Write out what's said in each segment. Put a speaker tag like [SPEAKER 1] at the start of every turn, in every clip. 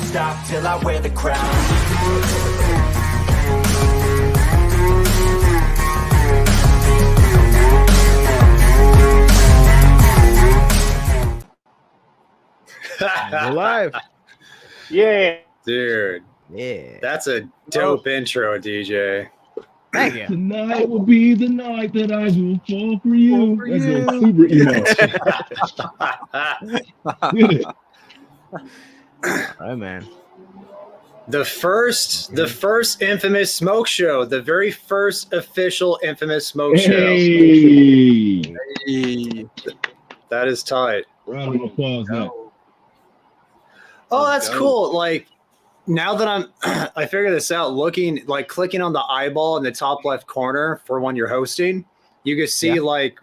[SPEAKER 1] stop till I wear the crown.
[SPEAKER 2] We're live.
[SPEAKER 3] Yeah.
[SPEAKER 4] Dude.
[SPEAKER 2] Yeah.
[SPEAKER 4] That's a dope intro, DJ.
[SPEAKER 2] Thank you.
[SPEAKER 5] Tonight will be the night that I will fall for you.
[SPEAKER 2] For
[SPEAKER 5] That's
[SPEAKER 2] you.
[SPEAKER 5] a super emo.
[SPEAKER 2] All right, man.
[SPEAKER 4] The first infamous smoke show, the very first official infamous smoke show.
[SPEAKER 5] Hey.
[SPEAKER 4] That is tight.
[SPEAKER 5] Round of applause. Man.
[SPEAKER 4] Oh, that's cool. Like now that I figured this out, clicking on the eyeball in the top left corner for when you're hosting, you can see like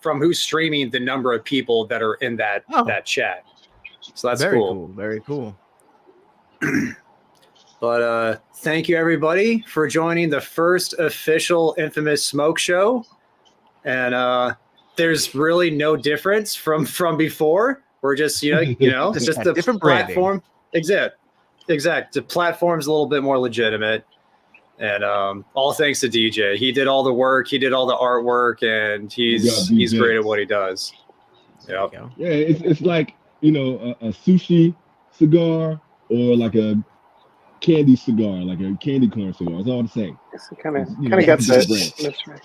[SPEAKER 4] from who's streaming the number of people that are in that chat. So that's
[SPEAKER 2] very
[SPEAKER 4] cool.
[SPEAKER 2] Very cool.
[SPEAKER 4] But thank you everybody for joining the first official infamous smoke show. And there's really no difference from before. We're just it's just the
[SPEAKER 2] different
[SPEAKER 4] platform. Exact. The platform's a little bit more legitimate. And all thanks to DJ. He did all the work, he did all the artwork, and he's great at what he does. Yep.
[SPEAKER 5] Yeah, it's like, a sushi cigar or like a candy cigar, like a candy corn cigar. It's all the same.
[SPEAKER 3] It's kind of got that. That's right.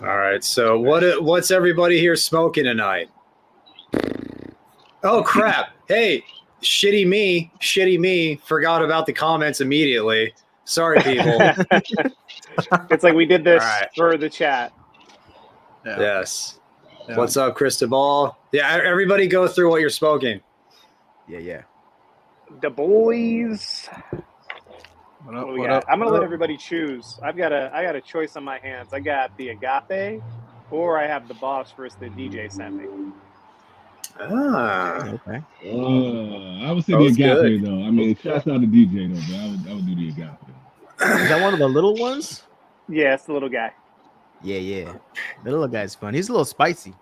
[SPEAKER 4] All right. So what's everybody here smoking tonight? Oh crap! Hey, shitty me. Forgot about the comments immediately. Sorry, people.
[SPEAKER 3] It's like we did this for the chat.
[SPEAKER 4] Yeah. Yes. Yeah. What's up, Cristobal? Yeah, everybody go through what you're smoking.
[SPEAKER 2] Yeah.
[SPEAKER 3] The boys.
[SPEAKER 6] What up,
[SPEAKER 3] I'm gonna let everybody choose. I got a choice on my hands. I got the Agape, or I have the Bosphorus that DJ sent me.
[SPEAKER 4] Ah,
[SPEAKER 2] okay.
[SPEAKER 5] I would say the Agape though. I mean, shouts out to DJ though, but I would do the Agape.
[SPEAKER 2] Is that one of the little ones?
[SPEAKER 3] Yeah, it's the little guy.
[SPEAKER 2] Yeah. The little guy's fun. He's a little spicy.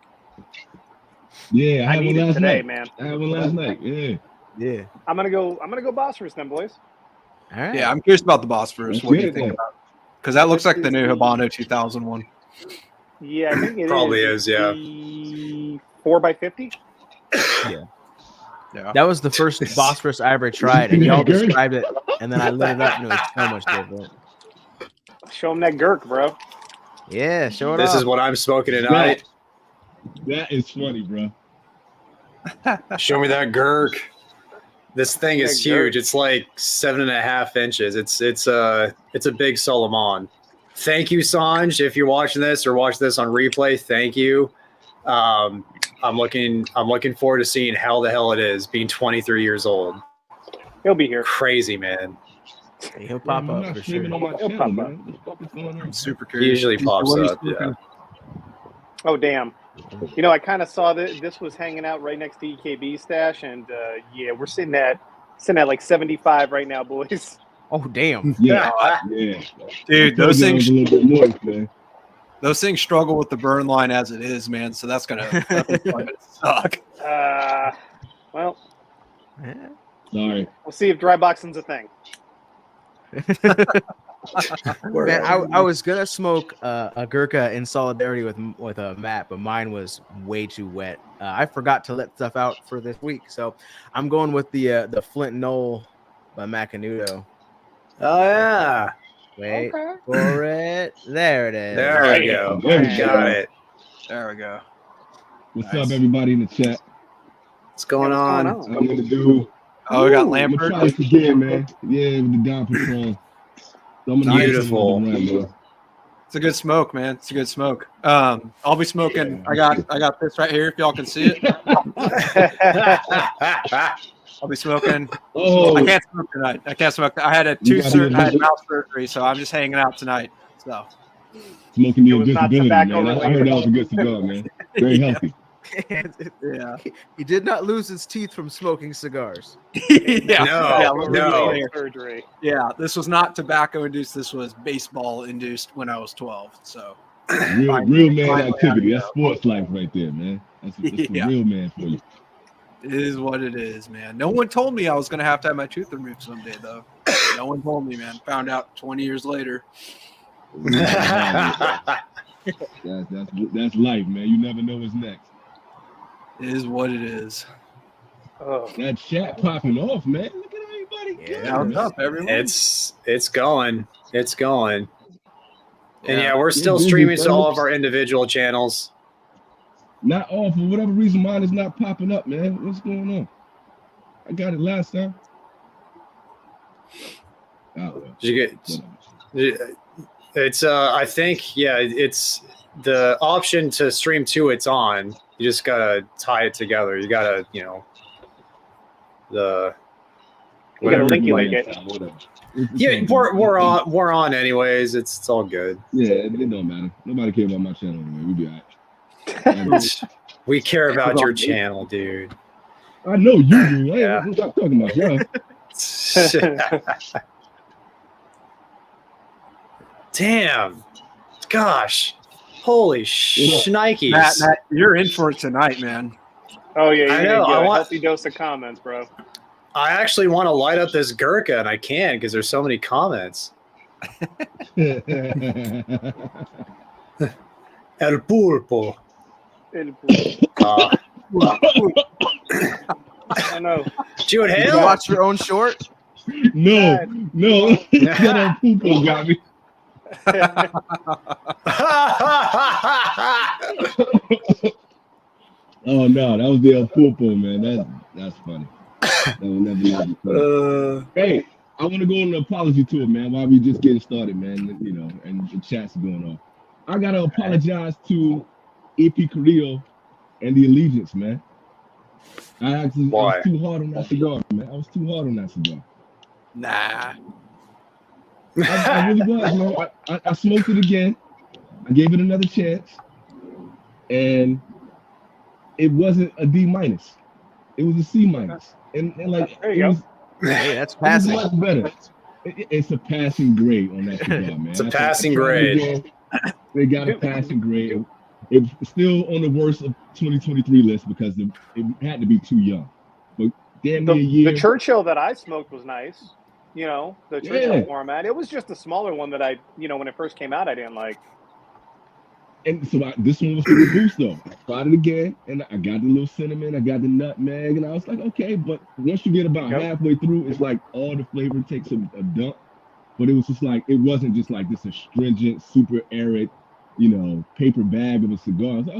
[SPEAKER 5] Yeah, I had one last
[SPEAKER 3] today,
[SPEAKER 5] night.
[SPEAKER 3] man.
[SPEAKER 5] I had one last night. Yeah.
[SPEAKER 3] I'm gonna go Bosphorus then, boys.
[SPEAKER 2] All right.
[SPEAKER 6] Yeah, I'm curious about the Bosphorus. What do you think about it? Because that looks like the new Habano 2001.
[SPEAKER 3] Yeah, I think it
[SPEAKER 4] probably is. Yeah.
[SPEAKER 3] 4x50.
[SPEAKER 2] Yeah. That was the first Bosphorus I ever tried, and y'all described it, and then I lit it up, and it was so much different.
[SPEAKER 3] Show him that Gurkha, bro.
[SPEAKER 2] Yeah, show it
[SPEAKER 4] This
[SPEAKER 2] off.
[SPEAKER 4] is what I'm smoking tonight.
[SPEAKER 5] That is funny, bro.
[SPEAKER 4] Show me that Gurkha. This thing is huge. It's like 7.5 inches. It's a big Solomon. Thank you, Sanj. If you're watching this or watch this on replay, thank you. I'm looking forward to seeing how the hell it is being 23 years old.
[SPEAKER 3] He'll be here.
[SPEAKER 4] Crazy, man.
[SPEAKER 2] He'll pop up for sure.
[SPEAKER 3] He'll pop up.
[SPEAKER 6] I'm super
[SPEAKER 4] He
[SPEAKER 6] curious.
[SPEAKER 4] usually pops up. Yeah.
[SPEAKER 3] Oh damn. I kind of saw that this was hanging out right next to EKB stash, and we're sitting at like 75 right now, boys.
[SPEAKER 2] Oh damn.
[SPEAKER 5] Yeah.
[SPEAKER 6] Dude, those things
[SPEAKER 5] a little bit moist, man.
[SPEAKER 6] Those things struggle with the burn line as it is, man. So that's gonna suck.
[SPEAKER 3] Well,
[SPEAKER 5] Sorry.
[SPEAKER 3] we'll see if dry boxing's a thing.
[SPEAKER 2] Man, I was gonna smoke a Gurkha in solidarity with a Matt, but mine was way too wet. I forgot to let stuff out for this week, so I'm going with the Flint Knoll by Macanudo.
[SPEAKER 4] Oh yeah.
[SPEAKER 2] Wait for it. There it is.
[SPEAKER 4] There we go. Got it.
[SPEAKER 6] There we go.
[SPEAKER 5] What's up, everybody in the chat?
[SPEAKER 4] What's going on?
[SPEAKER 5] I'm gonna do.
[SPEAKER 6] Oh, we got
[SPEAKER 5] I'm
[SPEAKER 6] Lampert.
[SPEAKER 5] gonna try this again, man. Yeah, with the Don Patron. So I'm gonna
[SPEAKER 4] Beautiful.
[SPEAKER 6] It's a good smoke, man. It's a good smoke. I'll be smoking. I got this right here. If y'all can see it, I'll be smoking.
[SPEAKER 5] Oh,
[SPEAKER 6] I can't smoke tonight. I can't smoke. I had I had mouth surgery, so I'm just hanging out tonight. So
[SPEAKER 5] smoking me a
[SPEAKER 3] It was not
[SPEAKER 5] disability,
[SPEAKER 3] tobacco
[SPEAKER 5] man. I heard that was a good cigar, man. Very healthy.
[SPEAKER 6] yeah.
[SPEAKER 2] He did not lose his teeth from smoking cigars.
[SPEAKER 4] No.
[SPEAKER 3] Surgery.
[SPEAKER 6] Yeah, this was not tobacco induced. This was baseball induced when I was 12. So
[SPEAKER 5] Real man activity. That's sports life right there, man. That's the real man for you.
[SPEAKER 6] It is what it is, man. No one told me I was going to have my tooth removed someday, though. No one told me, man. Found out 20 years later.
[SPEAKER 5] That's life, man. You never know what's next.
[SPEAKER 6] It is what it is.
[SPEAKER 3] Oh.
[SPEAKER 5] That chat popping off, man. Look at everybody.
[SPEAKER 2] Yeah,
[SPEAKER 6] what's up, everyone?
[SPEAKER 4] It's going. It's going. And
[SPEAKER 2] Yeah.
[SPEAKER 4] we're still streaming to all of our individual channels.
[SPEAKER 5] Not all, for whatever reason, mine is not popping up, man. What's going on? I got it last time. Oh, well.
[SPEAKER 4] Did you get? It's I think it's the option to stream to it's on. You just gotta tie it together. You gotta
[SPEAKER 3] You gotta link it like it.
[SPEAKER 4] Yeah, we're on anyways. It's all good.
[SPEAKER 5] Yeah, it don't matter. Nobody cares about my channel anyway. We be all right.
[SPEAKER 4] We care about your channel, dude.
[SPEAKER 5] I know you do.
[SPEAKER 4] Yeah.
[SPEAKER 5] I'm not talking about you.
[SPEAKER 4] Damn. Gosh. Holy shnikes.
[SPEAKER 6] Matt, you're in for it tonight, man.
[SPEAKER 3] Oh yeah,
[SPEAKER 4] I know.
[SPEAKER 3] I
[SPEAKER 4] I want-
[SPEAKER 3] healthy dose of comments, bro.
[SPEAKER 4] I actually want to light up this Gurkha, and I can't because there's so many comments. El pulpo.
[SPEAKER 3] I know.
[SPEAKER 4] Did you
[SPEAKER 2] Did you
[SPEAKER 4] inhale?
[SPEAKER 2] watch your own short?
[SPEAKER 5] No. That Poopo got me. Oh no, that was the El Pulpo, man. That's funny. That will never be funny. Hey, I want to go on an apology tour, man. While we just getting started, man. You know, and the chat's going on. I gotta apologize to EP Carrillo and the Allegiance, man. I was too hard on that cigar, man. I was too hard on that cigar.
[SPEAKER 6] Nah.
[SPEAKER 5] I really was, man. I smoked it again. I gave it another chance, and it wasn't a D minus. It was a C minus, and like
[SPEAKER 3] There you
[SPEAKER 5] it was,
[SPEAKER 2] Hey, that's
[SPEAKER 5] it was
[SPEAKER 2] passing.
[SPEAKER 5] much better. It's a passing grade on that cigar, man.
[SPEAKER 4] It's a
[SPEAKER 5] I
[SPEAKER 4] passing
[SPEAKER 5] tried it
[SPEAKER 4] grade.
[SPEAKER 5] again. They got a passing grade. It's still on the worst of 2023 list because it had to be too young. But damn near a year.
[SPEAKER 3] The Churchill that I smoked was nice. You know, the Churchill
[SPEAKER 5] Yeah.
[SPEAKER 3] format. It was just a smaller one that I, when it first came out, I didn't like.
[SPEAKER 5] And so this one was for the boost though. I tried it again, and I got the little cinnamon, I got the nutmeg, and I was like, okay. But once you get about halfway through, it's like all the flavor takes a dump. But it was just like, it wasn't just like this astringent, super arid, paper bag of a cigar. I was like,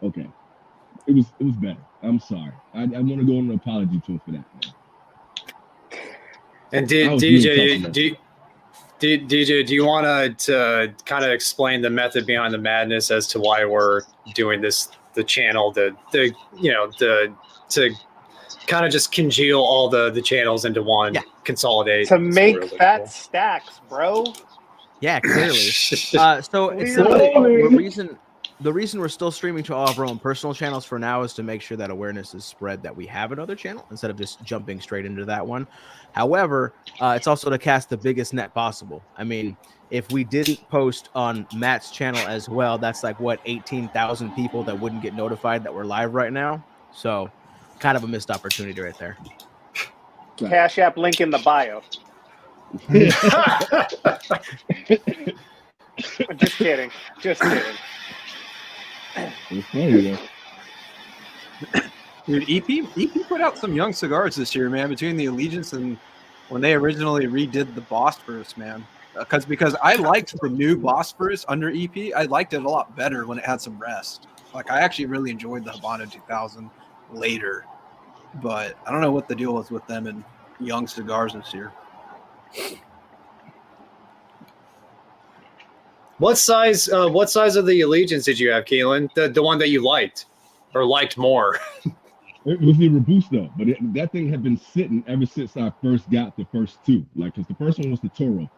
[SPEAKER 5] okay. It was better. I'm sorry. I want to go on an apology tour for that, man.
[SPEAKER 4] And DJ, do you want to kind of explain the method behind the madness as to why we're doing this, the channel, to kind of just congeal all the channels into one, consolidate
[SPEAKER 3] To make fat stacks, bro.
[SPEAKER 2] Yeah, clearly. So it's the reason we're still streaming to all of our own personal channels for now is to make sure that awareness is spread that we have another channel instead of just jumping straight into that one. However, it's also to cast the biggest net possible. I mean, if we didn't post on Matt's channel as well, that's like 18,000 people that wouldn't get notified that we're live right now. So kind of a missed opportunity right there.
[SPEAKER 3] Cash App link in the bio. Just kidding.
[SPEAKER 5] It's funny though.
[SPEAKER 6] Dude, EP put out some young cigars this year, man, between the Allegiance and when they originally redid the Bosphorus, man. Because I liked the new Bosphorus under EP. I liked it a lot better when it had some rest. Like, I actually really enjoyed the Habano 2000 later. But I don't know what the deal was with them and young cigars this year.
[SPEAKER 4] What size of the Allegiance did you have, Keelan? The one that you liked or liked more?
[SPEAKER 5] It was the Robusto, but that thing had been sitting ever since I first got the first two. Like, because the first one was the Toro,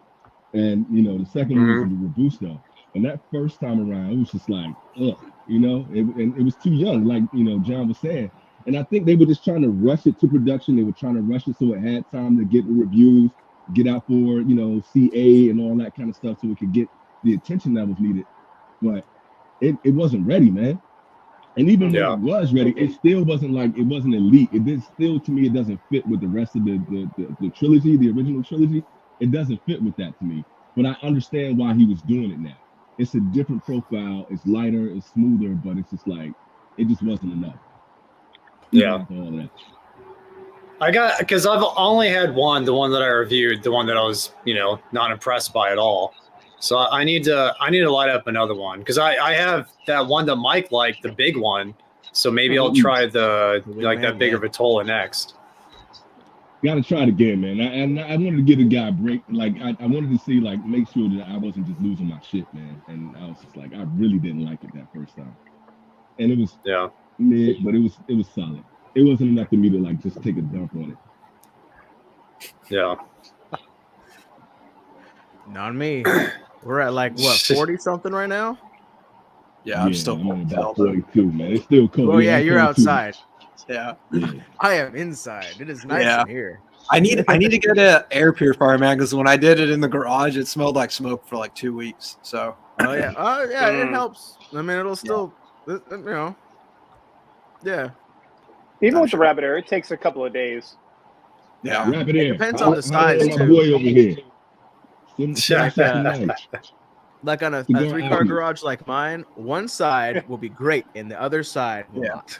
[SPEAKER 5] and the second one was the Robusto. And that first time around, it was just like, ugh, and it was too young, like John was saying. And I think they were just trying to rush it to production. They were trying to rush it so it had time to get the reviews, get out for CA and all that kind of stuff, so it could get the attention that was needed. but it wasn't ready, man. And even when
[SPEAKER 4] Yeah.
[SPEAKER 5] it was ready, it still wasn't like, it wasn't elite. It did still, to me, it doesn't fit with the rest of the trilogy, the original trilogy. It doesn't fit with that to me. But I understand why he was doing it now. It's a different profile. It's lighter, it's smoother, but it's just like, it just wasn't enough.
[SPEAKER 4] Yeah.
[SPEAKER 5] All of that.
[SPEAKER 4] Because I've only had one, the one that I reviewed, the one that I was, not impressed by at all. So I need to light up another one because I have that one that Mike liked, the big one. So maybe I'll try that bigger Vitola next.
[SPEAKER 5] Gotta try it again, man. I wanted to give a guy a break. Like I wanted to see, like, make sure that I wasn't just losing my shit, man. And I was just like, I really didn't like it that first time. And it was mid, but it was solid. It wasn't enough for me to like just take a dump on it.
[SPEAKER 4] Yeah.
[SPEAKER 2] Not me. We're at like what 40 something right now.
[SPEAKER 6] Yeah, I'm still
[SPEAKER 5] I'm about 42, man. It's still cold.
[SPEAKER 2] Oh yeah, you're outside.
[SPEAKER 6] Yeah.
[SPEAKER 2] I am inside. It is nice in here.
[SPEAKER 6] I need to get an air purifier, man, because when I did it in the garage, it smelled like smoke for like 2 weeks. So.
[SPEAKER 2] Oh yeah, it helps. I mean, it'll still, Yeah.
[SPEAKER 3] Even with the rabbit air, it takes a couple of days.
[SPEAKER 6] Yeah.
[SPEAKER 5] Rabbit air.
[SPEAKER 2] Depends on the size
[SPEAKER 5] my
[SPEAKER 2] too.
[SPEAKER 5] boy over here.
[SPEAKER 2] Like on a 3-car garage like mine, one side will be great and the other side will not.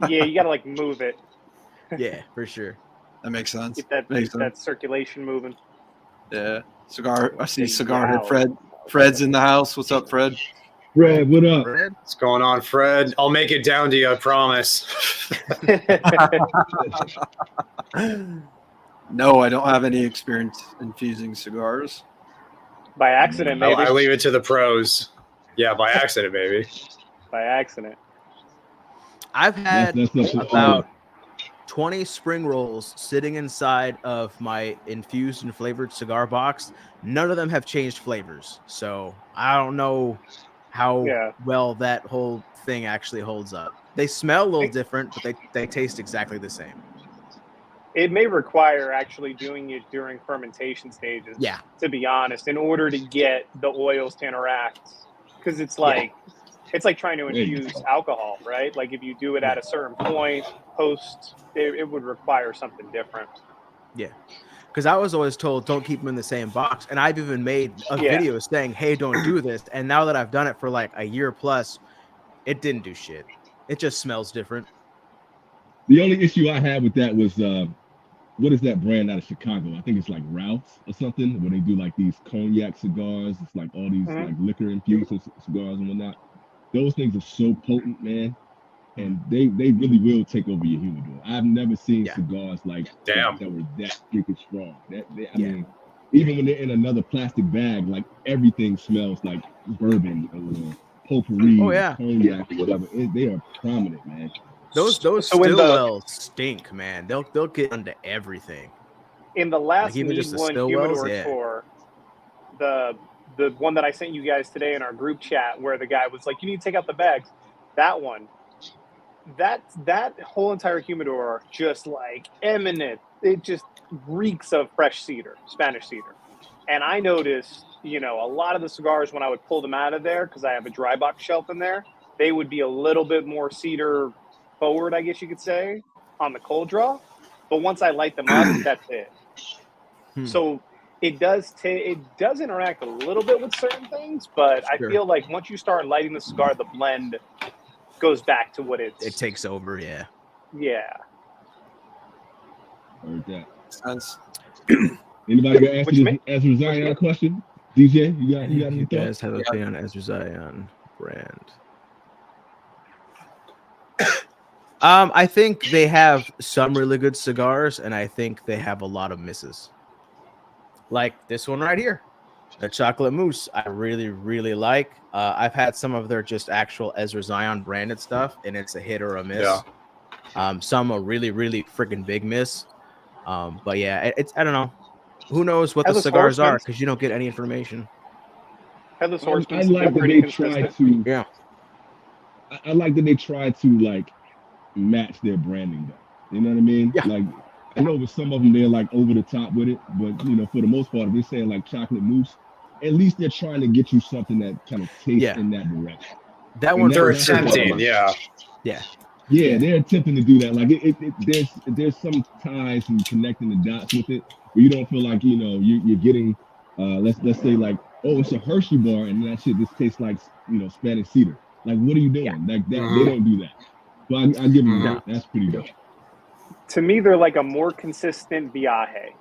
[SPEAKER 3] Yeah, you gotta like move it.
[SPEAKER 2] Yeah, for sure.
[SPEAKER 6] That makes sense.
[SPEAKER 3] Get that circulation moving.
[SPEAKER 6] Yeah. Cigar. I see Cigar Head Fred. Fred's in the house. What's up, Fred?
[SPEAKER 5] Fred, what up?
[SPEAKER 2] Fred?
[SPEAKER 4] What's going on, Fred? I'll make it down to you, I promise.
[SPEAKER 6] No, I don't have any experience infusing cigars.
[SPEAKER 3] By accident, maybe.
[SPEAKER 4] I leave it to the pros. Yeah, by accident, baby.
[SPEAKER 3] By accident.
[SPEAKER 2] I've had about 20 spring rolls sitting inside of my infused and flavored cigar box. None of them have changed flavors. So I don't know how well that whole thing actually holds up. They smell a little different, but they taste exactly the same.
[SPEAKER 3] It may require actually doing it during fermentation stages. Yeah. To be honest, in order to get the oils to interact, because it's like trying to infuse alcohol, right? Like if you do it at a certain point post, it would require something different.
[SPEAKER 2] Yeah. Because I was always told don't keep them in the same box, and I've even made a video saying, "Hey, don't do this." And now that I've done it for like a year plus, it didn't do shit. It just smells different.
[SPEAKER 5] The only issue I had with that was what is that brand out of Chicago? I think it's like Ralph's or something, where they do like these cognac cigars. It's like all these like liquor infused cigars and whatnot. Those things are so potent, man. And they really will take over your humidor. I've never seen cigars like that were that freaking strong. I mean, even when they're in another plastic bag, like everything smells like bourbon or potpourri, cognac, or whatever. They are prominent, man.
[SPEAKER 2] Those Stillwells stink, man. They'll get into everything.
[SPEAKER 3] In the last NeedOne humidor tour, the one that I sent you guys today in our group chat, where the guy was like, "You need to take out the bags." That one. That whole entire humidor just like eminent. It just reeks of fresh cedar, Spanish cedar. And I noticed, a lot of the cigars when I would pull them out of there, because I have a dry box shelf in there, they would be a little bit more cedar forward, I guess you could say, on the cold draw. But once I light them up, that's it. So it does interact a little bit with certain things, but I feel like once you start lighting the cigar, the blend goes back to what it
[SPEAKER 2] takes over. Yeah.
[SPEAKER 5] Heard that.
[SPEAKER 6] Sense.
[SPEAKER 5] Anybody got answer Ezra Zion question? DJ, you got any thoughts?
[SPEAKER 2] You guys have a opinion on Ezra Zion brand? I think they have some really good cigars, and I think they have a lot of misses. Like this one right here. The chocolate mousse, I really, really like. I've had some of their just actual Ezra Zion branded stuff, and it's a hit or a miss. Some a really, really freaking big miss. But yeah, I don't know. Who knows what the cigars are, because you don't get any information.
[SPEAKER 5] I like that they try to. Yeah. I like that they try to like match their branding, though. You know what I mean? Yeah. Like I know with some of them they're like over the top with it, but for the most part, if they're saying like chocolate mousse, at least they're trying to get you something that kind of tastes in that direction.
[SPEAKER 2] That one's
[SPEAKER 4] they're attempting, yeah.
[SPEAKER 5] Yeah, they're attempting to do that. Like there's some ties and connecting the dots with it, where you don't feel like you're getting let's say like, oh, it's a Hershey bar and that shit just tastes like Spanish cedar. Like, what are you doing? Like that, they don't do that. So I give them that. That's pretty good.
[SPEAKER 3] To me, they're like a more consistent Viaje.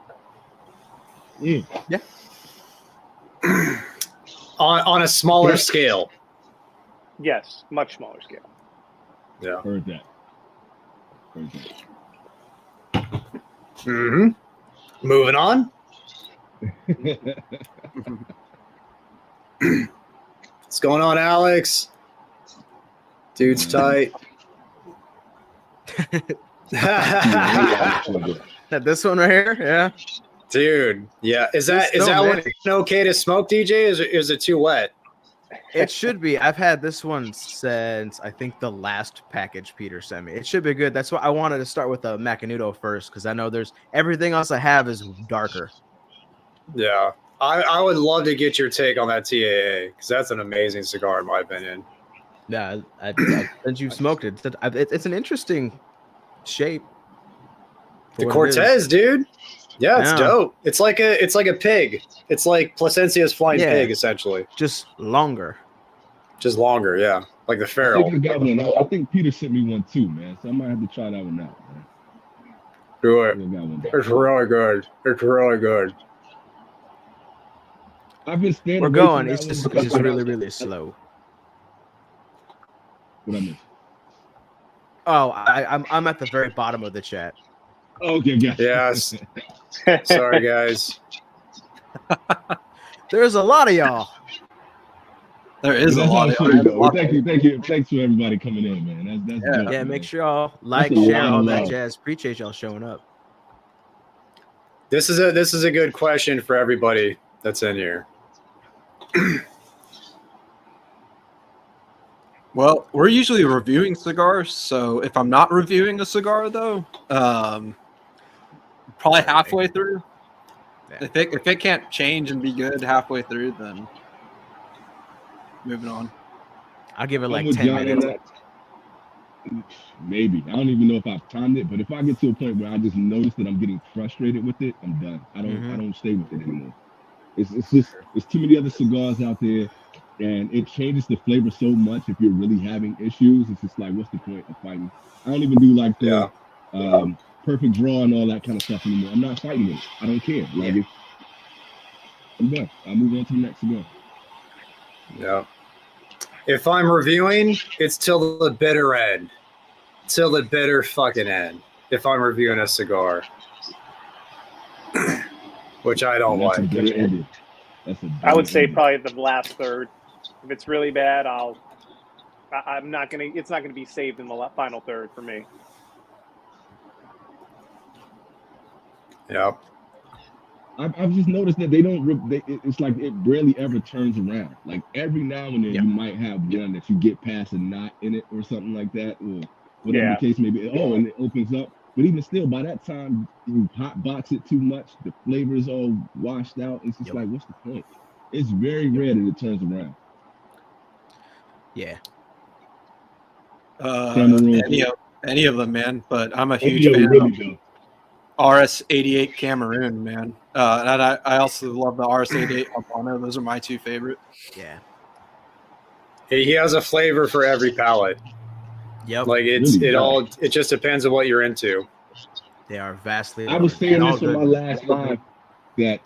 [SPEAKER 2] Yeah.
[SPEAKER 4] on a smaller scale.
[SPEAKER 3] Yes, much smaller scale.
[SPEAKER 5] Yeah. Heard that.
[SPEAKER 4] Mm-hmm. Moving on. What's going on, Alex? Dude's tight.
[SPEAKER 2] This one right here, yeah.
[SPEAKER 4] Dude, yeah. Is that one okay to smoke, DJ? Is it too wet?
[SPEAKER 2] It should be. I've had this one since I think the last package Peter sent me. It should be good. That's why I wanted to start with a Macanudo first, because I know there's everything else I have is darker.
[SPEAKER 4] Yeah, I would love to get your take on that TAA, because that's an amazing cigar in my opinion.
[SPEAKER 2] Yeah, since you've smoked it, it's an interesting shape.
[SPEAKER 4] The Cortez, dude. Yeah, it's dope. It's like a pig. It's like Placencia's flying pig, essentially.
[SPEAKER 2] Just longer.
[SPEAKER 4] Just longer, yeah. Like the feral.
[SPEAKER 5] I think Peter sent me one too, man. So I might have to try that one out, man.
[SPEAKER 4] Do it. It's really good. It's really good.
[SPEAKER 5] I've been standing.
[SPEAKER 2] We're going. It's just really, really slow.
[SPEAKER 5] What I missed?
[SPEAKER 2] Oh, I'm at the very bottom of the chat.
[SPEAKER 5] Okay, gotcha.
[SPEAKER 4] Yes. Sorry, guys.
[SPEAKER 2] There's a lot of y'all.
[SPEAKER 6] There is a lot of y'all.
[SPEAKER 5] Thank you. Thanks for everybody coming in, man. That's good,
[SPEAKER 2] yeah.
[SPEAKER 5] man.
[SPEAKER 2] Make sure y'all like, share, all that jazz. Appreciate y'all showing up.
[SPEAKER 4] This is a good question for everybody that's in here.
[SPEAKER 6] Well, we're usually reviewing cigars, so if I'm not reviewing a cigar, though, probably halfway through. Yeah. If it can't change and be good halfway through, then moving on.
[SPEAKER 2] I'll give it like 10 minutes.
[SPEAKER 5] Maybe. I don't even know if I've timed it, but if I get to a point where I just notice that I'm getting frustrated with it, I'm done. I don't stay with it anymore. It's too many other cigars out there. And it changes the flavor so much if you're really having issues. It's just like, what's the point of fighting? I don't even do like the perfect draw and all that kind of stuff anymore. I'm not fighting it. I don't care. Like, I'm done. I'll move on to the next cigar.
[SPEAKER 4] Yeah. If I'm reviewing, it's till the bitter end. Till the bitter fucking end. If I'm reviewing a cigar. Which I don't like.
[SPEAKER 3] I would say probably the last third. If it's really bad, I'm not gonna. It's not gonna be saved in the final third for me.
[SPEAKER 4] Yep.
[SPEAKER 5] I've just noticed that they don't. It's like it rarely ever turns around. Like every now and then, you might have one that you get past a knot in it or something like that, or whatever the case may be. Oh, and it opens up. But even still, by that time, you hot box it too much. The flavor is all washed out. It's just like, what's the point? It's very rare that it turns around.
[SPEAKER 2] Yeah.
[SPEAKER 6] Any of them, man. But I'm a huge fan of RS88 Cameroon, man. And I also love the RS88 Habano. Those are my two favorite.
[SPEAKER 2] Yeah.
[SPEAKER 4] He has a flavor for every palate.
[SPEAKER 2] Yep.
[SPEAKER 4] Like it just depends on what you're into.
[SPEAKER 2] They are vastly.
[SPEAKER 5] I was saying this in my last live that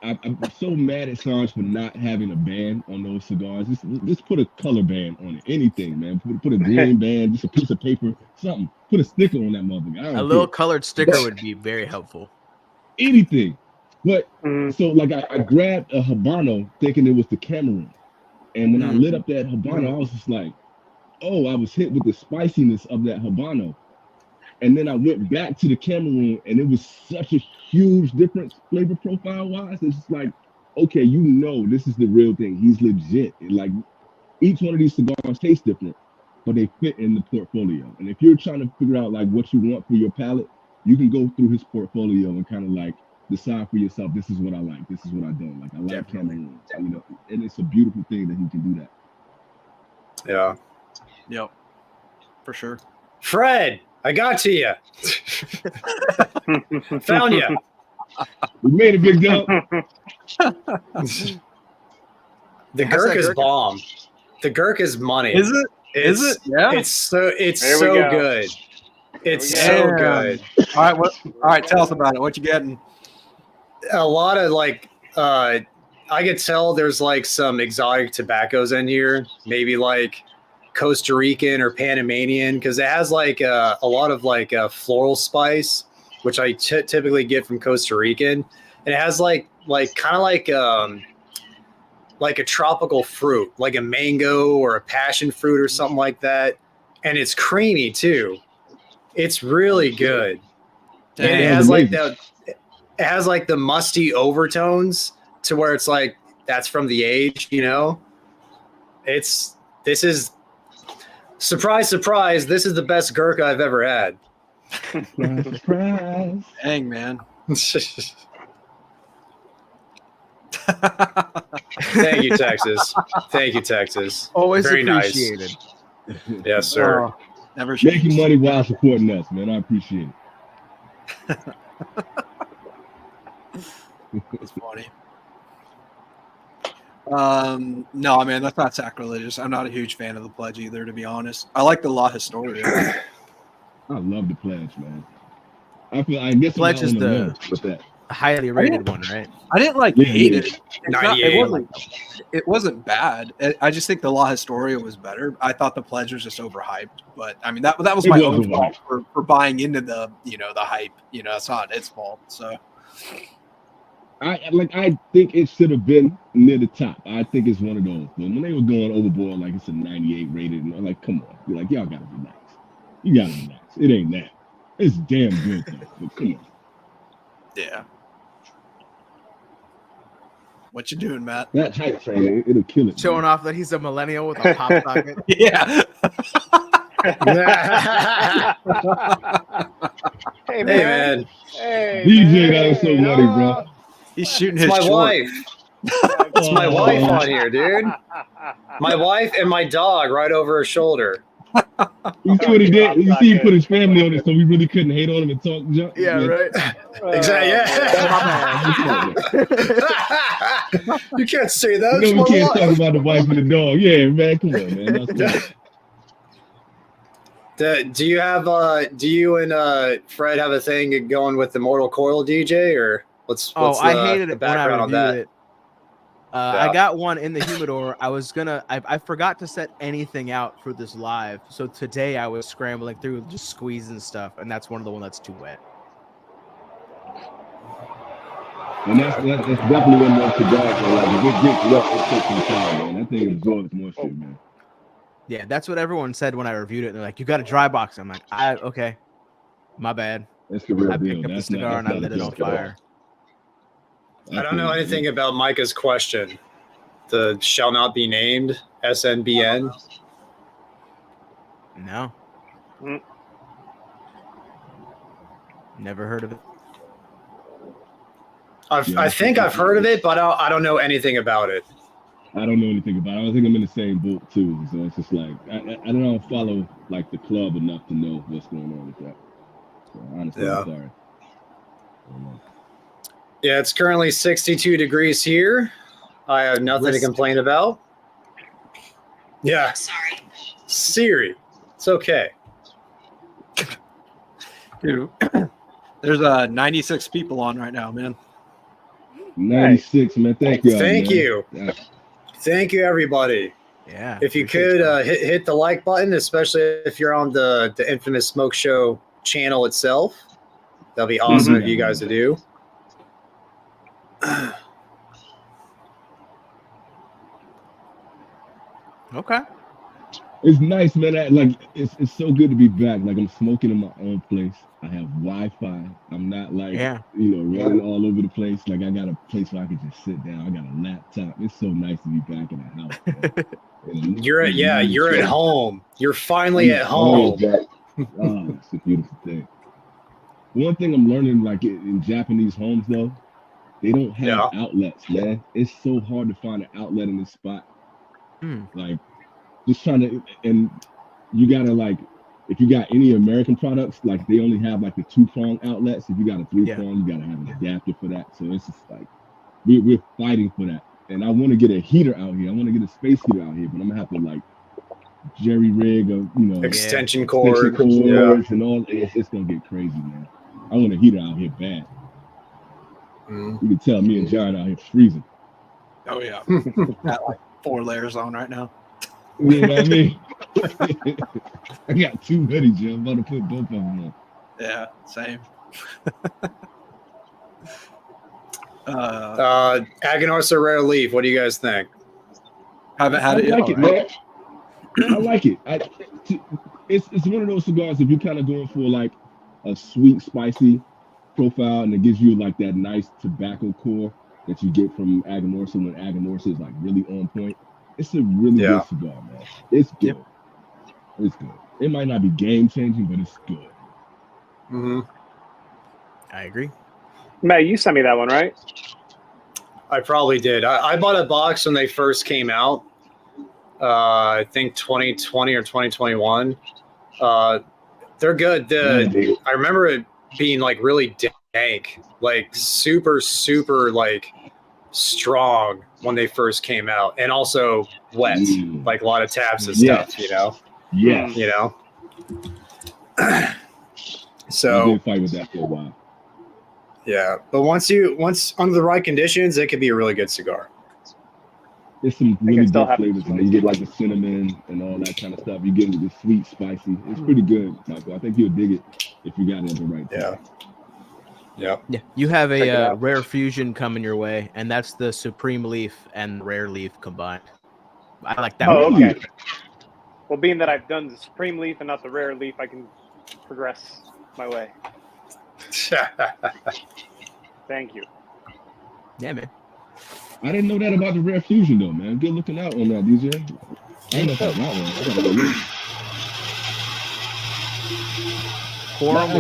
[SPEAKER 5] I'm so mad at Sanj for not having a band on those cigars. Just put a color band on it. Anything, man. Put a green band, just a piece of paper, something. Put a sticker on that motherfucker.
[SPEAKER 2] A little colored sticker would be very helpful.
[SPEAKER 5] Anything. But so like I grabbed a Habano thinking it was the Cameroon. And when I lit up that Habano, I was just like, oh, I was hit with the spiciness of that Habano. And then I went back to the Cameroon, and it was such a huge difference flavor profile-wise. It's just like, okay, this is the real thing. He's legit. Like, each one of these cigars tastes different, but they fit in the portfolio. And if you're trying to figure out, like, what you want for your palate, you can go through his portfolio and kind of, like, decide for yourself. This is what I like. This is what I don't like. I like Cameroon, you know, and it's a beautiful thing that he can do that.
[SPEAKER 4] Yeah.
[SPEAKER 6] Yep. For sure.
[SPEAKER 4] Fred, I got to you. Found you.
[SPEAKER 5] We made it, big dog.
[SPEAKER 4] The Gurkha's bomb. The Gurkha's money.
[SPEAKER 6] Is it? Is it? Yeah.
[SPEAKER 4] It's so
[SPEAKER 3] go.
[SPEAKER 4] good. It's so good.
[SPEAKER 6] All right, tell us about it. What you getting?
[SPEAKER 4] A lot of like I could tell there's like some exotic tobaccos in here, maybe like Costa Rican or Panamanian, because it has like a lot of like floral spice, which I typically get from Costa Rican, and it has like kind of like a tropical fruit, like a mango or a passion fruit or something like that, and it's creamy too. It's really good.
[SPEAKER 6] Dang.
[SPEAKER 4] And it has like the musty overtones to where it's like that's from the age, you know. This is surprise, this is the best Gurkha I've ever had.
[SPEAKER 5] Surprise.
[SPEAKER 6] Dang, man.
[SPEAKER 4] Thank you, Texas. Thank you, Texas.
[SPEAKER 2] Always
[SPEAKER 4] very
[SPEAKER 2] appreciated.
[SPEAKER 4] Nice. Yes, sir.
[SPEAKER 6] Oh, never
[SPEAKER 5] Making money while supporting us, man. I appreciate it.
[SPEAKER 6] It's funny. No, man, that's not sacrilegious. I'm not a huge fan of the pledge either, to be honest. I like the La Historia.
[SPEAKER 5] I love the pledge, man. I guess
[SPEAKER 2] Pledge is the
[SPEAKER 5] with that.
[SPEAKER 2] highly rated one, right?
[SPEAKER 6] I didn't like
[SPEAKER 5] Yeah,
[SPEAKER 6] hate
[SPEAKER 5] yeah.
[SPEAKER 6] it.
[SPEAKER 4] $98.
[SPEAKER 6] It wasn't bad. I just think the La Historia was better. I thought the pledge was just overhyped, but I mean that was my own fault for buying into the the hype. It's not its fault. So
[SPEAKER 5] I think it should have been near the top. I think it's one of those. When they were going overboard, like it's a 98 rated, and I'm like, come on, you're like, y'all gotta be nice. You gotta be nice. It ain't that. It's damn good though. But come on.
[SPEAKER 6] yeah. What you doing, Matt?
[SPEAKER 5] That hype train, it'll kill it.
[SPEAKER 2] Showing off that he's a millennial with a pop socket.
[SPEAKER 6] Yeah.
[SPEAKER 3] Hey,
[SPEAKER 4] Hey, man.
[SPEAKER 3] Hey,
[SPEAKER 5] DJ, that was so funny, bro.
[SPEAKER 6] He's shooting
[SPEAKER 4] It's
[SPEAKER 6] his
[SPEAKER 4] my
[SPEAKER 6] short.
[SPEAKER 4] wife. It's my wife on here, dude. My wife and my dog right over her shoulder.
[SPEAKER 5] You see what he did? You see he put his family on it, so we really couldn't hate on him and talk junk.
[SPEAKER 2] Yeah, right.
[SPEAKER 4] Exactly. Yeah. You can't say that.
[SPEAKER 5] You know we
[SPEAKER 4] It's
[SPEAKER 5] can't
[SPEAKER 4] my
[SPEAKER 5] talk
[SPEAKER 4] wife.
[SPEAKER 5] about the wife and the dog. Yeah, man, come on, man. That's cool.
[SPEAKER 4] Do you and Fred have a thing going with the Mortal Coil DJ, or what's
[SPEAKER 2] I hated
[SPEAKER 4] the
[SPEAKER 2] it when I
[SPEAKER 4] background on
[SPEAKER 2] reviewed
[SPEAKER 4] that?
[SPEAKER 2] it. I got one in the humidor. I forgot to set anything out for this live. So today I was scrambling through just squeezing stuff, and that's one of the one that's too wet.
[SPEAKER 5] And that's definitely one of those cigars where, like, if it gets wet, it takes some time, man. That thing absorbs moisture, man.
[SPEAKER 2] Yeah, that's what everyone said when I reviewed it. They're like, "You got a dry box." I'm like, okay, my bad.
[SPEAKER 5] That's the real
[SPEAKER 2] I
[SPEAKER 5] deal.
[SPEAKER 2] picked up the
[SPEAKER 5] That's
[SPEAKER 2] cigar and I
[SPEAKER 5] not
[SPEAKER 2] lit it on fire.
[SPEAKER 4] I don't know anything about Micah's question. The shall not be named SNBN.
[SPEAKER 2] No. Never heard of it.
[SPEAKER 4] I think I've heard of it, but I don't know anything about it.
[SPEAKER 5] I don't know anything about it. I think I'm in the same boat too. So it's just like I don't follow like the club enough to know what's going on with that. So honestly,
[SPEAKER 4] Yeah.
[SPEAKER 5] I'm sorry. I don't know.
[SPEAKER 4] Yeah, it's currently 62 degrees here. I have nothing to complain about. Yeah.
[SPEAKER 7] Sorry.
[SPEAKER 4] Siri. It's okay.
[SPEAKER 6] Dude, there's 96 people on right now, man.
[SPEAKER 5] 96, man. Thank you.
[SPEAKER 4] Thank
[SPEAKER 5] man.
[SPEAKER 4] you.
[SPEAKER 5] Yeah.
[SPEAKER 4] Thank you, everybody.
[SPEAKER 2] Yeah.
[SPEAKER 4] If you
[SPEAKER 2] appreciate
[SPEAKER 4] could
[SPEAKER 2] that.
[SPEAKER 4] hit the like button, especially if you're on the Infamous Smoke Show channel itself, that'll be awesome of you guys to do.
[SPEAKER 2] Okay.
[SPEAKER 5] It's nice, man. It's so good to be back. Like I'm smoking in my own place. I have Wi-Fi. I'm not like running all over the place. Like I got a place where I can just sit down. I got a laptop. It's so nice to be back in the house.
[SPEAKER 4] You're at home. You're finally at home.
[SPEAKER 5] Oh, it's a beautiful thing. One thing I'm learning, like in Japanese homes, though, they don't have outlets, man. It's so hard to find an outlet in this spot. Like, just trying to, and you gotta like, if you got any American products, like they only have like the 2-prong outlets. If you got a 3-prong, you gotta have an adapter for that. So it's just like we're fighting for that. And I want to get a heater out here. I want to get a space heater out here, but I'm gonna have to like jerry rig of
[SPEAKER 4] extension cords
[SPEAKER 5] and all. It's gonna get crazy, man. I want a heater out here bad. You can tell me and John out here freezing.
[SPEAKER 6] Oh yeah, got like 4 layers on right now.
[SPEAKER 5] You know what I mean? I got 2 hoodies, Jim. I'm about to put both of them on.
[SPEAKER 6] Yeah, same.
[SPEAKER 4] Aganorsa Rare Leaf. What do you guys think?
[SPEAKER 6] Haven't had it
[SPEAKER 5] I
[SPEAKER 6] yet.
[SPEAKER 5] like it, man. I like it. It's one of those cigars, if you're kind of going for like a sweet, spicy profile, and it gives you like that nice tobacco core that you get from Aganorsa when Aganorsa is like really on point. It's a really good cigar, man. It's good. It's good. It might not be game changing, but it's good.
[SPEAKER 2] I agree.
[SPEAKER 3] Matt, you sent me that one, right?
[SPEAKER 4] I probably did. I bought a box when they first came out. I think 2020 or 2021. They're good. I remember it being like really dank, like super like strong when they first came out, and also wet, like a lot of taps and stuff, you know. You know. So
[SPEAKER 5] I did fight with that for a while.
[SPEAKER 4] Yeah, but once under the right conditions, it could be a really good cigar.
[SPEAKER 5] There's some really good flavors in there. You get like the cinnamon and all that kind of stuff. You get the sweet, spicy. It's pretty good, Michael. I think you'll dig it if you got it at the right time.
[SPEAKER 2] Yeah. You have a rare fusion coming your way, and that's the Supreme Leaf and Rare Leaf combined. I like that one.
[SPEAKER 3] Okay. Well, being that I've done the Supreme Leaf and not the Rare Leaf, I can progress my way. Thank you.
[SPEAKER 2] Yeah, man.
[SPEAKER 5] I didn't know that about the Rare Fusion, though, man. Good looking out on that, DJ. I don't know if I got one. I gotta go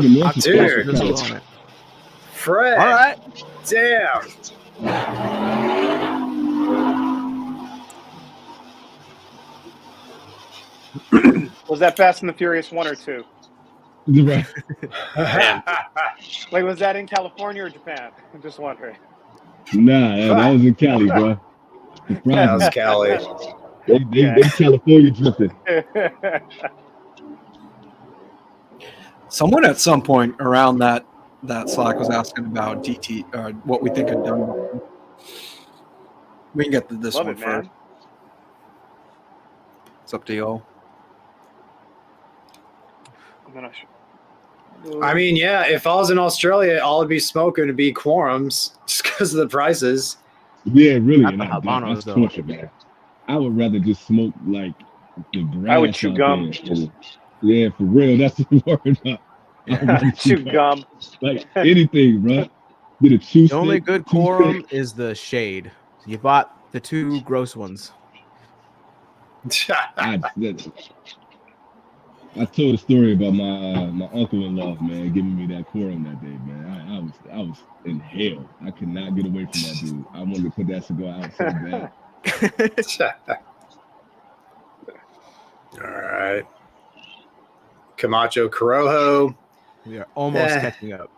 [SPEAKER 5] look.
[SPEAKER 4] Dude. Fred.
[SPEAKER 2] All right.
[SPEAKER 4] Damn.
[SPEAKER 3] Was that Fast and the Furious 1 or 2?
[SPEAKER 5] Right.
[SPEAKER 3] Wait, was that in California or Japan? I'm just wondering.
[SPEAKER 5] Nah, that was in Cali, bro.
[SPEAKER 4] That was Cali.
[SPEAKER 5] They California drifted.
[SPEAKER 6] Someone at some point around that Slack was asking about DT, what we think of Dumbarton. We can get to this one first. Man. It's up to y'all.
[SPEAKER 4] I mean, yeah, if I was in Australia, all I'd be smoking would be quorums just because of the prices.
[SPEAKER 5] Yeah, really. And
[SPEAKER 2] Habanos,
[SPEAKER 5] that's torture, man. I would rather just smoke like the grass.
[SPEAKER 3] I would chew gum.
[SPEAKER 5] Yeah, for real. That's the word.
[SPEAKER 3] Chew gum.
[SPEAKER 5] Like anything, bro. Get a chew
[SPEAKER 2] The only good quorum is the shade. You bought the 2 gross ones.
[SPEAKER 5] I told a story about my uncle-in-law, man, giving me that quorum that day, man. I was in hell. I could not get away from that dude. I wanted to put that cigar out so bad.
[SPEAKER 4] All right. Camacho Corojo.
[SPEAKER 2] We are almost catching up.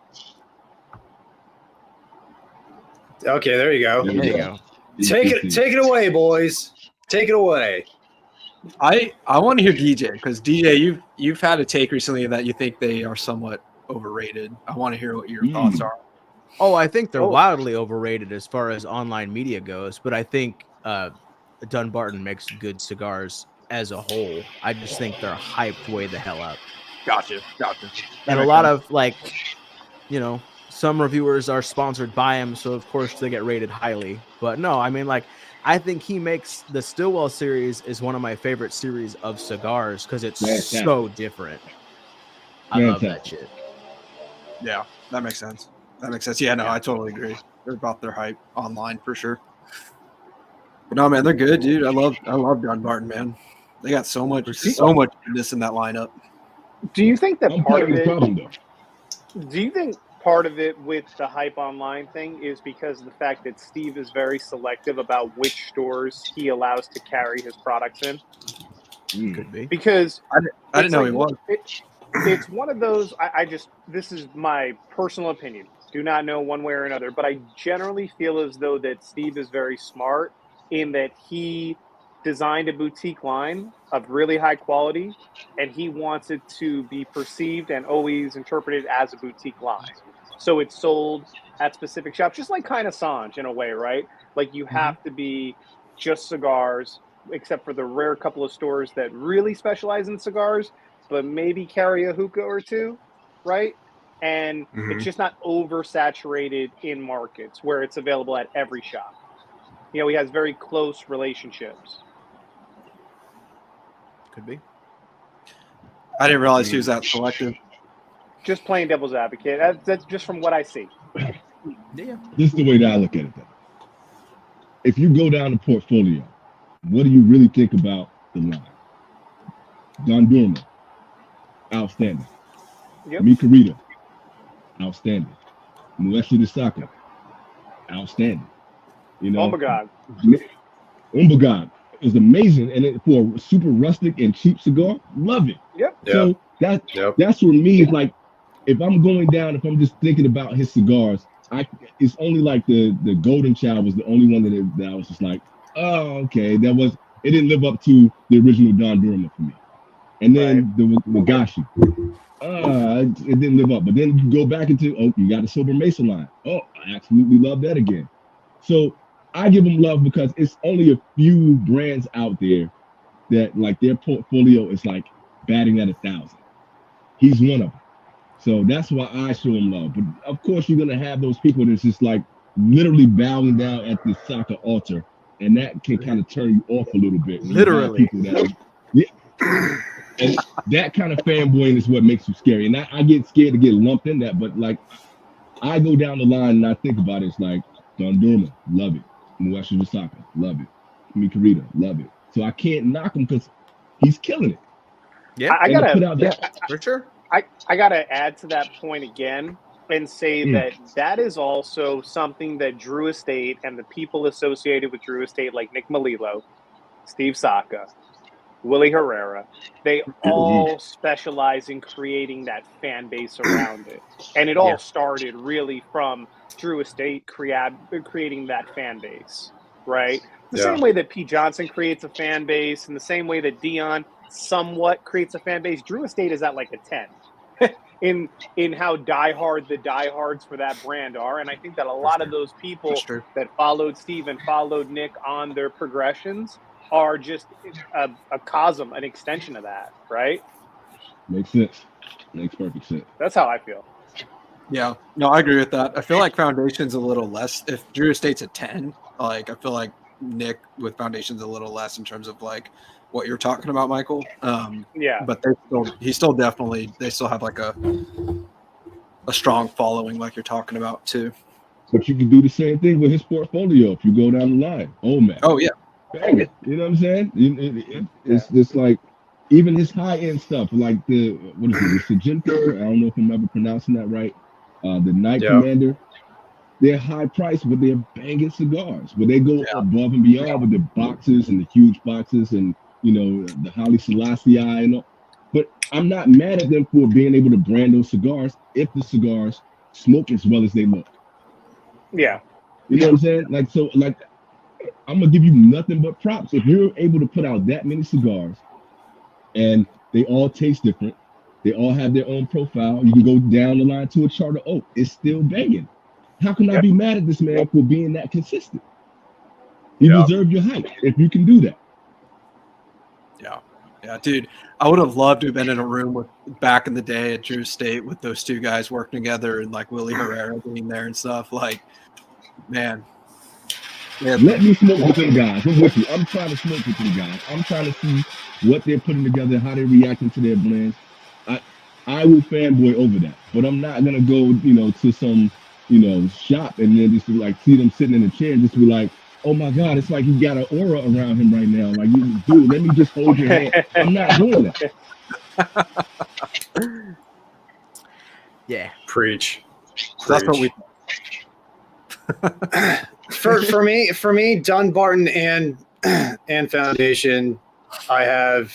[SPEAKER 4] Okay, there you go.
[SPEAKER 2] There you go.
[SPEAKER 4] Take it away, boys. Take it away.
[SPEAKER 6] I want to hear DJ, because DJ, you've had a take recently that you think they are somewhat overrated. I want to hear what your thoughts are.
[SPEAKER 2] Oh, I think they're wildly overrated as far as online media goes, but I think Dumbarton makes good cigars as a whole. I just think they're hyped way the hell up.
[SPEAKER 6] Gotcha.
[SPEAKER 2] And a lot of some reviewers are sponsored by him, so of course they get rated highly. But no, I mean, I think he makes the Stillwell series is one of my favorite series of cigars because it's so different. I love that shit.
[SPEAKER 6] Yeah, that makes sense. Yeah, no, I totally agree. They're about their hype online for sure. But no, man, they're good, dude. I love Dumbarton, man. They got so much goodness in that lineup.
[SPEAKER 3] Do you think that part of it? Do you think part of it with the hype online thing is because of the fact that Steve is very selective about which stores he allows to carry his products in?
[SPEAKER 2] Could be.
[SPEAKER 3] Because
[SPEAKER 6] I didn't know he was.
[SPEAKER 3] It's one of those, this is my personal opinion. Do not know one way or another, but I generally feel as though that Steve is very smart in that he designed a boutique line of really high quality, and he wants it to be perceived and always interpreted as a boutique line. So it's sold at specific shops, just like kind of Sanj in a way, right? Like you have to be just cigars, except for the rare couple of stores that really specialize in cigars, but maybe carry a hookah or two, right? And it's just not oversaturated in markets where it's available at every shop. You know, he has very close relationships.
[SPEAKER 2] Could be.
[SPEAKER 6] I didn't realize he was that selective.
[SPEAKER 3] Just playing devil's advocate. That's just from what I see.
[SPEAKER 2] Yeah.
[SPEAKER 5] This is the way that I look at it, though. If you go down the portfolio, what do you really think about the line? Don Durman, outstanding.
[SPEAKER 3] Yep.
[SPEAKER 5] Mikarita, outstanding. Muesha de Saka, outstanding. You know,
[SPEAKER 3] Oh my God.
[SPEAKER 5] Umbagad is amazing, and for a super rustic and cheap cigar, love it.
[SPEAKER 3] Yep.
[SPEAKER 5] So that's for me. It's like if I'm going down, if I'm just thinking about his cigars, it's only like the Golden Child was the only one that I was just like, oh, okay, it didn't live up to the original Don Durham for me. And then the Wagashi, it didn't live up. But then you go back into, you got a Sober Mesa line. Oh, I absolutely love that again. So I give him love because it's only a few brands out there that like their portfolio is like batting at 1,000. He's one of them. So that's why I show him love. But of course, you're gonna have those people that's just like literally bowing down at the Saka altar, and that can kind of turn you off a little bit.
[SPEAKER 2] Literally.
[SPEAKER 5] And that kind of fanboying is what makes you scary. And I get scared to get lumped in that, but like I go down the line and I think about it, it's like Don Durman, love it. Muesha de Saka, love it. Mikarita, love it. So I can't knock him because he's killing it.
[SPEAKER 2] Yeah,
[SPEAKER 3] I gotta
[SPEAKER 2] for sure.
[SPEAKER 3] I gotta add to that point again and say that is also something that Drew Estate and the people associated with Drew Estate, like Nick Melillo, Steve Saka, Willie Herrera, they all specialize in creating that fan base around it. And it all started really from Drew Estate creating that fan base, right? The same way that Pete Johnson creates a fan base, and the same way that Dion somewhat creates a fan base, Drew Estate is at like a 10 in how diehard the diehards for that brand are. And I think that a lot of those people that followed Steve and followed Nick on their progressions are just a cosm, an extension of that, right?
[SPEAKER 5] Makes sense. Makes perfect sense.
[SPEAKER 3] That's how I feel.
[SPEAKER 6] Yeah, no, I agree with that. I feel like Foundation's a little less. If Drew Estate's a 10, like I feel like Nick with Foundation's a little less in terms of like what you're talking about, Michael. But they still have like a strong following, like you're talking about too.
[SPEAKER 5] But you can do the same thing with his portfolio if you go down the line. Oh man.
[SPEAKER 6] Oh yeah.
[SPEAKER 5] Bang it. You know what I'm saying? It's just like even his high end stuff, like the Sajinter. I don't know if I'm ever pronouncing that right. The Night Commander. They're high priced, but they're banging cigars. Where they go above and beyond with the boxes and the huge boxes and the Haile Selassie and all. But I'm not mad at them for being able to brand those cigars if the cigars smoke as well as they look.
[SPEAKER 3] Yeah.
[SPEAKER 5] You know what I'm saying? Like I'm gonna give you nothing but props. If you're able to put out that many cigars and they all taste different, they all have their own profile. You can go down the line to a Charter Oak. It's still banging. How can I be mad at this man for being that consistent? You deserve your hype if you can do that.
[SPEAKER 6] Yeah, dude. I would have loved to have been in a room with back in the day at Drew Estate with those two guys working together and like Willie Herrera being there and stuff. Like, man.
[SPEAKER 5] Yeah. Let me smoke with them guys. I'm with you. I'm trying to smoke with them guys. I'm trying to see what they're putting together, how they're reacting to their blends. I will fanboy over that, but I'm not gonna go, to some, shop and then just like see them sitting in a chair and just be like, oh my God, it's like you got an aura around him right now. Like, dude, let me just hold your hand. I'm not doing that.
[SPEAKER 2] Yeah.
[SPEAKER 4] Preach.
[SPEAKER 6] That's what we.
[SPEAKER 4] for me, Dumbarton and Foundation, I've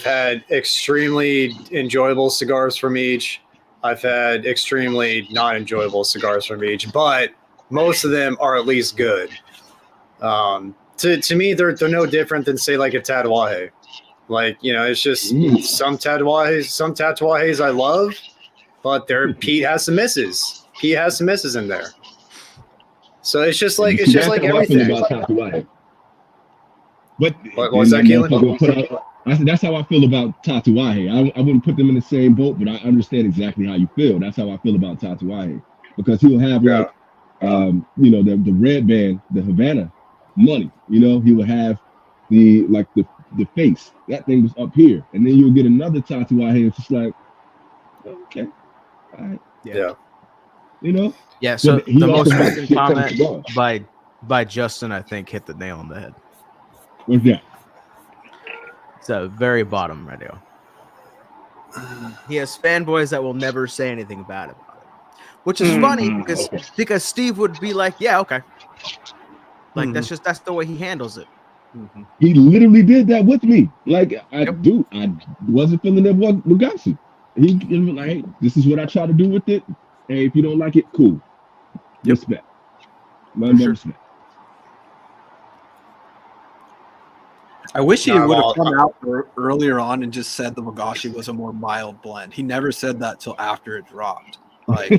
[SPEAKER 4] had extremely enjoyable cigars from each. I've had extremely not enjoyable cigars from each, but most of them are at least good. To me, they're no different than, say, like a Tatuaje. Like, you know, it's just some Tatuajes I love, but Pete has some misses. Pete has some misses in there. So it's just like everything.
[SPEAKER 5] What
[SPEAKER 4] was that, Keelan?
[SPEAKER 5] I said that's how I feel about Tatuaje. I wouldn't put them in the same boat, but I understand exactly how you feel. That's how I feel about Tatuaje, because he'll have like, you know, the red band, the Havana money. You know, he will have the face. That thing was up here, and then you'll get another Tatuaje. It's just like, okay, all right,
[SPEAKER 2] yeah.
[SPEAKER 5] You know.
[SPEAKER 2] Yeah. So the most recent comment by Justin, I think, hit the nail on the head.
[SPEAKER 5] What's that?
[SPEAKER 2] It's a very bottom right now. He has fanboys that will never say anything bad about it, which is funny because Steve would be like, "Yeah, okay," like that's the way he handles it.
[SPEAKER 5] He literally did that with me. Like I wasn't feeling that Wagashi. He was like, "Hey, this is what I try to do with it. Hey, if you don't like it, cool. Respect. Respect."
[SPEAKER 6] I wish he would have come out earlier on and just said the Wagashi was a more mild blend. He never said that till after it dropped. Like,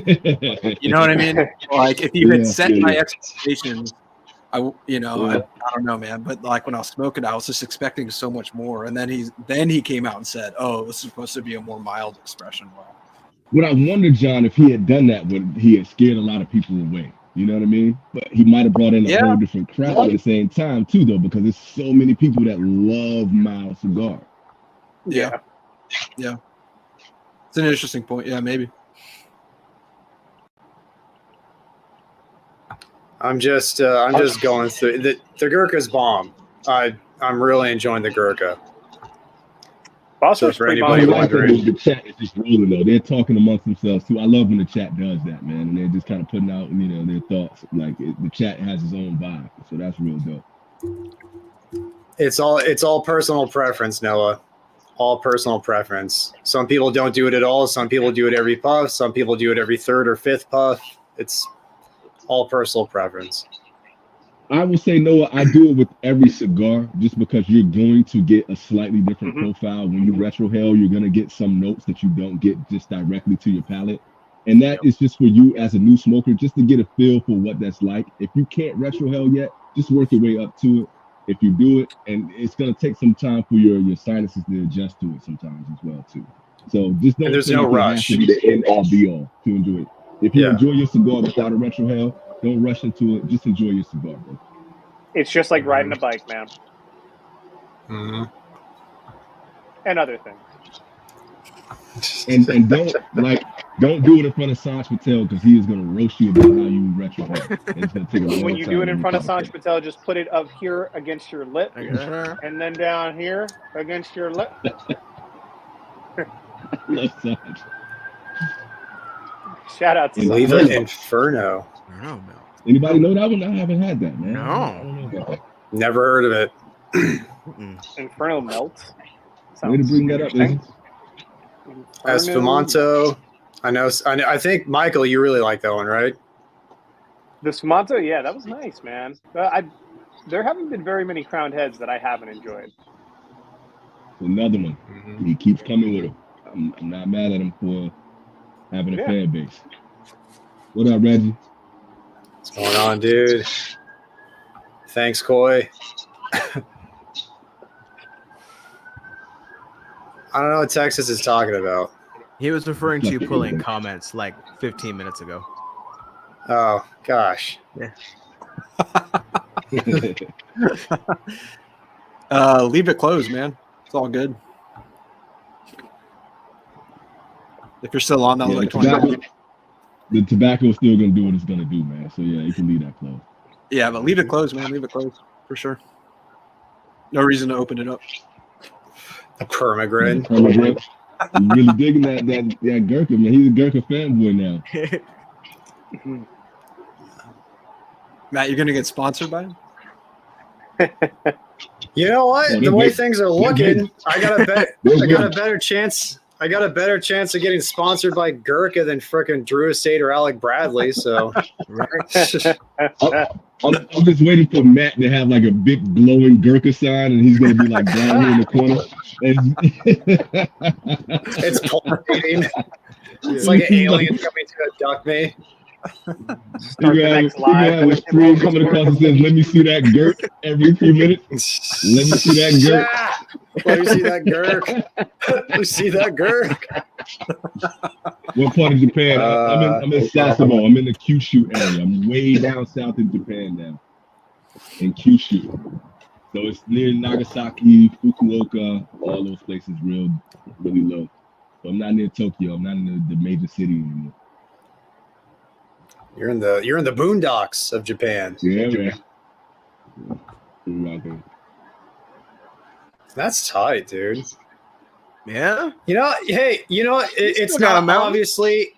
[SPEAKER 6] you know what I mean? Like, if you had set my expectations, I don't know, man. But like when I was smoking, I was just expecting so much more. And then he came out and said, "Oh, this is supposed to be a more mild expression." Well,
[SPEAKER 5] what I wonder, John, if he had done that, would he had scared a lot of people away? You know what I mean? But he might have brought in a whole different crowd at the same time too, though, because there's so many people that love mild cigar.
[SPEAKER 6] Yeah. It's an interesting point. Yeah, maybe.
[SPEAKER 4] I'm just going through the Gurkha's bomb. I'm really enjoying the Gurkha.
[SPEAKER 3] Also,
[SPEAKER 4] for anybody wondering,
[SPEAKER 5] the chat is just rolling though. They're talking amongst themselves too. I love when the chat does that, man, and they're just kind of putting out, you know, their thoughts. Like the chat has its own vibe, so that's real dope.
[SPEAKER 4] It's all personal preference, Noah. All personal preference. Some people don't do it at all. Some people do it every puff. Some people do it every third or fifth puff. It's all personal preference.
[SPEAKER 5] I will say, Noah, I do it with every cigar just because you're going to get a slightly different profile. When you retrohale, you're going to get some notes that you don't get just directly to your palate. And that is just for you as a new smoker, just to get a feel for what that's like. If you can't retrohale yet, just work your way up to it. If you do it, and it's going to take some time for your sinuses to adjust to it sometimes as well, too. So just don't
[SPEAKER 4] there's no rush.
[SPEAKER 5] To be the end all be all to enjoy it. If you enjoy your cigar without a retrohale, don't rush into it. Just enjoy your cigar, bro.
[SPEAKER 3] It's just like riding a bike, man. And other things.
[SPEAKER 5] And don't do it in front of Sanj Patel, because he is going to roast you about how you retrohale. It's going to take a long
[SPEAKER 3] when you
[SPEAKER 5] time
[SPEAKER 3] do it in front of Sanj Patel, just put it up here against your lip, and then down here against your lip.
[SPEAKER 5] Love Sanj.
[SPEAKER 3] Shout out to
[SPEAKER 4] Oliva Inferno.
[SPEAKER 2] I don't know, man.
[SPEAKER 5] Anybody know that one? I haven't had that, man.
[SPEAKER 2] No.
[SPEAKER 5] I don't know about that.
[SPEAKER 4] Never heard of it.
[SPEAKER 3] Inferno melt.
[SPEAKER 5] Way to bring that up, Izzy.
[SPEAKER 4] Esfumanto. I think, Michael, you really like that one, right?
[SPEAKER 3] The Sfumanto, yeah, that was nice, man. There haven't been very many crowned heads that I haven't enjoyed.
[SPEAKER 5] Another one. He keeps coming with them. I'm not mad at him for having a fan base. What up, Reggie?
[SPEAKER 4] What's going on, dude? Thanks, Coy. I don't know what Texas is talking about.
[SPEAKER 2] He was referring to you pulling comments like 15 minutes ago.
[SPEAKER 4] Oh, gosh.
[SPEAKER 2] Yeah.
[SPEAKER 6] Leave it closed, man. It's all good. If you're still on, that was like 20 minutes.
[SPEAKER 5] The tobacco is still going to do what it's going to do, man. So, yeah, you can leave that closed.
[SPEAKER 6] Yeah, but leave it closed, man. Leave it closed for sure. No reason to open it up.
[SPEAKER 4] A permagrin.
[SPEAKER 5] I'm really digging that Gurkha, man. He's a Gurkha fanboy now.
[SPEAKER 6] Matt, you're gonna get sponsored by him?
[SPEAKER 4] You know what?
[SPEAKER 5] Oh,
[SPEAKER 4] the way
[SPEAKER 5] good.
[SPEAKER 4] things are looking, I got a better chance. I got a better chance of getting sponsored by Gurkha than frickin' Drew Estate or Alec Bradley. So,
[SPEAKER 5] I'm just waiting for Matt to have like a big glowing Gurkha sign, and he's gonna be like down here in the corner.
[SPEAKER 4] it's pulsating. It's like an alien coming to abduct me.
[SPEAKER 3] Start the next live.
[SPEAKER 5] A screen coming across and says, "Let me see that Gurk" every few minutes. Let me see that Gurk.
[SPEAKER 4] Let me see that Gurk. Let me see that Gurk.
[SPEAKER 5] What part of Japan? I'm in Sasebo. I'm in the Kyushu area. I'm way down south in Japan now. In Kyushu. So it's near Nagasaki, Fukuoka, all those places really low. So I'm not near Tokyo. I'm not in the major city anymore.
[SPEAKER 4] You're in the boondocks of Japan.
[SPEAKER 5] Yeah, man.
[SPEAKER 4] That's tight, dude.
[SPEAKER 2] Yeah.
[SPEAKER 4] You know, hey, you know what? It's not obviously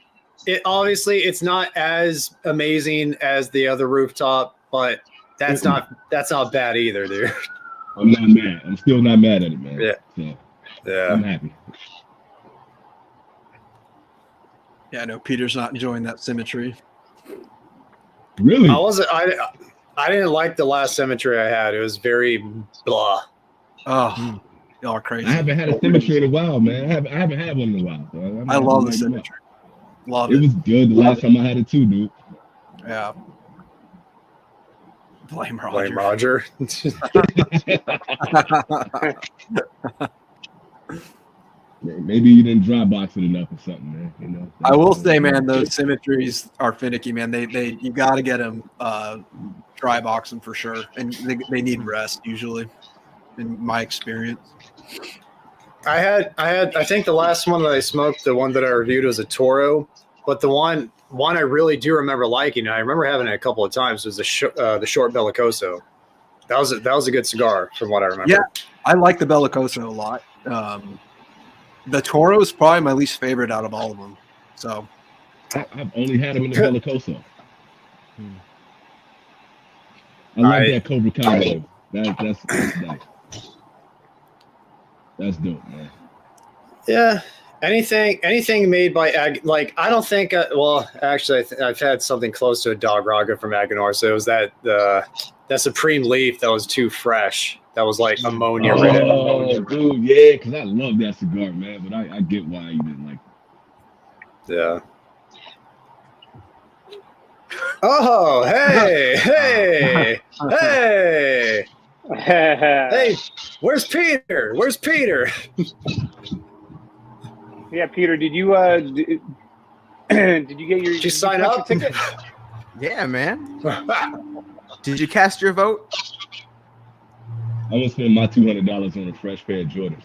[SPEAKER 4] it's not as amazing as the other rooftop, but that's not bad either, dude.
[SPEAKER 5] I'm not mad. I'm still not mad at it, man.
[SPEAKER 4] Yeah.
[SPEAKER 5] So,
[SPEAKER 4] yeah.
[SPEAKER 5] I'm happy.
[SPEAKER 6] Yeah, I know Peter's not enjoying that symmetry.
[SPEAKER 5] Really?
[SPEAKER 4] I didn't like the last Symmetry I had. It was very blah.
[SPEAKER 6] Oh, y'all are crazy.
[SPEAKER 5] I haven't had a Symmetry in a while, man. I haven't had one in a while. So
[SPEAKER 6] I love the Symmetry. Love
[SPEAKER 5] it.
[SPEAKER 6] It
[SPEAKER 5] was good the last time I had it too, dude.
[SPEAKER 6] Yeah. Blame Roger.
[SPEAKER 4] Blame Roger.
[SPEAKER 5] Maybe you didn't dry box it enough or something, man. You know.
[SPEAKER 6] I will say, man, those Symmetries are finicky, man. They you got to get them dry box them for sure, and they need rest usually, in my experience.
[SPEAKER 4] I think the last one that I smoked, the one that I reviewed was a Toro, but the one I really do remember liking, and I remember having it a couple of times, was the short Bellicoso. That was a good cigar from what I remember.
[SPEAKER 6] Yeah, I like the Bellicoso a lot. The Toro is probably my least favorite out of all of them. So
[SPEAKER 5] I've only had them in the Bellicoso. I like that Cobra Kai. That's nice. That's dope, man.
[SPEAKER 4] Yeah. Anything made by I don't think. Well, actually, I've had something close to a Dog Raga from Aganor. So it was that Supreme Leaf that was too fresh. That was like ammonia ridden.
[SPEAKER 5] Oh, dude, yeah, because I love that cigar, man. But I get why you didn't like it.
[SPEAKER 4] Yeah. Oh, hey, hey, hey, hey! Where's Peter? Where's Peter?
[SPEAKER 3] Yeah, Peter, did you get your?
[SPEAKER 4] Did you sign up?
[SPEAKER 3] Ticket?
[SPEAKER 2] Yeah, man. Did you cast your vote?
[SPEAKER 5] I'm gonna spend my $200 on a fresh pair of Jordans.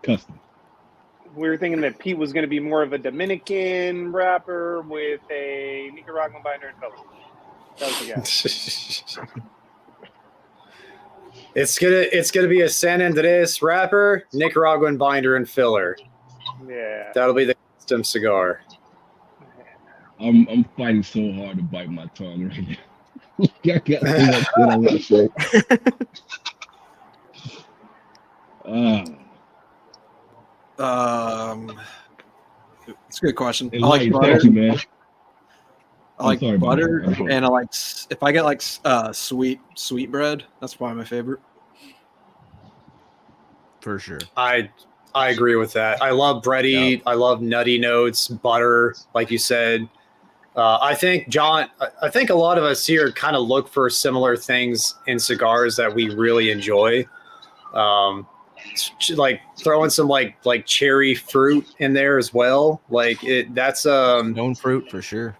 [SPEAKER 5] Custom.
[SPEAKER 3] We were thinking that Pete was going to be more of a Dominican rapper with a Nicaraguan binder and filler. That was the guy.
[SPEAKER 4] It's gonna be a San Andres wrapper, Nicaraguan binder and filler.
[SPEAKER 3] Yeah,
[SPEAKER 4] that'll be the custom cigar.
[SPEAKER 5] I'm fighting so hard to bite my tongue right now. I got so much shit I want to say.
[SPEAKER 6] It's a good question. I
[SPEAKER 5] like butter. Thank you, man.
[SPEAKER 6] I like butter, and I like if I get like sweet bread. That's probably my favorite.
[SPEAKER 2] For sure.
[SPEAKER 4] I agree with that. I love bready. Yep. I love nutty notes, butter, like you said. I think, John, I think a lot of us here kind of look for similar things in cigars that we really enjoy. Like throwing some like cherry fruit in there as well. That's
[SPEAKER 2] stone fruit for sure.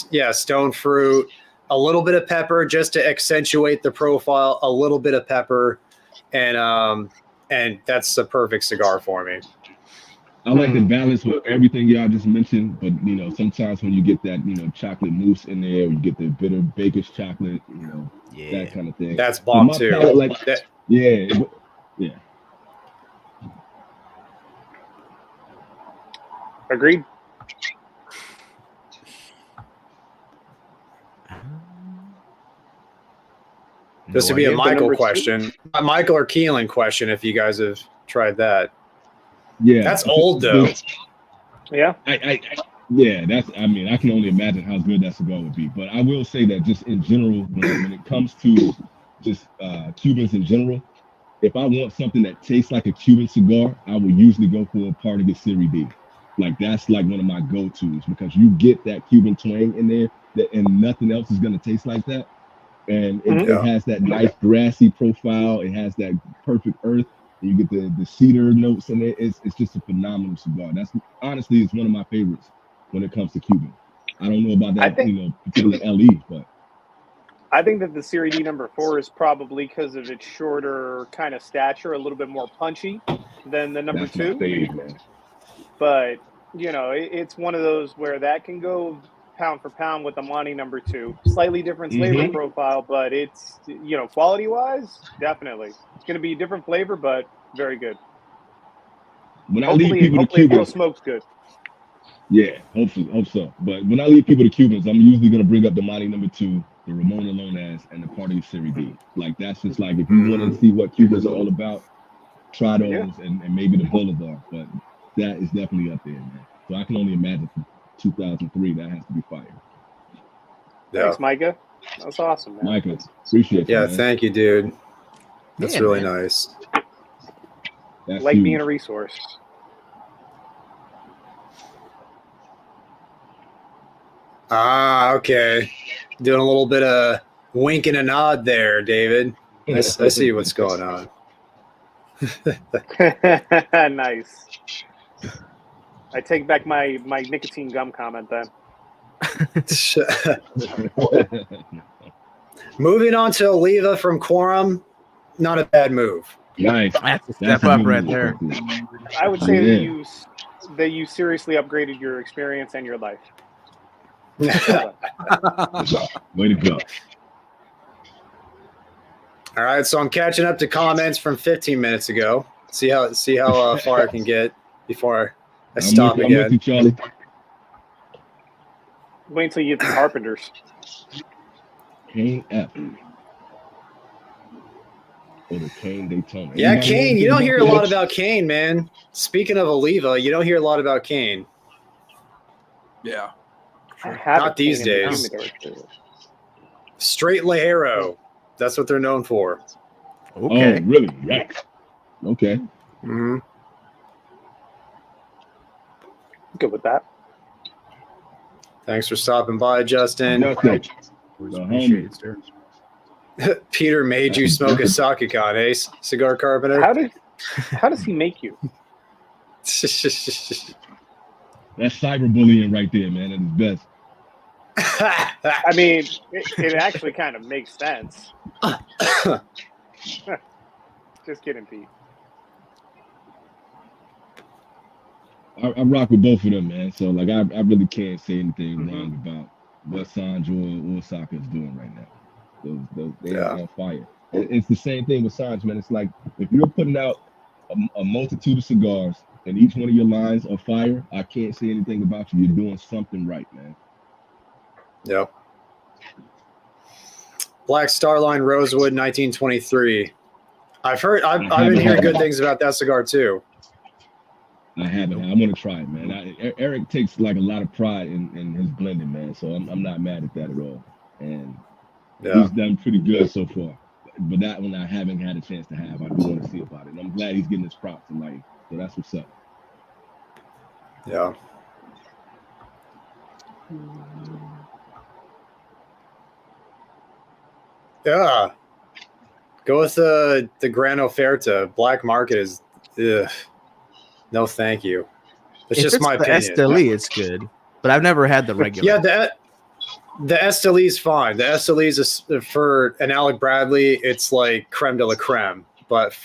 [SPEAKER 4] Yeah, stone fruit. A little bit of pepper just to accentuate the profile. A little bit of pepper, and that's the perfect cigar for me.
[SPEAKER 5] I like the balance with everything y'all just mentioned, but sometimes when you get that chocolate mousse in there, or you get the bitter baker's chocolate, that kind of thing.
[SPEAKER 4] That's bomb too.
[SPEAKER 5] Palate, yeah.
[SPEAKER 3] Agreed.
[SPEAKER 4] This would be a Michael question. A Michael or Keelan question if you guys have tried that.
[SPEAKER 5] Yeah.
[SPEAKER 4] That's old, though.
[SPEAKER 3] Yeah.
[SPEAKER 5] Yeah, I mean, I can only imagine how good that cigar would be. But I will say that just in general, when it comes to just Cubans in general, if I want something that tastes like a Cuban cigar, I will usually go for a Partagas Series D. Like, that's like one of my go-tos because you get that Cuban twang in there and nothing else is going to taste like that. And it has that nice grassy profile. It has that perfect earth. And you get the cedar notes in it. It's just a phenomenal cigar. That's honestly, it's one of my favorites when it comes to Cuban. I don't know about that, particular LE, but
[SPEAKER 3] I think that the Series D number 4 is probably because of its shorter kind of stature, a little bit more punchy than the number 2.
[SPEAKER 5] My fave, man.
[SPEAKER 3] But it's one of those where that can go pound for pound with the Monty number 2. Slightly different flavor profile, but it's quality wise, definitely it's going to be a different flavor, but very good.
[SPEAKER 5] When I leave people to Cubans,
[SPEAKER 3] smoke's good.
[SPEAKER 5] Yeah, hope so. But when I leave people to Cubans, I'm usually going to bring up the Monty number 2, the Ramona Lonas, and the Partagas Series D. Like, that's just like, if you want to see what Cubans are all about, try those and maybe the Boulevard. But that is definitely up there, man. So I can only imagine for 2003, that has to be fire.
[SPEAKER 3] Thanks, Micah. That's awesome, man.
[SPEAKER 5] Micah, appreciate it.
[SPEAKER 4] Yeah,
[SPEAKER 5] man.
[SPEAKER 4] thank you, dude. That's really nice.
[SPEAKER 5] That's
[SPEAKER 3] like
[SPEAKER 5] huge.
[SPEAKER 3] being a resource.
[SPEAKER 4] Ah, okay. Doing a little bit of wink and a nod there, David. I see what's going on.
[SPEAKER 3] Nice. I take back my nicotine gum comment then.
[SPEAKER 4] Moving on to Oliva from Quorum, not a bad move.
[SPEAKER 5] Nice.
[SPEAKER 2] That's a step up right there.
[SPEAKER 3] I would say that you seriously upgraded your experience and your life.
[SPEAKER 5] Way to go.
[SPEAKER 4] All right, so I'm catching up to comments from 15 minutes ago. See how far I can get before I stop again.
[SPEAKER 5] I'm with you, Charlie.
[SPEAKER 3] Wait until you get the Carpenters.
[SPEAKER 5] Kane F. Or the Kane Daytona.
[SPEAKER 4] Yeah, Kane. You don't hear a lot about Kane, man. Speaking of Oliva, you don't hear a lot about Kane.
[SPEAKER 6] Yeah.
[SPEAKER 4] Not these days. Straight Lajero. That's what they're known for.
[SPEAKER 2] Okay.
[SPEAKER 5] Oh, really? Right. Okay.
[SPEAKER 4] Mm-hmm.
[SPEAKER 3] Good with that.
[SPEAKER 4] Thanks for stopping by, Justin.
[SPEAKER 5] Nothing.
[SPEAKER 2] Appreciate it, sir.
[SPEAKER 4] Peter made you smoke a Saka con, eh? Cigar Carpenter.
[SPEAKER 3] How does he make you?
[SPEAKER 5] That's cyberbullying right there, man. At its best.
[SPEAKER 3] I mean, it actually kind of makes sense. Just kidding, Pete.
[SPEAKER 5] I rock with both of them, man. So, like, I really can't say anything wrong about what Sanj or Saka is doing right now. They are on fire. It's the same thing with Sanj, man. It's like, if you're putting out a multitude of cigars and each one of your lines are fire, I can't say anything about you. You're doing something right, man.
[SPEAKER 4] Yep. Black Starline Rosewood 1923. I've been hearing good things about that cigar too.
[SPEAKER 5] I haven't. I want to try it, man. Eric takes like a lot of pride in his blending, man. So I'm not mad at that at all. And he's done pretty good so far. But that one I haven't had a chance to have. I do want to see about it. And I'm glad he's getting his props tonight. So that's what's up.
[SPEAKER 4] Yeah. Yeah. Go with the Gran Oferta. Black market is no thank you. It's just my opinion.
[SPEAKER 2] Esteli, it's good. But I've never had the regular.
[SPEAKER 4] Yeah, the Esteli is fine. The Esteli is for an Alec Bradley, it's like creme de la creme. But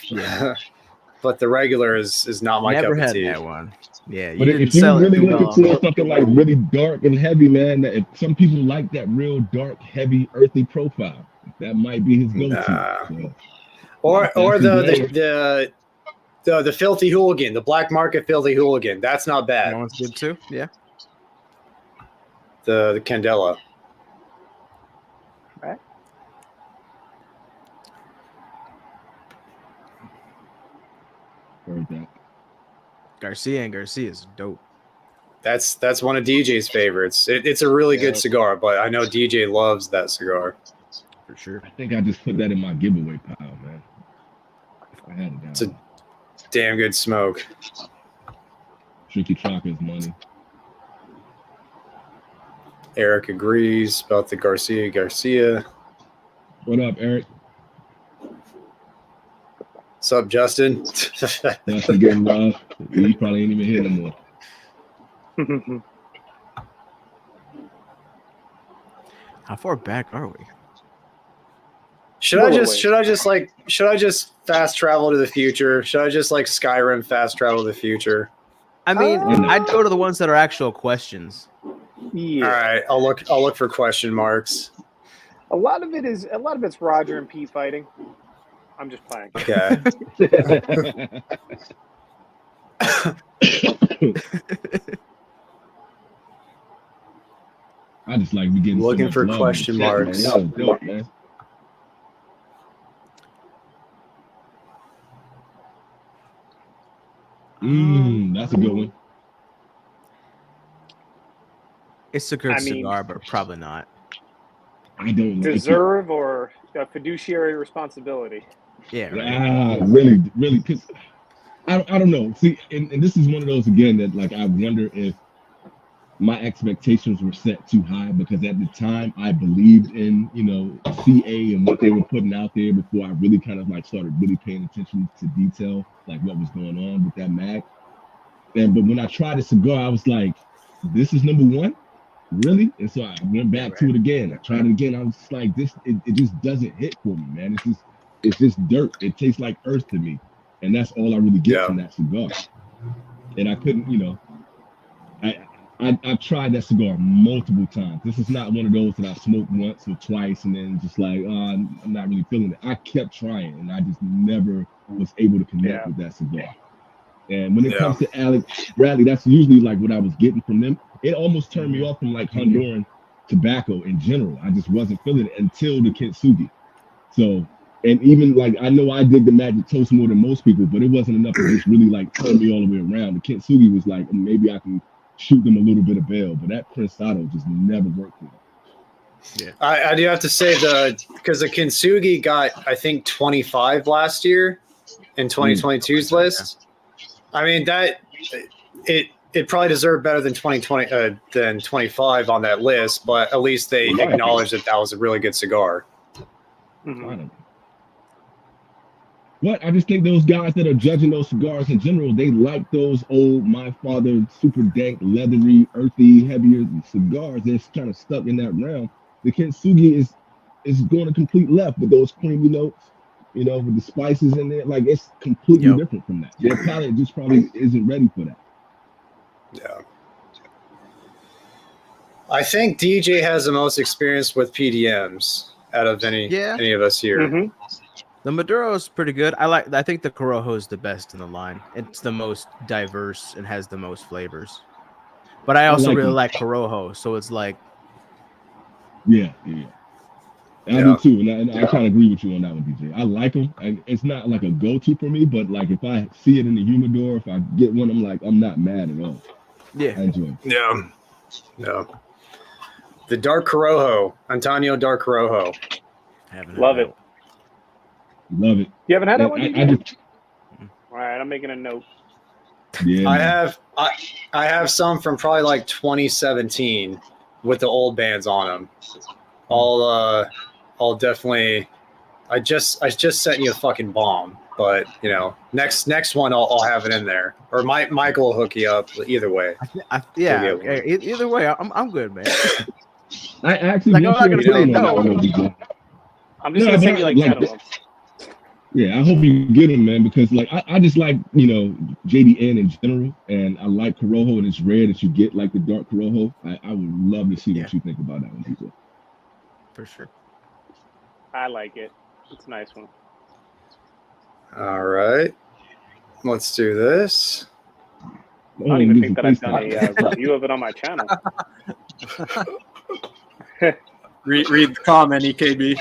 [SPEAKER 4] but the regular is not my cup of tea.
[SPEAKER 2] Never had that one. Yeah,
[SPEAKER 5] but if you really look into something like really dark and heavy, man, if some people like that real dark, heavy, earthy profile, that might be his go-to.
[SPEAKER 4] Or the The Filthy Hooligan, the Black Market Filthy Hooligan. That's not bad.
[SPEAKER 2] That one's good too. Yeah.
[SPEAKER 4] The Candela.
[SPEAKER 3] Right.
[SPEAKER 5] Heard that.
[SPEAKER 2] Garcia is dope.
[SPEAKER 4] That's one of DJ's favorites. It's a really good cigar, but I know DJ loves that cigar.
[SPEAKER 2] For sure.
[SPEAKER 5] I think I just put that in my giveaway pile, man. I had it down.
[SPEAKER 4] It's a damn good smoke.
[SPEAKER 5] Tricky Chaka's money.
[SPEAKER 4] Eric agrees about the Garcia.
[SPEAKER 5] What up, Eric?
[SPEAKER 4] What's up, Justin?
[SPEAKER 5] Justin getting love. He probably ain't even here no more.
[SPEAKER 2] How far back are we?
[SPEAKER 4] Should I just fast travel to the future? Should I just like Skyrim fast travel to the future?
[SPEAKER 2] I mean, I'd go to the ones that are actual questions.
[SPEAKER 3] Yeah.
[SPEAKER 4] All right, I'll look for question marks.
[SPEAKER 3] A lot of it's Roger and Pete fighting. I'm just playing.
[SPEAKER 4] Okay.
[SPEAKER 5] I just like getting
[SPEAKER 4] looking
[SPEAKER 5] so
[SPEAKER 4] for
[SPEAKER 5] much love
[SPEAKER 4] question
[SPEAKER 5] in the chat,
[SPEAKER 4] marks.
[SPEAKER 5] Man. That was dope, man. That's a good one.
[SPEAKER 2] It's a good cigar, but probably not.
[SPEAKER 5] I don't like
[SPEAKER 3] deserve it. Or a fiduciary responsibility.
[SPEAKER 2] Yeah, right.
[SPEAKER 5] Really, because I don't know. See, and this is one of those again that like I wonder if my expectations were set too high, because at the time I believed in, CA and what they were putting out there before I really kind of like started really paying attention to detail, like what was going on with that mag. But when I tried a cigar, I was like, this is number one? Really? And so I went back to it again. I tried it again. I was just like, it just doesn't hit for me, man. It's just dirt. It tastes like earth to me. And that's all I really get from that cigar. And I couldn't, I've tried that cigar multiple times. This is not one of those that I smoked once or twice and then just like, I'm not really feeling it. I kept trying and I just never was able to connect with that cigar. And when it comes to Alec Bradley, that's usually like what I was getting from them. It almost turned me off from like Honduran tobacco in general. I just wasn't feeling it until the Kintsugi. So, and even like, I know I dig the Magic Toast more than most people, but it wasn't enough to just really like turn me all the way around. The Kintsugi was like, maybe I can shoot them a little bit of bail, but that Prensado just never worked for me.
[SPEAKER 4] Yeah, I do have to say because the Kintsugi got, I think, 25 last year in 2022's list. I mean, that it probably deserved better than 2020 than 25 on that list, but at least they acknowledged that was a really good cigar.
[SPEAKER 5] Mm-hmm. But I just think those guys that are judging those cigars in general, they like those old My Father super dank, leathery, earthy, heavier cigars. They're kind of stuck in that realm. The Kintsugi is going a complete left with those creamy notes, with the spices in there. Like, it's completely different from that. Their palate just probably isn't ready for that.
[SPEAKER 4] Yeah. I think DJ has the most experience with PDMs out of any of us here.
[SPEAKER 2] Mm-hmm. The Maduro is pretty good. I think the Corojo is the best in the line. It's the most diverse and has the most flavors. But I also really like Corojo, so it's like
[SPEAKER 5] I do too, and I kind of agree with you on that one, DJ. I like them. It's not like a go-to for me, but like if I see it in the humidor, if I get one, I'm not mad at all.
[SPEAKER 2] Yeah,
[SPEAKER 5] I enjoy it.
[SPEAKER 4] Yeah. The Dark Corojo, Antonio Dark Corojo.
[SPEAKER 3] Love it.
[SPEAKER 5] Love it.
[SPEAKER 3] You haven't had that one?
[SPEAKER 4] All
[SPEAKER 3] right, I'm making a note.
[SPEAKER 5] Yeah,
[SPEAKER 4] I have some from probably like 2017 with the old bands on them. I'll definitely. I just sent you a fucking bomb, but next one I'll have it in there, or Michael will hook you up. Either way,
[SPEAKER 2] either way, I'm good, man.
[SPEAKER 5] I actually
[SPEAKER 2] I'm not gonna say no.
[SPEAKER 3] I'm just gonna send you like 10 of them.
[SPEAKER 5] Yeah, I hope you get them, man, because like I just like JDN in general, and I like Corojo, and it's rare that you get like the Dark Corojo. I would love to see what you think about that one, people.
[SPEAKER 2] For sure.
[SPEAKER 3] I like it. It's a nice one.
[SPEAKER 4] All right. Let's do this.
[SPEAKER 3] I don't even think that I've done a review of it on my channel.
[SPEAKER 6] read the comment, EKB.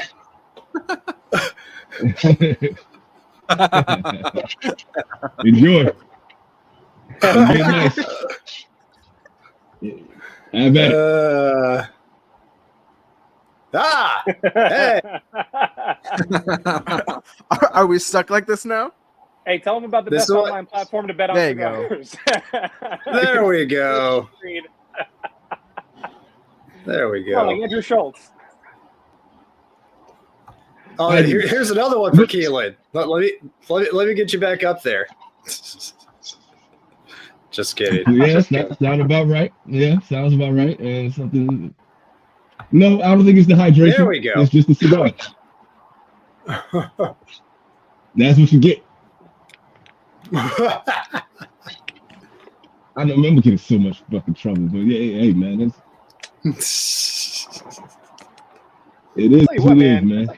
[SPEAKER 5] Enjoy. Be nice. Have at it.
[SPEAKER 4] Hey.
[SPEAKER 2] Are we stuck like this now?
[SPEAKER 3] Hey, tell them about the best online platform to bet on cigars.
[SPEAKER 4] There we go. There we go.
[SPEAKER 3] Oh, like Andrew Schultz.
[SPEAKER 4] Oh, here's another one for Keelan. Let me get you back up there. Just kidding.
[SPEAKER 5] Yeah, sounds about right. Yeah, sounds about right. And something. No, I don't think it's the hydration.
[SPEAKER 4] There we go.
[SPEAKER 5] It's just the cigar. That's what you get. I know, remember getting so much fucking trouble, but yeah, hey man, it is what it is, man.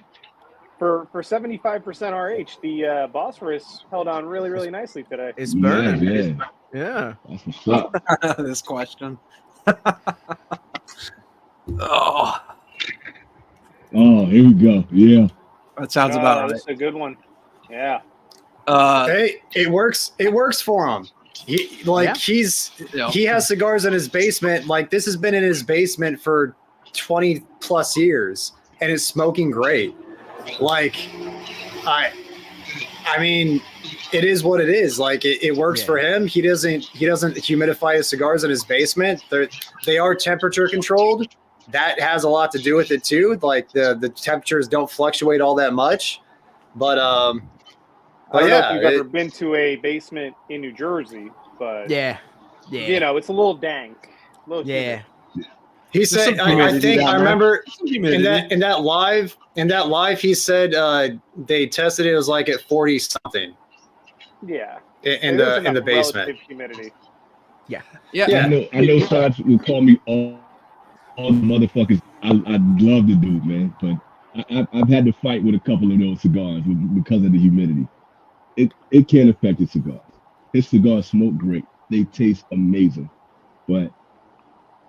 [SPEAKER 3] For 75% RH, the Bosphorus held on really nicely today.
[SPEAKER 2] It's burning.
[SPEAKER 5] Yeah.
[SPEAKER 2] Yeah.
[SPEAKER 5] That's what's up.
[SPEAKER 6] This question. Oh,
[SPEAKER 5] here we go. Yeah.
[SPEAKER 6] that sounds about
[SPEAKER 3] That's a good one. Yeah.
[SPEAKER 4] Hey, it works. It works for him. He has cigars in his basement. Like, this has been in his basement for 20 plus years, and it's smoking great. Like, I mean, it is what it is. Like, it works for him. He doesn't humidify his cigars in his basement. They are temperature controlled. That has a lot to do with it too. Like, the temperatures don't fluctuate all that much. But
[SPEAKER 3] I don't know if you've ever been to a basement in New Jersey, but you know, it's a little dank.
[SPEAKER 2] Yeah.
[SPEAKER 4] He said, I remember in that live, he said they tested it was like at 40 something.
[SPEAKER 3] Yeah.
[SPEAKER 4] In the basement.
[SPEAKER 3] Humidity.
[SPEAKER 2] Yeah.
[SPEAKER 5] I know Sarge will call me all the motherfuckers. I love the dude, man, but I've had to fight with a couple of those cigars because of the humidity. It can affect his cigars. His cigars smoke great. They taste amazing. But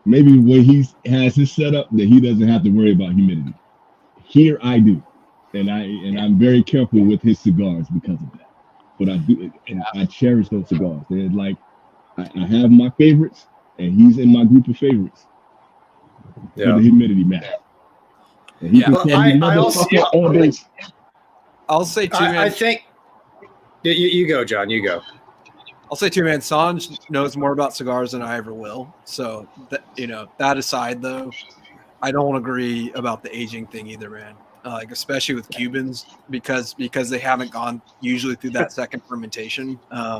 [SPEAKER 5] maybe when he has his setup that he doesn't have to worry about humidity. Here I do. And I'm very careful with his cigars because of that. But I do, and I cherish those cigars. They're like, I have my favorites, and he's in my group of favorites. For the humidity match. And he can call me motherfucker all day.
[SPEAKER 6] I'll say too, man.
[SPEAKER 4] I think you go, John. You go.
[SPEAKER 6] I'll say too, man. Sanj knows more about cigars than I ever will. So that aside, though, I don't agree about the aging thing either, man. Like, especially with Cubans, because they haven't gone usually through that second fermentation. I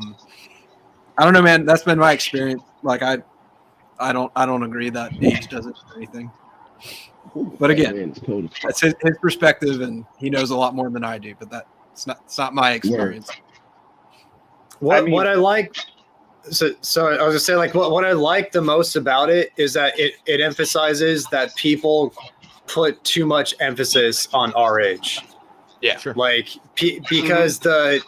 [SPEAKER 6] don't know, man. That's been my experience. Like, I don't agree that age doesn't do anything. But again, that's his perspective, and he knows a lot more than I do. But it's not my experience.
[SPEAKER 4] What I like, so I was gonna say, like, what I like the most about it is that it emphasizes that people put too much emphasis on RH.
[SPEAKER 6] Yeah, sure.
[SPEAKER 4] Like, because the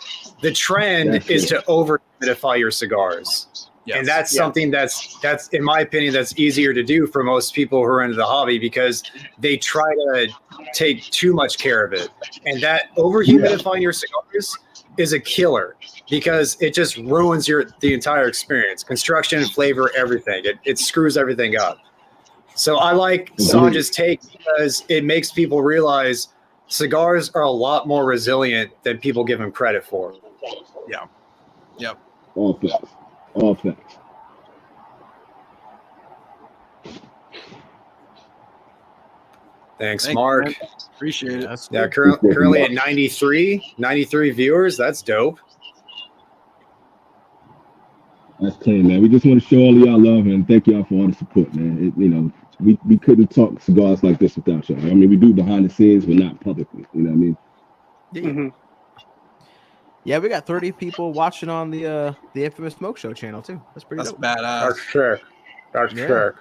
[SPEAKER 4] trend is to over humidify your cigars. Yes. And that's something that's in my opinion, that's easier to do for most people who are into the hobby, because they try to take too much care of it. And that over humidifying your cigars is a killer, because it just ruins the entire experience, construction, flavor, everything. It screws everything up. So I like Sanj's take, because it makes people realize cigars are a lot more resilient than people give them credit for.
[SPEAKER 6] Yeah. Yep.
[SPEAKER 5] All facts. All facts.
[SPEAKER 4] Thanks, Mark.
[SPEAKER 6] Man. Appreciate it.
[SPEAKER 4] Yeah, currently at 93 viewers. That's dope.
[SPEAKER 5] That's clean, man. We just want to show all of y'all love and thank y'all for all the support, man. We couldn't talk cigars like this without y'all. I mean, we do behind the scenes, but not publicly. You know what I mean?
[SPEAKER 2] Yeah. Mm-hmm. Yeah, we got 30 people watching on the Infamous Smoke Show channel too. That's pretty dope.
[SPEAKER 6] Badass.
[SPEAKER 4] That's sure.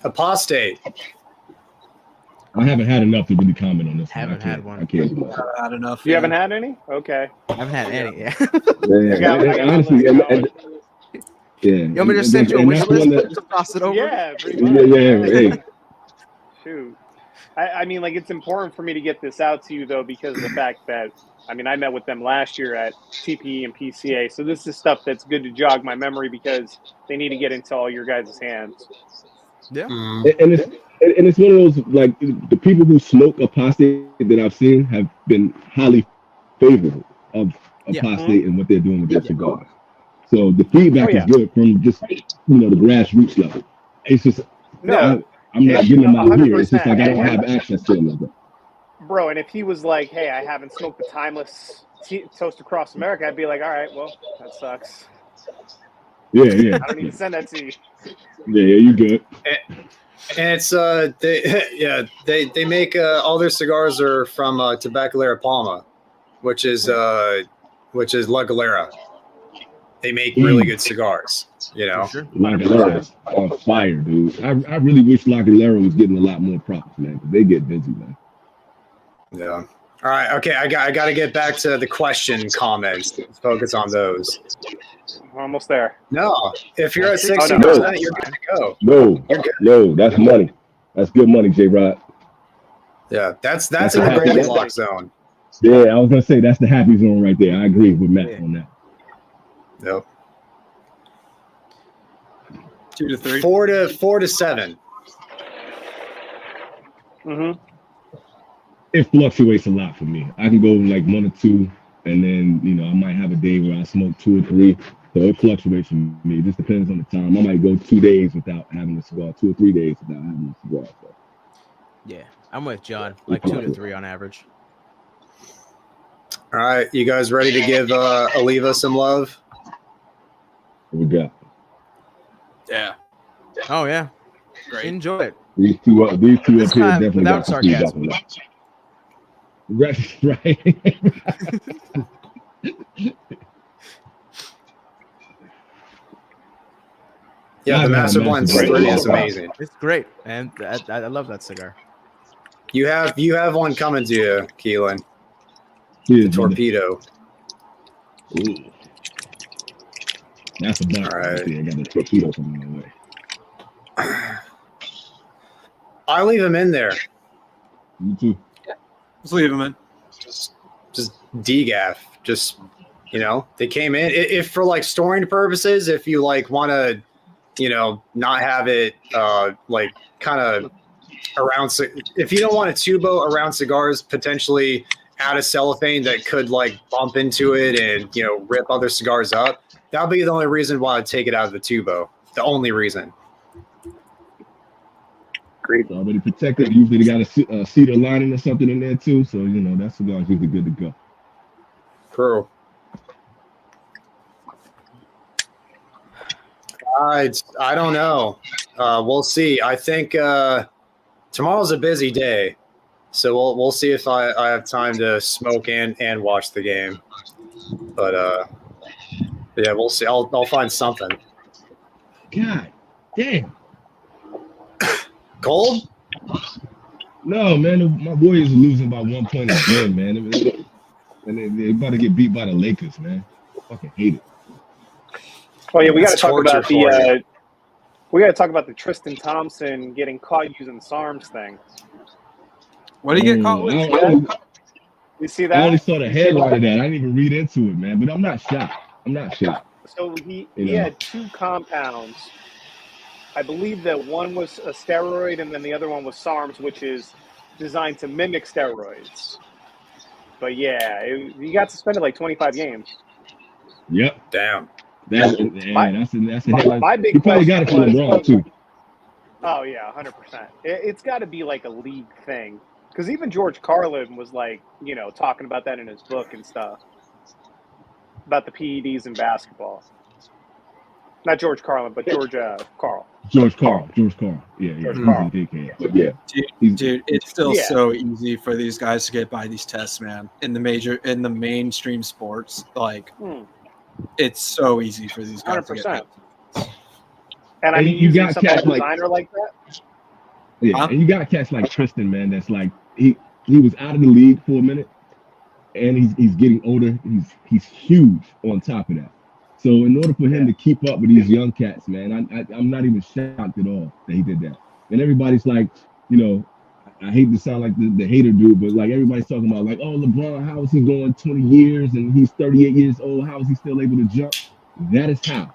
[SPEAKER 4] Apostate.
[SPEAKER 5] I haven't had enough to really comment on this.
[SPEAKER 2] Haven't had one.
[SPEAKER 5] I can't.
[SPEAKER 6] Had enough.
[SPEAKER 3] You haven't had any? Okay.
[SPEAKER 2] I haven't had any. Yeah.
[SPEAKER 5] Honestly,
[SPEAKER 3] yeah.
[SPEAKER 2] You want me to send you a wish list? Just toss it over.
[SPEAKER 3] Yeah.
[SPEAKER 5] Hey.
[SPEAKER 3] Shoot. I mean, like, it's important for me to get this out to you, though, because of the fact that, I mean, I met with them last year at TPE and PCA. So this is stuff that's good to jog my memory because they need to get into all your guys' hands.
[SPEAKER 2] Yeah.
[SPEAKER 5] And it's one of those, like, the people who smoke Apostate that I've seen have been highly favorable of Apostate and what they're doing with their cigars. So the feedback is good from just, the grassroots level. It's just, I'm not getting them out here. It's just like I don't have access to them like that.
[SPEAKER 3] Bro, and if he was like, hey, I haven't smoked the timeless toast across America, I'd be like, all right, well, that sucks.
[SPEAKER 5] Yeah.
[SPEAKER 3] I don't need to send that to you.
[SPEAKER 5] Yeah, you good.
[SPEAKER 4] And it's they make all their cigars are from Tabacalera Palma, which is La Galera. They make really good cigars,
[SPEAKER 5] La Galera's on fire, dude. I really wish La Galera was getting a lot more props, man. They get busy, man.
[SPEAKER 4] Yeah. All right. Okay. I got to get back to the question comments. Let's focus on those.
[SPEAKER 3] We're almost there.
[SPEAKER 4] No, if you're at 60%, you're good to go.
[SPEAKER 5] No, that's money. That's good money, J-Rod.
[SPEAKER 4] Yeah, that's in the Goldilocks zone.
[SPEAKER 5] Yeah, I was gonna say that's the happy zone right there. I agree with Matt on that.
[SPEAKER 4] Yep.
[SPEAKER 6] 2 to 3.
[SPEAKER 4] 4 to 7.
[SPEAKER 3] Mm-hmm.
[SPEAKER 5] It fluctuates a lot for me. I can go like 1 or 2, and then I might have a day where I smoke 2 or 3. So it fluctuates for me. It just depends on the time. I might go 2 days without having a cigar, 2 or 3 days without having a cigar. So.
[SPEAKER 2] Yeah, I'm with John. Like 2 to 3 on average.
[SPEAKER 4] All right, you guys ready to give Oliva some love?
[SPEAKER 5] What we got?
[SPEAKER 6] Yeah.
[SPEAKER 2] Oh yeah.
[SPEAKER 6] Great.
[SPEAKER 2] Enjoy it.
[SPEAKER 5] These two up here definitely
[SPEAKER 2] without
[SPEAKER 5] got
[SPEAKER 2] sarcasm.
[SPEAKER 5] Right.
[SPEAKER 4] Yeah, the Master Blend 3 is amazing.
[SPEAKER 2] It's great, and I love that cigar.
[SPEAKER 4] You have one coming to you, Keelan.
[SPEAKER 5] Yeah,
[SPEAKER 4] Torpedo.
[SPEAKER 5] Ooh. That's a bunch.
[SPEAKER 4] All right.
[SPEAKER 5] I got the torpedo coming my way.
[SPEAKER 4] I leave him in there.
[SPEAKER 5] You too.
[SPEAKER 6] Let's leave him in.
[SPEAKER 4] Just degaff. Just they came in. If for like storing purposes, if you like want to, not have it like kind of around. If you don't want a tubo around cigars, potentially add a cellophane that could like bump into it and rip other cigars up. That'll be the only reason why I'd take it out of the tubo. The only reason.
[SPEAKER 3] Great.
[SPEAKER 5] It's already protected. Usually they got a cedar lining or something in there too. So that cigar's usually good to go.
[SPEAKER 4] True. I don't know. We'll see. I think tomorrow's a busy day, so we'll see if I have time to smoke and watch the game. But yeah, we'll see. I'll find something.
[SPEAKER 5] God damn.
[SPEAKER 4] Cold?
[SPEAKER 5] No, man. My Warriors are losing by 1 point again, man. And they're about to get beat by the Lakers, man. I fucking hate it.
[SPEAKER 3] Oh yeah, we got to
[SPEAKER 4] That's
[SPEAKER 3] talk about
[SPEAKER 4] torture
[SPEAKER 3] the Tristan Thompson getting caught using SARMs thing.
[SPEAKER 6] What did he get caught with?
[SPEAKER 3] You see that?
[SPEAKER 5] I only saw the headline of that. I didn't even read into it, man. But I'm not shocked.
[SPEAKER 3] So he had 2 compounds. I believe that one was a steroid and then the other one was SARMs, which is designed to mimic steroids. But yeah, he got suspended like 25 games.
[SPEAKER 5] Yep.
[SPEAKER 4] Damn.
[SPEAKER 5] That's the headline.
[SPEAKER 3] My big
[SPEAKER 5] you probably got
[SPEAKER 3] question
[SPEAKER 5] it from LeBron too.
[SPEAKER 3] Oh yeah, 100%. It's got to be like a league thing, because even George Carlin was like, talking about that in his book and stuff about the PEDs in basketball. Not George Carlin, but George Carl.
[SPEAKER 5] George Carl. Yeah.
[SPEAKER 3] George Carl.
[SPEAKER 5] Yeah.
[SPEAKER 6] Dude, it's still so easy for these guys to get by these tests, man. In the mainstream sports, like. It's so easy for these guys 100%. To get.
[SPEAKER 3] And I mean,
[SPEAKER 5] you got
[SPEAKER 3] some designer like that.
[SPEAKER 5] Yeah, and you got cats like Tristan, man. That's like he was out of the league for a minute, and he's getting older. He's huge on top of that. So in order for him to keep up with these young cats, man, I'm not even shocked at all that he did that. And everybody's like, you know, I hate to sound like the hater dude, but like everybody's talking about like, oh, LeBron, how is he going 20 years and he's 38 years old? How is he still able to jump? That is how.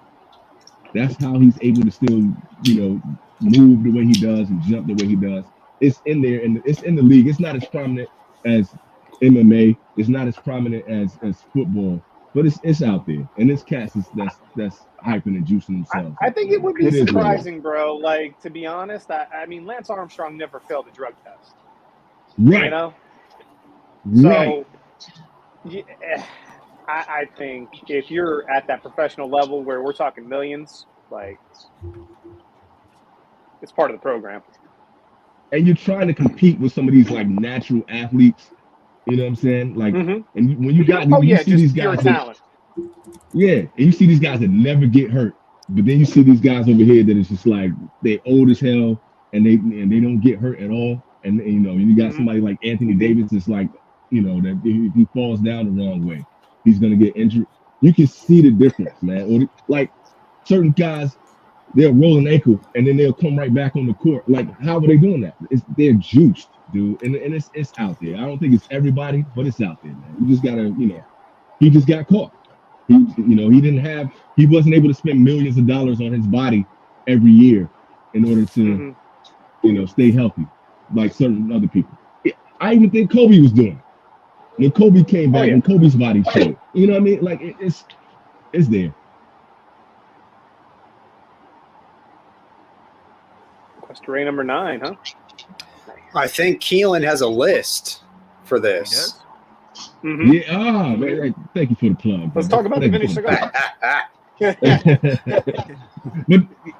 [SPEAKER 5] That's how he's able to still, you know, move the way he does and jump the way he does. It's in there and it's in the league. It's not as prominent as MMA. It's not as prominent as football, but it's out there. And this cats that's hyping and juicing themselves.
[SPEAKER 3] I think it would be surprising, bro. Like, to be honest, I mean, Lance Armstrong never failed a drug test.
[SPEAKER 5] Right.
[SPEAKER 3] You know?
[SPEAKER 5] Right.
[SPEAKER 3] So, yeah, I think if you're at that professional level where we're talking millions, like, it's part of the program.
[SPEAKER 5] And you're trying to compete with some of these like natural athletes, you know what I'm saying? Like, and when you got you see these guys that, and you see these guys that never get hurt, but then you see these guys over here that is just like they old as hell and they don't get hurt at all. And you know, you got somebody like Anthony Davis that's like, you know, that if he falls down the wrong way, he's gonna get injured. You can see the difference, man. Or like certain guys, they'll roll an ankle and then they'll come right back on the court. Like, how are they doing that? They're juiced, dude. And it's out there. I don't think it's everybody, but it's out there, man. You just gotta, you know, he just got caught. He wasn't able to spend millions of dollars on his body every year in order to, you know, stay healthy like certain other people. I even think Kobe was doing it. When Kobe came back and Kobe's body showed, you know what I mean? Like it's there.
[SPEAKER 3] Question number 9, huh?
[SPEAKER 4] I think Keelan has a list for this.
[SPEAKER 5] Yeah, man, thank you for the plug.
[SPEAKER 3] Let's talk about the vintage cigar.
[SPEAKER 5] But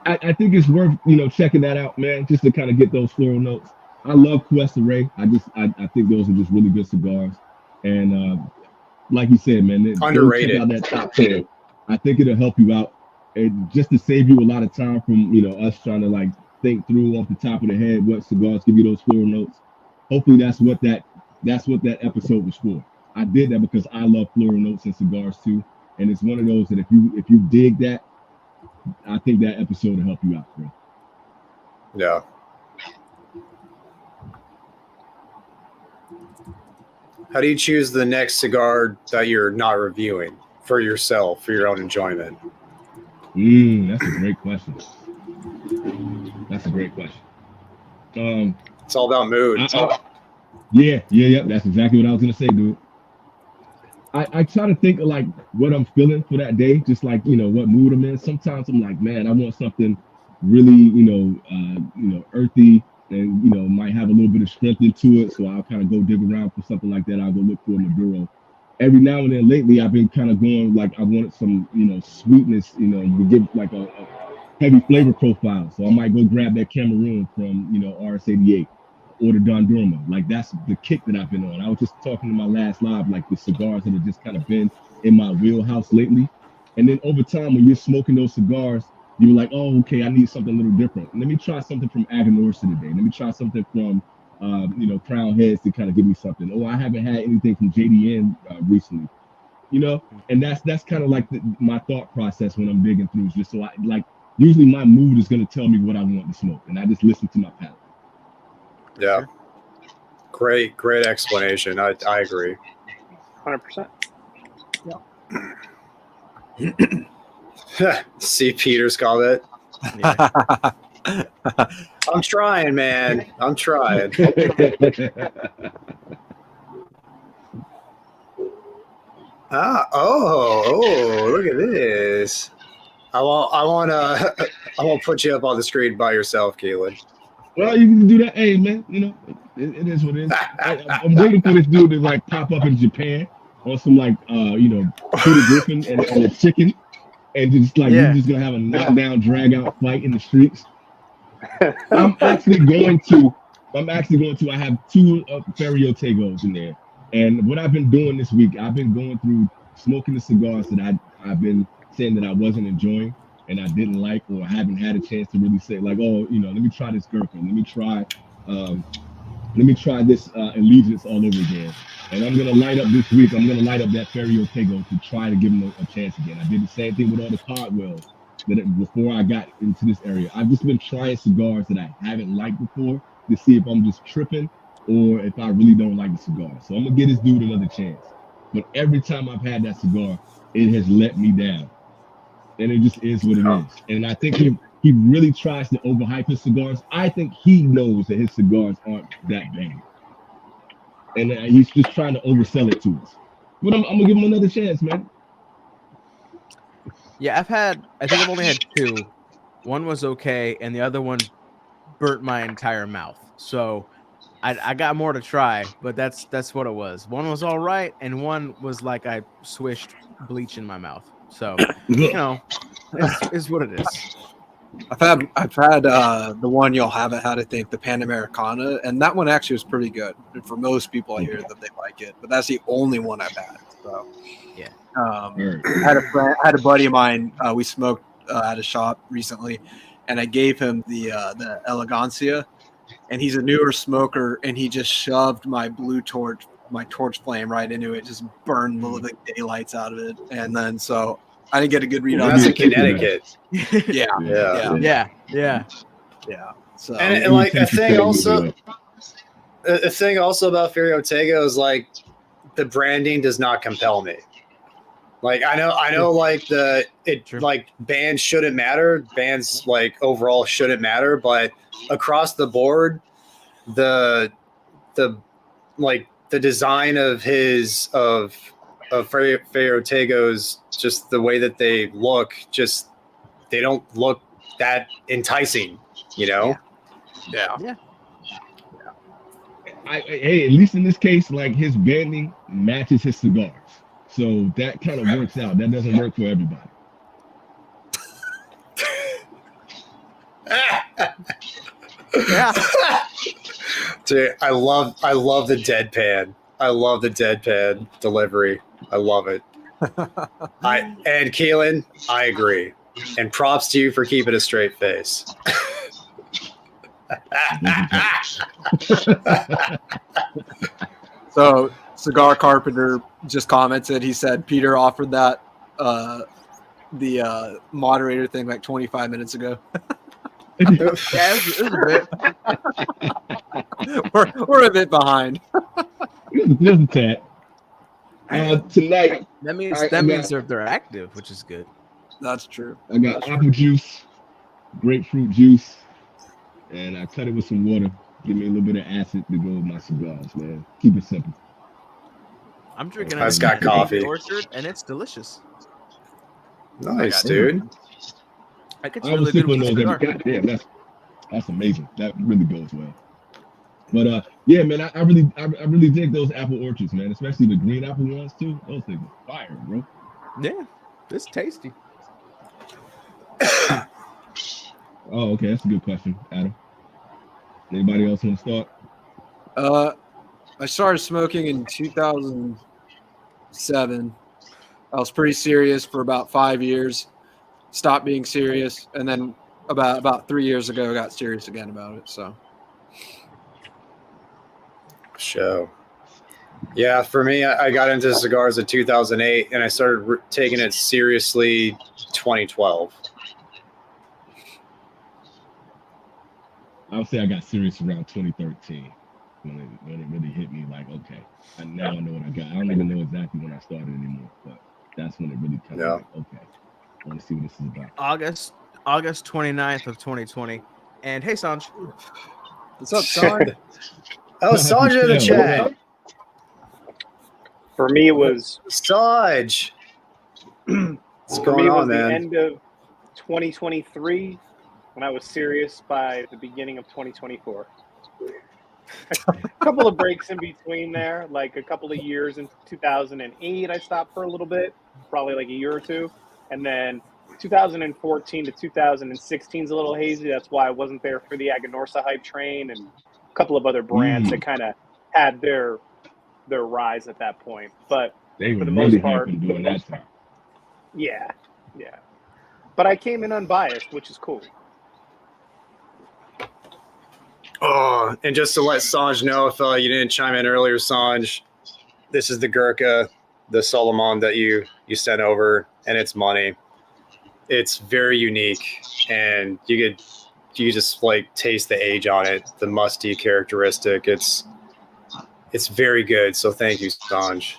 [SPEAKER 5] I think it's worth, you know, checking that out, man, just to kind of get those floral notes. I love Cuesta Rey. I think those are just really good cigars. And like you said, man,
[SPEAKER 4] underrated.
[SPEAKER 5] Check out that top 10. I think it'll help you out, and just to save you a lot of time from, you know, us trying to like think through off the top of the head what cigars give you those floral notes. Hopefully that's what that episode was for. I did that because I love floral notes in cigars too, and it's one of those that if you dig that, I think that episode will help you out, bro.
[SPEAKER 4] Yeah. How do you choose the next cigar that you're not reviewing for yourself, for your own enjoyment?
[SPEAKER 5] That's a great question.
[SPEAKER 4] It's all about mood.
[SPEAKER 5] Yeah. That's exactly what I was gonna say, dude. I try to think of like what I'm feeling for that day, just like, you know, what mood I'm in. Sometimes I'm like, man, I want something really, you know, earthy, and you know, might have a little bit of strength into it. So I'll kind of go dig around for something like that. I'll go look for a Maduro. Every now and then lately, I've been kind of going like I wanted some, you know, sweetness, you know, to give like a heavy flavor profile. So I might go grab that Cameroon from, you know, RS88 or the Don Durma. Like that's the kick that I've been on. I was just talking in my last live, like the cigars that have just kind of been in my wheelhouse lately. And then over time, when you're smoking those cigars, you're like, oh, okay, I need something a little different. Let me try something from Aganorsa today. Let me try something from, you know, Crown Heads to kind of give me something. Oh, I haven't had anything from JDN recently, you know? And that's kind of like my thought process when I'm digging through. Just so I like, usually my mood is going to tell me what I want to smoke. And I just listen to my palate.
[SPEAKER 4] Yeah. Great explanation. I agree.
[SPEAKER 3] 100%.
[SPEAKER 4] Yeah. See Peter's comment. Yeah. I'm trying, man. I'm trying. Look at this. I won't put you up on the screen by yourself, Keelan.
[SPEAKER 5] Well, you can do that. Hey, man, you know, it is what it is. I'm waiting for this dude to like pop up in Japan on some like, you know, Peter Griffin and a chicken, and just like you're just gonna have a knockdown, drag out fight in the streets. I'm actually going to. I have 2 Ferio Tegos in there, and what I've been doing this week, I've been going through smoking the cigars that I've been saying that I wasn't enjoying, and I didn't like or haven't had a chance to really say like, oh, you know, let me try this Gurkha, let me try this Allegiance all over again. And I'm gonna light up this week. I'm gonna light up that Ferio Tego to try to give him a chance again. I did the same thing with all the Cardwells before I got into this area. I've just been trying cigars that I haven't liked before to see if I'm just tripping or if I really don't like the cigar. So I'm gonna give this dude another chance. But every time I've had that cigar, it has let me down. And it just is what it is. And I think he really tries to overhype his cigars. I think he knows that his cigars aren't that bad. And he's just trying to oversell it to us. But I'm going to give him another chance, man.
[SPEAKER 2] Yeah, I think I've only had 2. One was okay, and the other one burnt my entire mouth. So I got more to try, but that's what it was. One was all right, and one was like I swished bleach in my mouth. So, you know, it's what it is.
[SPEAKER 6] I've had the one y'all haven't had, I think, the Panamericana, and that one actually was pretty good. And for most people, I hear that they like it, but that's the only one I've had. So,
[SPEAKER 2] yeah.
[SPEAKER 6] I had a buddy of mine. We smoked at a shop recently, and I gave him the Elegancia, and he's a newer smoker, and he just shoved my torch flame right into it, just burned the daylights out of it, and then so I didn't get a good read on
[SPEAKER 4] That's
[SPEAKER 6] it.
[SPEAKER 4] in Connecticut.
[SPEAKER 6] Yeah. So
[SPEAKER 4] and like a thing also about Ferio Tego is like the branding does not compel me. Like I know like like bands shouldn't matter. Bands like overall shouldn't matter, but across the board, the design of Ferio Tego's, just the way that they look, just they don't look that enticing, you know?
[SPEAKER 6] Yeah.
[SPEAKER 5] Hey, at least in this case, like his banding matches his cigars. So that kind of works out. That doesn't work for everybody.
[SPEAKER 2] Yeah.
[SPEAKER 4] Dude, I love the deadpan. I love the deadpan delivery. I love it. And Keelan, I agree. And props to you for keeping a straight face.
[SPEAKER 6] So Cigar Carpenter just commented. He said Peter offered that the moderator thing like 25 minutes ago.
[SPEAKER 2] Yeah, it was a bit.
[SPEAKER 6] we're a bit behind.
[SPEAKER 5] Just a tad. Tonight.
[SPEAKER 2] That means they're active, which is good.
[SPEAKER 6] That's true.
[SPEAKER 5] I got apple juice, grapefruit juice, and I cut it with some water. Give me a little bit of acid to go with my cigars, man. Keep it simple.
[SPEAKER 2] I'm drinking
[SPEAKER 4] I just got coffee.
[SPEAKER 2] Orchard, and it's delicious.
[SPEAKER 4] Nice, dude.
[SPEAKER 2] I could really good with cigar.
[SPEAKER 5] Damn, that's amazing. That really goes well. But yeah, man, I really dig those apple orchards, man. Especially the green apple ones too. Those things are fire, bro.
[SPEAKER 2] Yeah, it's tasty.
[SPEAKER 5] Oh, okay, that's a good question, Adam. Anybody else want to start?
[SPEAKER 6] I started smoking in 2007. I was pretty serious for about 5 years. Stopped being serious, and then about 3 years ago, I got serious again about it. So,
[SPEAKER 4] yeah, for me, I got into cigars in 2008, and I started taking it seriously 2012.
[SPEAKER 5] I would say I got serious around 2013 when it really hit me. Like, okay, now I know what I got. I don't even know exactly when I started anymore, but that's when it really kind of like, okay, I want to see what this is about.
[SPEAKER 2] August 29th of 2020. And hey, Sanj.
[SPEAKER 6] What's up, Sanj?
[SPEAKER 4] Oh, Sanj in the chat.
[SPEAKER 3] For me, it was
[SPEAKER 4] Sanj. What's going on, man?
[SPEAKER 3] The end of 2023 when I was serious by the beginning of 2024. A couple of breaks in between there, like a couple of years in 2008, I stopped for a little bit, probably like a year or two. And then 2014 to 2016 is a little hazy. That's why I wasn't there for the Aganorsa hype train and a couple of other brands that kind of had their rise at that point. But
[SPEAKER 5] they
[SPEAKER 3] for
[SPEAKER 5] were
[SPEAKER 3] the
[SPEAKER 5] really
[SPEAKER 3] most part,
[SPEAKER 5] doing that time.
[SPEAKER 3] yeah. But I came in unbiased, which is cool.
[SPEAKER 4] Oh, and just to let Sanj know, if you didn't chime in earlier, Sanj, this is the Gurkha, the Solomon that you sent over, and it's money. It's very unique, and you just like taste the age on it, the musty characteristic. It's very good. So thank you, Sanj.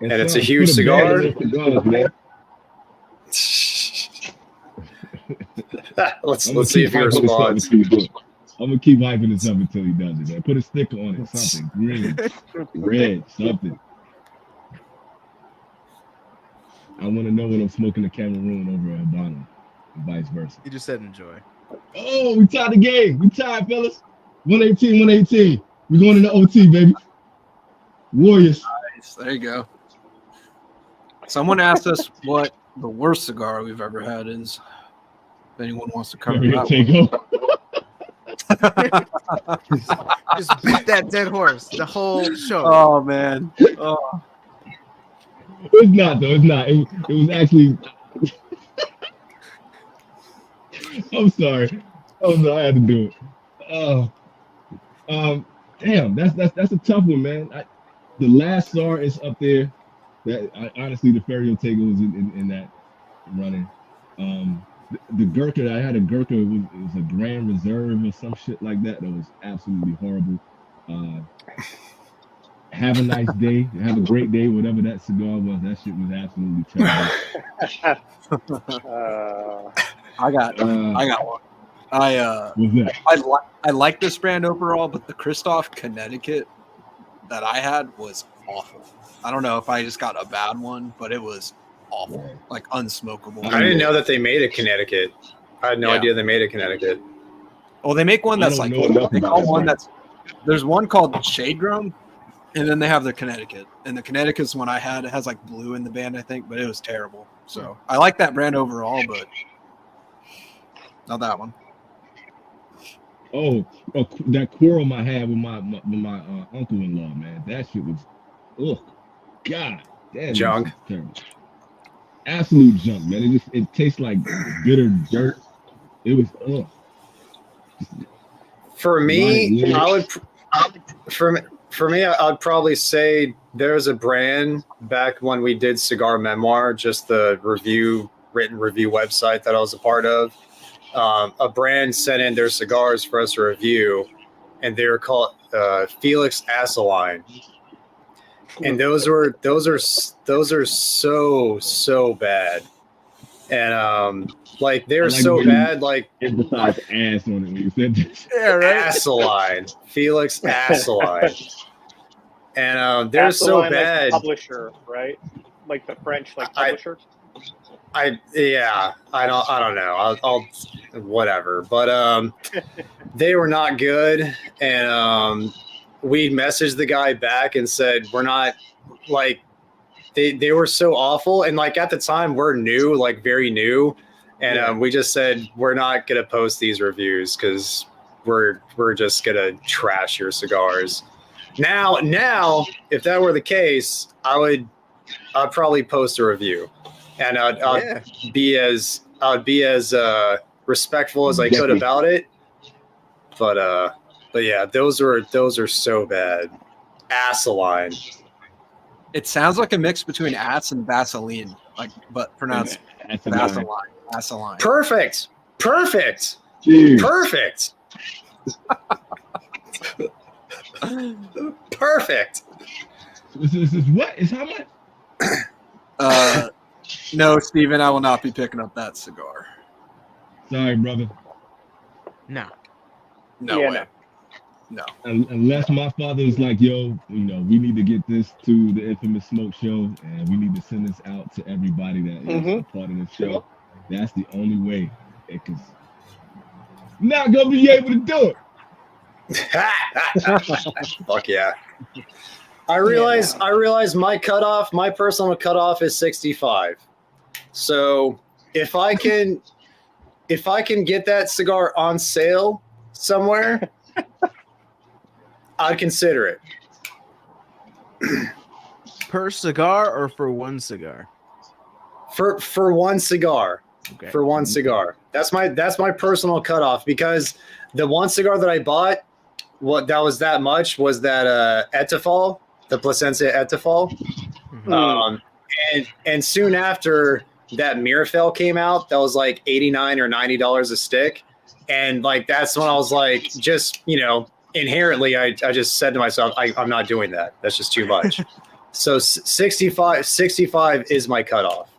[SPEAKER 4] And it's a huge cigar. Let's see if he responds.
[SPEAKER 5] I'm gonna keep hyping this up until he does it, man. Put a sticker on it, something green, red, something. I want to know when I'm smoking a Cameroon over a Habano, and vice versa.
[SPEAKER 2] You just said enjoy.
[SPEAKER 5] Oh, we tied the game. We tied, fellas. 118. We're going into OT, baby. Warriors.
[SPEAKER 6] Nice. There you go. Someone asked us what the worst cigar we've ever had is. If anyone wants to cover that
[SPEAKER 2] Just beat that dead horse the whole show.
[SPEAKER 6] Oh, man. Oh.
[SPEAKER 5] It's not, though. It's not. It was actually... I'm sorry. I had to do it. Damn, that's a tough one, man. The last SAR is up there. Honestly, the Ferry Ortega was in that running. The Gurkha, I had a Gurkha. It was a Grand Reserve or some shit like that. That was absolutely horrible. Have a nice day. Have a great day. Whatever that cigar was, that shit was absolutely terrible.
[SPEAKER 6] I got one. I like this brand overall, but the Christoph Connecticut that I had was awful. I don't know if I just got a bad one, but it was awful, like unsmokable.
[SPEAKER 4] I didn't know that they made a Connecticut. I had no idea they made a Connecticut.
[SPEAKER 6] Well, they make one that's like there's one called Shade Grown, and then they have the Connecticut. And the Connecticut's one I had. It has like blue in the band, I think, but it was terrible. So I like that brand overall, but not that one.
[SPEAKER 5] Oh, that quarrel I had with my uncle-in-law, man. That shit was, God, that
[SPEAKER 4] junk.
[SPEAKER 5] Terrible. Absolute junk, man. It tastes like bitter dirt. It was
[SPEAKER 4] For me, I'd probably say there's a brand back when we did Cigar Memoir, just the written review website that I was a part of. A brand sent in their cigars for us to review, and they were called Felix Aceline. And those are so bad, and like they're so bad. Like
[SPEAKER 5] emphasize ass on it when you said this.
[SPEAKER 2] Yeah, right.
[SPEAKER 4] Aceline, Felix Aceline, and they're so bad.
[SPEAKER 3] Like publisher, right? Like the French, like publisher.
[SPEAKER 4] I don't know. I'll whatever. But they were not good, and we messaged the guy back and said we're not, like, they were so awful, and like at the time we're new, like very new, and we just said we're not gonna post these reviews because we're just gonna trash your cigars. Now if that were the case, I'd probably post a review. And I'd be as respectful as I could about it, but yeah, those are so bad. Aceline.
[SPEAKER 6] It sounds like a mix between ass and Vaseline, like but pronounced Vaseline. Aceline.
[SPEAKER 4] Perfect.
[SPEAKER 5] Jeez.
[SPEAKER 4] Perfect. Perfect.
[SPEAKER 5] This is what? Is how much?
[SPEAKER 6] No, Steven, I will not be picking up that cigar.
[SPEAKER 5] Sorry, brother.
[SPEAKER 2] No
[SPEAKER 6] way. No.
[SPEAKER 5] Unless my father is like, yo, we need to get this to the Infamous Smoke Show, and we need to send this out to everybody that is a part of the show. That's the only way. Because not gonna be able to do
[SPEAKER 4] it. Fuck yeah. I realize my personal cutoff is 65. So if I can get that cigar on sale somewhere, I'd consider it.
[SPEAKER 2] Per cigar or for one cigar?
[SPEAKER 4] for one cigar.
[SPEAKER 2] Okay.
[SPEAKER 4] For one cigar. That's my personal cutoff, because the one cigar that I bought, what that was that much was that Etafal, the Plasencia Etafal. And soon after that Mirafell came out, that was like $89 or $90 a stick. And like that's when I was like, just, you know, inherently I just said to myself, I'm not doing that. That's just too much. So 65 is my cutoff.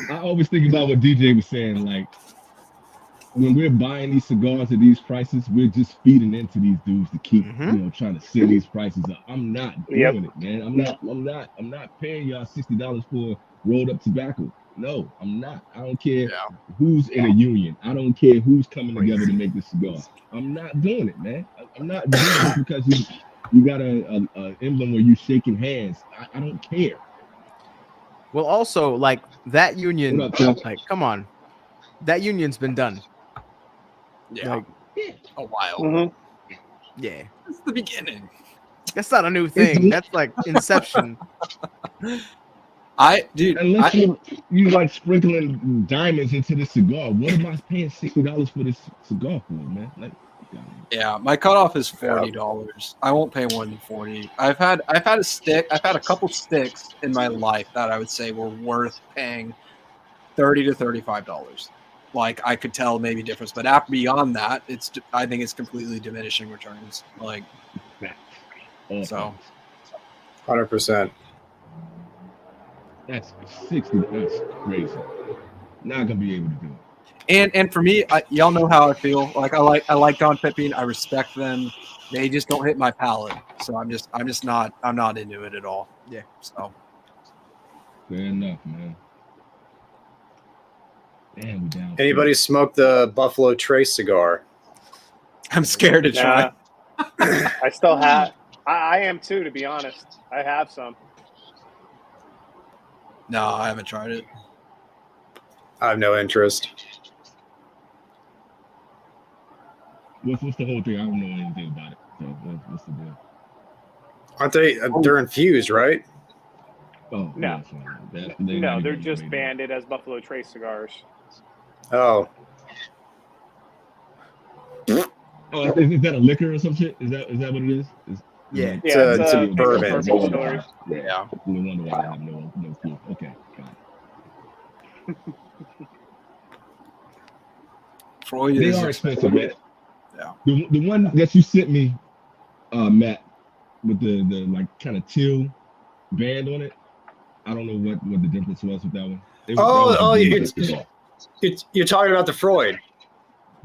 [SPEAKER 5] I always think about what DJ was saying, like when we're buying these cigars at these prices, we're just feeding into these dudes to keep, you know, trying to send these prices up. I'm not doing it, man. I'm not paying y'all $60 for rolled up tobacco. No, I'm not. I don't care who's in a union. I don't care who's coming together to make this cigar. I'm not doing it, man. I'm not doing it because you got a emblem where you shaking hands. I don't care.
[SPEAKER 2] Well, also, like that union, like, come on, that union's been done.
[SPEAKER 6] Yeah,
[SPEAKER 2] like,
[SPEAKER 6] a while.
[SPEAKER 2] Yeah,
[SPEAKER 6] it's the beginning.
[SPEAKER 2] That's not a new thing. That's like Inception.
[SPEAKER 5] Unless you like sprinkling diamonds into the cigar, what am I paying $60 for this cigar for, man? Like,
[SPEAKER 6] yeah, my cutoff is $40. I won't pay more than $40. I've had a couple sticks in my life that I would say were worth paying $30 to $35. Like I could tell maybe difference, but after beyond that, I think it's completely diminishing returns. Like, so
[SPEAKER 4] 100%.
[SPEAKER 5] That's 60. That's crazy. Not gonna be able to do it.
[SPEAKER 6] And for me, y'all know how I feel. Like I like Don Pipping. I respect them. They just don't hit my palate. So I'm not into it at all.
[SPEAKER 2] Yeah.
[SPEAKER 6] So
[SPEAKER 5] fair enough, man. Damn, we down.
[SPEAKER 4] Anybody smoke the Buffalo Trace cigar?
[SPEAKER 6] I'm scared to try.
[SPEAKER 3] I still have. I am too, to be honest. I have some.
[SPEAKER 6] No, I haven't tried it.
[SPEAKER 4] I have no interest.
[SPEAKER 5] What's the whole thing? I don't know anything about it. So what's the deal?
[SPEAKER 4] Aren't they? They're infused, right?
[SPEAKER 5] Oh
[SPEAKER 3] no,
[SPEAKER 5] no,
[SPEAKER 3] they're just banded as Buffalo Trace cigars.
[SPEAKER 4] Oh.
[SPEAKER 5] Oh, is that a liquor or some shit? Is that what it is?
[SPEAKER 2] Yeah,
[SPEAKER 4] it's a bourbon.
[SPEAKER 5] Yeah. No wonder why I have no clue. Okay, got it.
[SPEAKER 6] Freud
[SPEAKER 5] they are expensive, man.
[SPEAKER 6] Yeah.
[SPEAKER 5] The one that you sent me, Matt, with the like kind of teal band on it. I don't know what the difference was with that one.
[SPEAKER 4] You're talking about the Freud.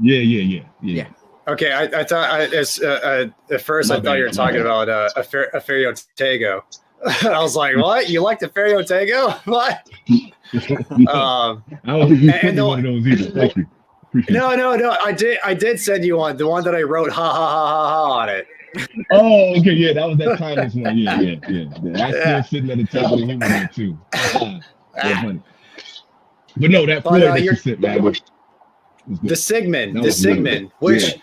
[SPEAKER 5] Yeah.
[SPEAKER 4] Okay, I thought at first I thought you were talking about a Ferio Tego. I was like, what? You like the Ferio Tego? What?
[SPEAKER 5] I don't think you sent me one of those either. Thank you.
[SPEAKER 4] No. I did send you one. The one that I wrote ha ha ha ha ha on it.
[SPEAKER 5] Oh, okay, yeah, that was that timeless one. Yeah. That's still sitting at the top of the humidor too. Funny. But no, that Freud that you sent, man.
[SPEAKER 4] The Sigmund, which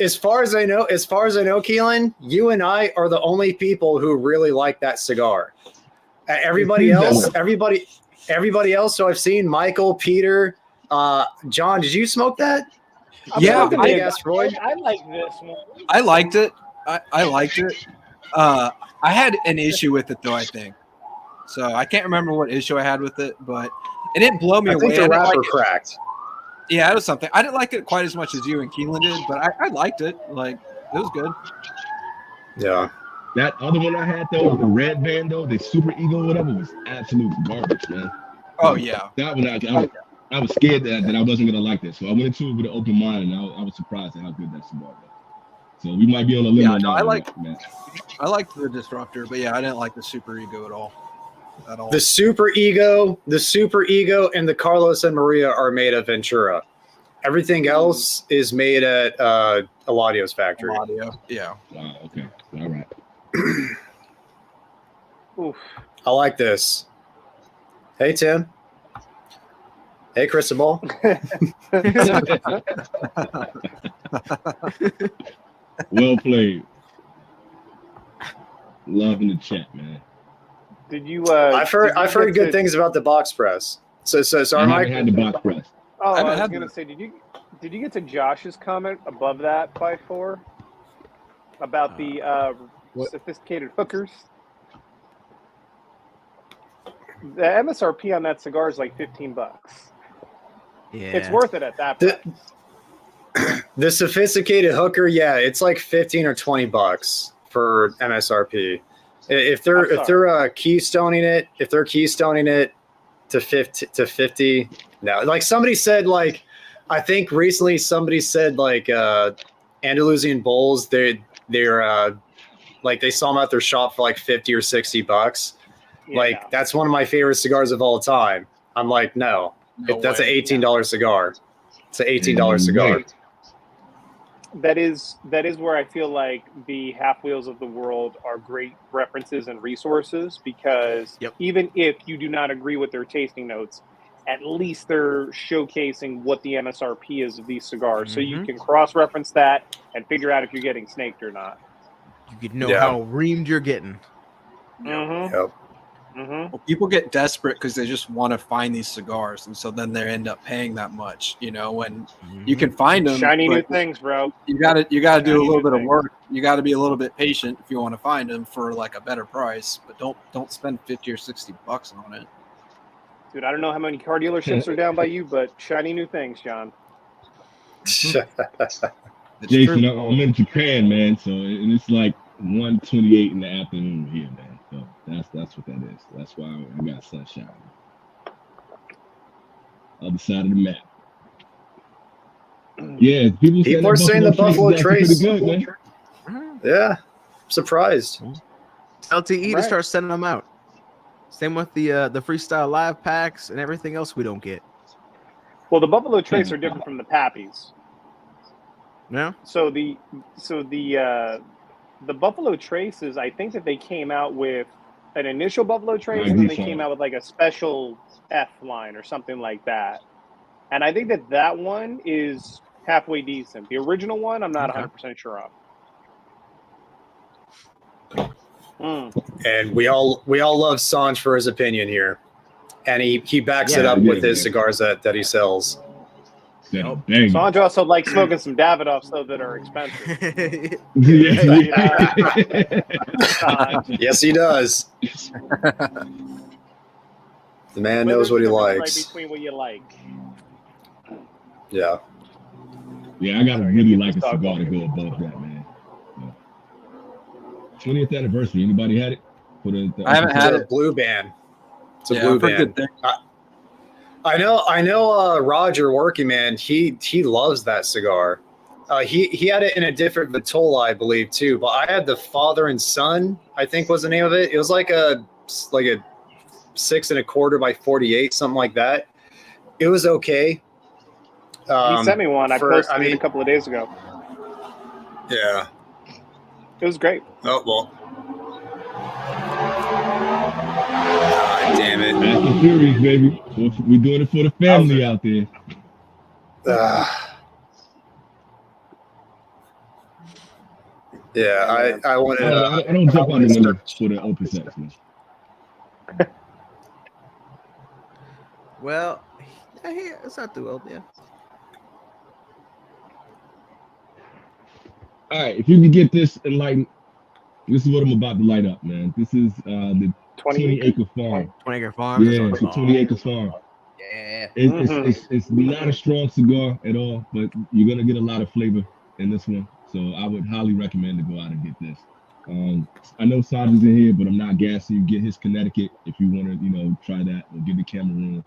[SPEAKER 4] as far as I know, Keelan, you and I are the only people who really like that cigar. Everybody else. So I've seen Michael, Peter, John. Did you smoke that?
[SPEAKER 6] Yeah,
[SPEAKER 3] I like this one.
[SPEAKER 6] I liked it. I liked it. I had an issue with it though. I think so. I can't remember what issue I had with it, but it didn't blow me away.
[SPEAKER 4] I think the wrapper cracked.
[SPEAKER 6] Yeah, it was something. I didn't like it quite as much as you and Keelan did, but I liked it. Like, it was good. Yeah.
[SPEAKER 5] That other one I had, though, the red band, though, the Super Ego, whatever, was absolute garbage, man.
[SPEAKER 6] Oh, yeah.
[SPEAKER 5] That one, I was scared that I wasn't going to like that. So I went into it with an open mind, and I was surprised at how good that cigar was. So we might be on a limit.
[SPEAKER 6] Yeah, no, I liked the Disruptor, but yeah, I didn't like the Super Ego at all.
[SPEAKER 4] The Super Ego, and the Carlos and Maria are made at Ventura. Everything else is made at Eladio's factory.
[SPEAKER 6] Eladio, yeah.
[SPEAKER 5] Wow, okay. All right.
[SPEAKER 3] Oof.
[SPEAKER 4] I like this. Hey, Tim. Hey, Cristobal.
[SPEAKER 5] Well played. Love in the chat, man.
[SPEAKER 3] Did you?
[SPEAKER 4] I've heard good things about the box press. So
[SPEAKER 5] I haven't had the box press.
[SPEAKER 3] Oh, I was gonna say, did you get to Josh's comment above that by 4 about the sophisticated hookers? The MSRP on that cigar is like $15.
[SPEAKER 2] Yeah,
[SPEAKER 3] it's worth it at that price.
[SPEAKER 4] The sophisticated hooker, yeah, it's like $15 or $20 for MSRP. If they're keystoning it to 50, no. Like somebody said, like I think recently somebody said like Andalusian Bulls, they're like they saw them at their shop for like $50 or $60.
[SPEAKER 3] Yeah.
[SPEAKER 4] Like that's one of my favorite cigars of all time. I'm like, no that's an $18 cigar. It's an $18 cigar.
[SPEAKER 3] That is where I feel like the Half Wheels of the world are great references and resources, because even if you do not agree with their tasting notes, at least they're showcasing what the MSRP is of these cigars. So you can cross-reference that and figure out if you're getting snaked or not.
[SPEAKER 2] You could know how reamed you're getting.
[SPEAKER 6] Well, people get desperate because they just want to find these cigars, and so then they end up paying that much. You know, when you can find them,
[SPEAKER 3] shiny new things, bro.
[SPEAKER 6] You got to do a little bit of work. You got to be a little bit patient if you want to find them for like a better price. But don't spend $50 or $60 on it.
[SPEAKER 3] Dude, I don't know how many car dealerships are down by you, but shiny new things, John.
[SPEAKER 5] Jason, I'm in Japan, man. So and it's like 1:28 in the afternoon here, man. So that's what that is. That's why I got sunshine. Other side of the map. Yeah, people
[SPEAKER 4] are saying the Buffalo Trace.
[SPEAKER 5] Good, man.
[SPEAKER 4] Yeah, I'm surprised.
[SPEAKER 2] LTE to start sending them out. Same with the freestyle live packs and everything else we don't get.
[SPEAKER 3] Well, the Buffalo Trace are different from the Pappies.
[SPEAKER 2] Yeah.
[SPEAKER 3] So the Buffalo Traces, I think that they came out with an initial Buffalo Trace, and then they came out with like a special F line or something like that. And I think that one is halfway decent. The original one, I'm not 100% sure of.
[SPEAKER 4] And we all love Sanj for his opinion here, and he backs it up with his cigars that he sells.
[SPEAKER 3] Sanj also likes smoking some Davidoffs though that are expensive.
[SPEAKER 4] Yes, he does. The man knows what he likes.
[SPEAKER 3] Right between what you like.
[SPEAKER 4] Yeah.
[SPEAKER 5] Yeah, I gotta really like a cigar to go above that, man. 20th anniversary. Anybody had it?
[SPEAKER 6] I haven't had it.
[SPEAKER 4] Blue band. It's a blue band. I know. Roger, working man, he loves that cigar. He had it in a different Vitola, I believe, too. But I had the Father and Son, I think was the name of it. It was like a 6 1/4 by 48, something like that. It was okay.
[SPEAKER 3] He sent me one. I posted it a couple of days ago.
[SPEAKER 4] Yeah.
[SPEAKER 3] It was great.
[SPEAKER 4] Oh, well. God damn it.
[SPEAKER 5] Fast and Furious, baby. We're doing it for the family out there.
[SPEAKER 4] Yeah, I wanted
[SPEAKER 5] I don't jump on the window for the open section.
[SPEAKER 2] Well, it's not too old, yeah.
[SPEAKER 5] All right, if you can get this enlightened, this is what I'm about to light up, man. This is the 20-acre farm.
[SPEAKER 2] 20-acre farm.
[SPEAKER 5] Yeah, it's a 20-acre farm.
[SPEAKER 2] Yeah.
[SPEAKER 5] It's not a strong cigar at all, but you're gonna get a lot of flavor in this one. So I would highly recommend to go out and get this. I know Saja's in here, but I'm not gassing you. Get his Connecticut if you want to, try that, or get the Cameroon.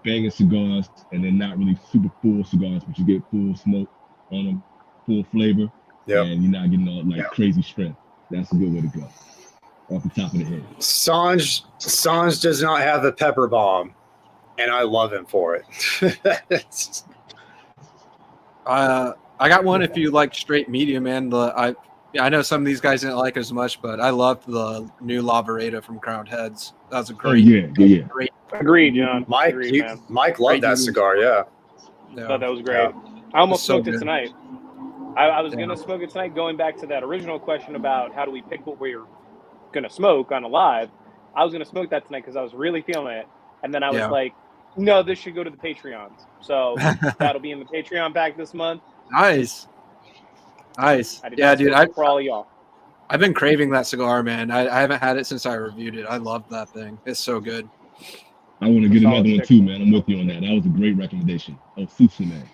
[SPEAKER 5] Banging cigars, and then not really super full cigars, but you get full smoke on them, full flavor, and you're not getting all like crazy strength. That's a good way to go. Off the top of the head.
[SPEAKER 4] Sanj does not have a pepper bomb, and I love him for it.
[SPEAKER 6] I got one if you like straight medium, man. I know some of these guys didn't like as much, but I loved the new Lavareda from Crowned Heads. That was a great, great.
[SPEAKER 3] Agreed, John.
[SPEAKER 4] Mike loved that cigar. Yeah.
[SPEAKER 3] I thought that was great. I almost smoked it tonight. I was gonna smoke it tonight. Going back to that original question about how do we pick what we're gonna smoke on a live. I was gonna smoke that tonight because I was really feeling it, and then I was like, no, this should go to the Patreons. So that'll be in the Patreon pack this month.
[SPEAKER 6] Nice.
[SPEAKER 3] Yeah, dude. For all of y'all.
[SPEAKER 6] I've been craving that cigar, man. I haven't had it since I reviewed it. I love that thing. It's so good.
[SPEAKER 5] I want to get another one too, man. I'm with you on that. That was a great recommendation. Oh, Sushi, man.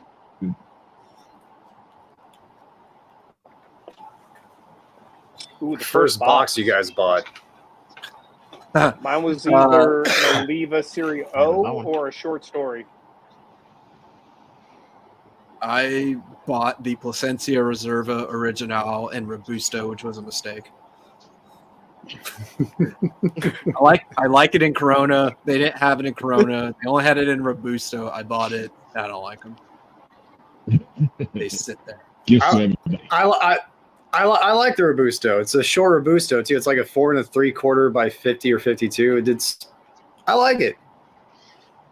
[SPEAKER 3] Ooh, the
[SPEAKER 4] first box you guys bought.
[SPEAKER 3] Mine was either an Oliva Series O or a short story.
[SPEAKER 6] I bought the Plasencia Reserva Original and Robusto, which was a mistake. I like it in Corona. They didn't have it in Corona. They only had it in Robusto. I bought it. I don't like them. They sit there.
[SPEAKER 4] I like the Robusto. It's a short Robusto too. It's like a 4 3/4 by 50 or 52. I like it.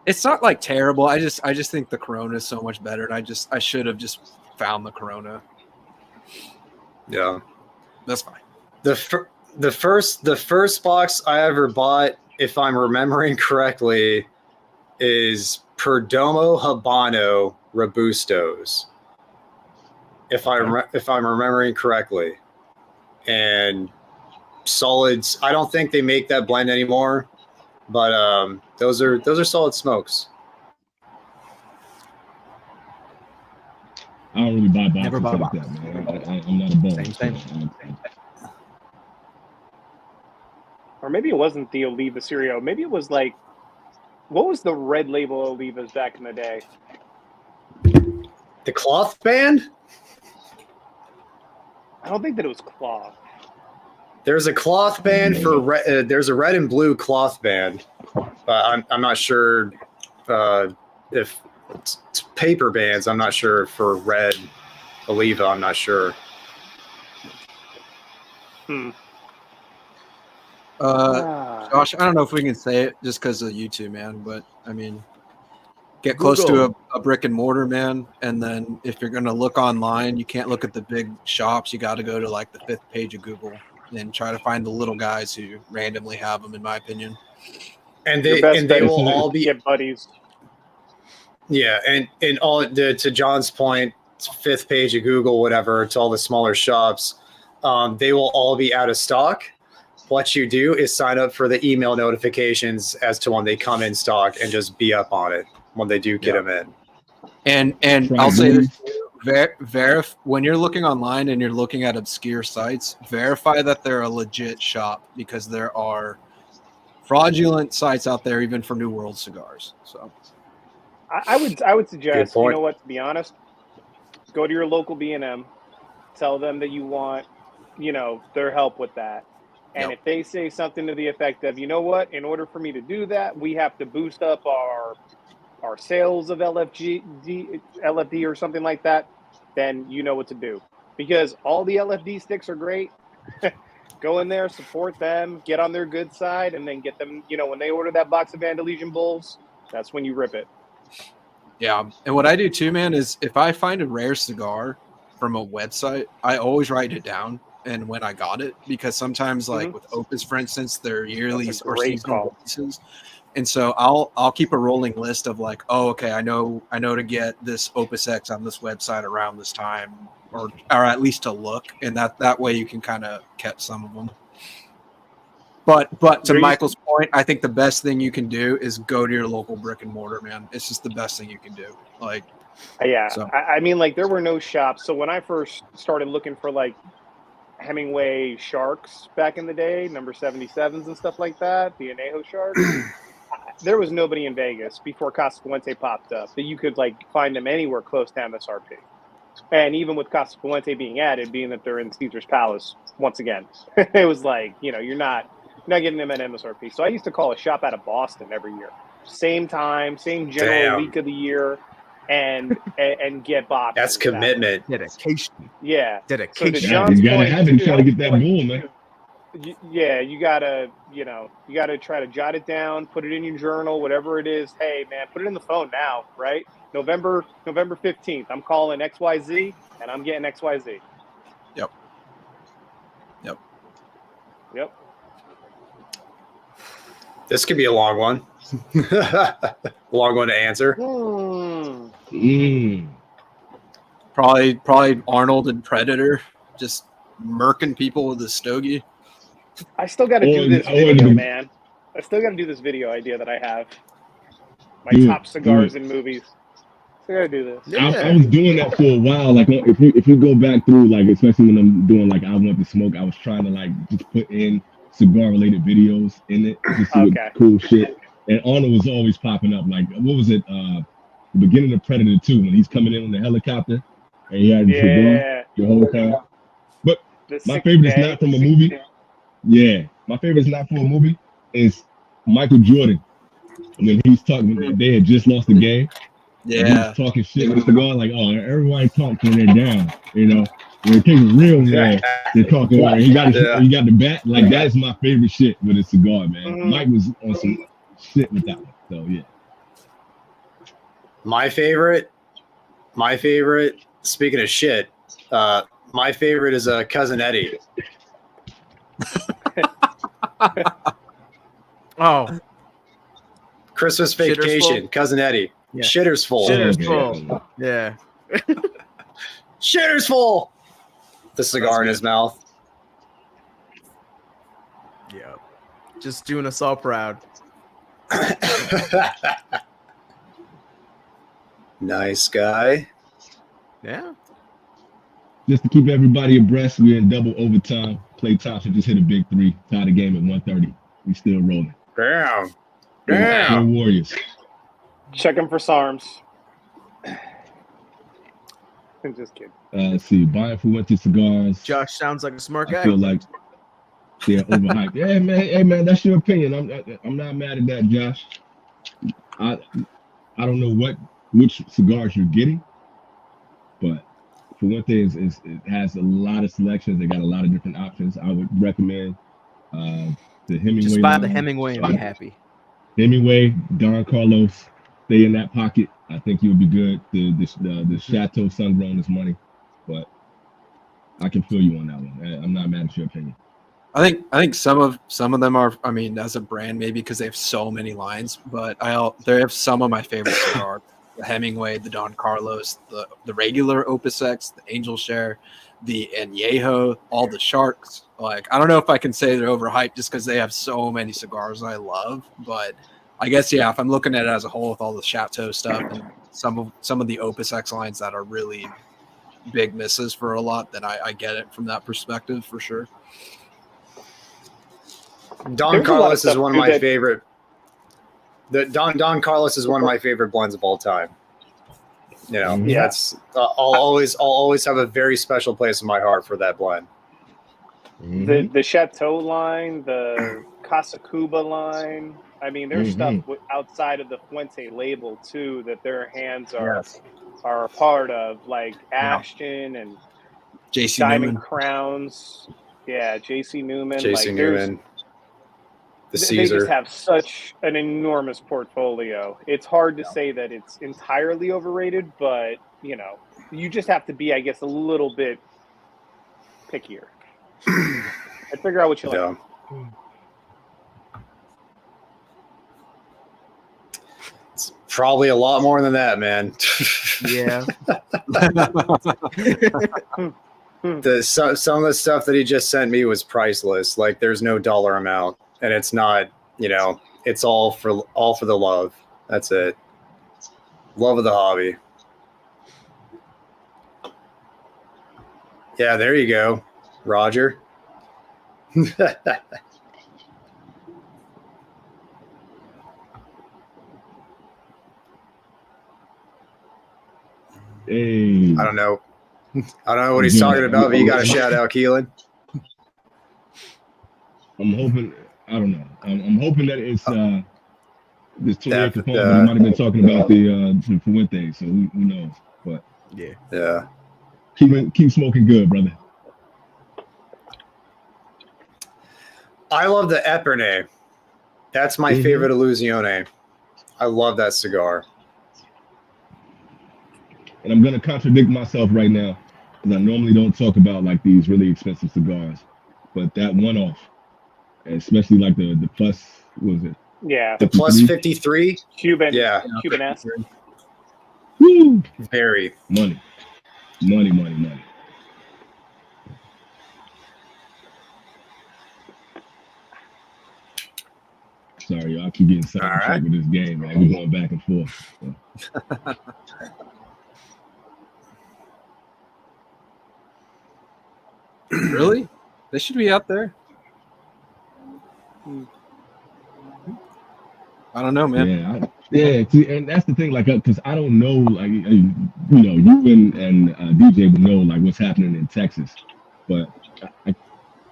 [SPEAKER 6] It's not like terrible. I just think the Corona is so much better, and I should have just found the Corona.
[SPEAKER 4] Yeah,
[SPEAKER 6] that's fine.
[SPEAKER 4] The first box I ever bought, if I'm remembering correctly, is Perdomo Habano Robustos. If I'm remembering correctly, and solids. I don't think they make that blend anymore, but those are solid smokes.
[SPEAKER 5] I don't really buy boxes.
[SPEAKER 2] Never buy
[SPEAKER 5] like
[SPEAKER 2] boxes.
[SPEAKER 5] that, man. I'm not a ball.
[SPEAKER 2] Same.
[SPEAKER 3] Or maybe it wasn't the Oliva Serio. Maybe it was like, what was the red label Olivas back in the day?
[SPEAKER 4] The cloth band?
[SPEAKER 3] I don't think that it was cloth.
[SPEAKER 4] There's a cloth band for there's a red and blue cloth band. I'm not sure if it's paper bands. I'm not sure for red Oliva. I'm not sure.
[SPEAKER 6] Josh, I don't know if we can say it just because of YouTube, man, but I mean, get close to a brick and mortar, man, and then if you're going to look online, you can't look at the big shops. You got to go to like the 5th page of Google and try to find the little guys who randomly have them, in my opinion.
[SPEAKER 4] And they will all be
[SPEAKER 3] get buddies.
[SPEAKER 4] Yeah, and all to John's point, 5th page of Google, whatever, to all the smaller shops, they will all be out of stock. What you do is sign up for the email notifications as to when they come in stock and just be up on it when they do get them in.
[SPEAKER 6] And I'll say this, when you're looking online and you're looking at obscure sites, verify that they're a legit shop, because there are fraudulent sites out there even for New World cigars. So
[SPEAKER 3] I would suggest, you know what, to be honest, go to your local B&M, tell them that you want, their help with that. And if they say something to the effect of, you know what, in order for me to do that, we have to boost up our sales of LFD or something like that, then you know what to do. Because all the LFD sticks are great. Go in there, support them, get on their good side, and then get them, when they order that box of Andalusian Bulls, that's when you rip it.
[SPEAKER 6] Yeah. And what I do too, man, is if I find a rare cigar from a website, I always write it down and when I got it, because sometimes like with Opus, for instance, they're yearly or seasonal releases. And so I'll keep a rolling list of like, oh, okay, I know to get this Opus X on this website around this time, or at least to look, and that way you can kind of catch some of them. But to Michael's point, I think the best thing you can do is go to your local brick and mortar, man. It's just the best thing you can do. Like,
[SPEAKER 3] yeah, so. I mean, like there were no shops. So when I first started looking for like Hemingway Sharks back in the day, number 77s and stuff like that, the Anejo Sharks, there was nobody in Vegas before Casa Fuente popped up that you could like find them anywhere close to MSRP. And even with Casa Fuente being added, being that they're in Caesar's Palace once again, it was like, you're not getting them at MSRP. So I used to call a shop out of Boston every year, same time, same general week of the year, and get boxes.
[SPEAKER 4] That's commitment.
[SPEAKER 2] Dedication.
[SPEAKER 3] Yeah.
[SPEAKER 2] Dedication.
[SPEAKER 3] So
[SPEAKER 5] you gotta have it. You gotta get that bull, man.
[SPEAKER 3] Yeah, you gotta try to jot it down, put it in your journal, whatever it is. Hey, man, put it in the phone now, right? November 15th. I'm calling XYZ, and I'm getting XYZ.
[SPEAKER 6] Yep.
[SPEAKER 4] This could be a long one. Long one to answer.
[SPEAKER 6] Probably Arnold and Predator, just murking people with a stogie.
[SPEAKER 3] I still got to do this video, man. I still got to do this video idea that I have. My top cigars in movies. Still got to do this.
[SPEAKER 5] Yeah. I was doing that for a while. Like if you go back through, like especially when I'm doing like I Want to Smoke, I was trying to like just put in cigar related videos in it, just with cool shit. And Arnold was always popping up. Like what was it? The beginning of Predator 2 when he's coming in on the helicopter and he had the cigar the whole time. But my favorite is not from a movie. Yeah, my favorite is not from a movie. It's Michael Jordan when he's talking. They had just lost the game. Yeah, he's talking shit with the cigar. Like, oh, everybody talks when they're down. You know, when it takes real man, they're talking. Like, he got the bat. Like that is my favorite shit with a cigar, man. Mike was on some shit with that one. So yeah.
[SPEAKER 4] My favorite. Speaking of shit, my favorite is Cousin Eddie.
[SPEAKER 2] Oh,
[SPEAKER 4] Christmas Vacation, Cousin Eddie. Yeah. Shitter's full.
[SPEAKER 2] Yeah.
[SPEAKER 4] Shitter's full. The cigar in his mouth.
[SPEAKER 2] Yeah. Just doing us all proud.
[SPEAKER 4] Nice guy.
[SPEAKER 2] Yeah.
[SPEAKER 5] Just to keep everybody abreast, we're in double overtime. Clay Thompson just hit a big 3. Tied the game at 1:30. We still rolling.
[SPEAKER 4] Damn.
[SPEAKER 5] Go Warriors.
[SPEAKER 3] Checking for SARMs. I'm just kidding.
[SPEAKER 5] Let's see. Buying Fuente cigars.
[SPEAKER 2] Josh sounds like a smart guy.
[SPEAKER 5] I feel like they're overhyped. Yeah, man. Hey, man, that's your opinion. I'm not mad at that, Josh. I don't know which cigars you're getting, but Fuente it has a lot of selections. They got a lot of different options. I would recommend the Hemingway.
[SPEAKER 2] Just buy the Hemingway and be happy.
[SPEAKER 5] Hemingway, Don Carlos, stay in that pocket. I think you'll be good. The Chateau Sungrown is money, but I can feel you on that one. I'm not mad at your opinion.
[SPEAKER 6] I think some of them are. I mean, as a brand, maybe because they have so many lines, but they have some of my favorite cigars. The Hemingway, the Don Carlos, the regular Opus X, the Angel Share, the Añejo, all the Sharks. Like, I don't know if I can say they're overhyped just because they have so many cigars I love, but I guess if I'm looking at it as a whole with all the Chateau stuff and some of the Opus X lines that are really big misses for a lot, then I get it from that perspective for sure.
[SPEAKER 4] Don Carlos is one of my favorite. Don Carlos is one of my favorite blends of all time. You know, that's I'll always have a very special place in my heart for that blend.
[SPEAKER 3] The Chateau line, the Casa Cuba line. I mean, there's stuff outside of the Fuente label too that their hands are a part of, like Ashton and
[SPEAKER 6] JC
[SPEAKER 3] Diamond
[SPEAKER 6] Newman.
[SPEAKER 3] Crowns. Yeah, JC Newman.
[SPEAKER 4] JC Newman. The Caesar.
[SPEAKER 3] They just have such an enormous portfolio. It's hard to say that it's entirely overrated, but you know, you just have to be, I guess, a little bit pickier. And figure out what you like.
[SPEAKER 4] It's probably a lot more than that, man.
[SPEAKER 2] Yeah.
[SPEAKER 4] Some of the stuff that he just sent me was priceless. Like, there's no dollar amount, and it's not, you know, it's all for the love. That's it. Love of the hobby. Yeah, there you go, Roger.
[SPEAKER 5] Hey.
[SPEAKER 4] I don't know what he's talking about, but you got to shout out, Keelan.
[SPEAKER 5] I'm hoping. I don't know. I'm hoping that it's this Torre Capone, but he might have been talking about the Fuente, so who knows? But
[SPEAKER 4] yeah.
[SPEAKER 5] Keep smoking good, brother.
[SPEAKER 4] I love the Epernay. That's my favorite Illusione. I love that cigar.
[SPEAKER 5] And I'm going to contradict myself right now because I normally don't talk about like these really expensive cigars. But that one-off, especially like the plus, what was it,
[SPEAKER 3] Yeah.
[SPEAKER 4] The plus 53.
[SPEAKER 3] Cuban.
[SPEAKER 4] Yeah.
[SPEAKER 3] Cuban-esque.
[SPEAKER 5] Woo!
[SPEAKER 4] Very.
[SPEAKER 5] Money. Sorry, y'all. I keep getting sidetracked with this game, man. We're going back and forth. So.
[SPEAKER 6] Really? They should be out there. I don't know, man.
[SPEAKER 5] See, and that's the thing, like, because I don't know, like, you and DJ would know, like, what's happening in Texas, but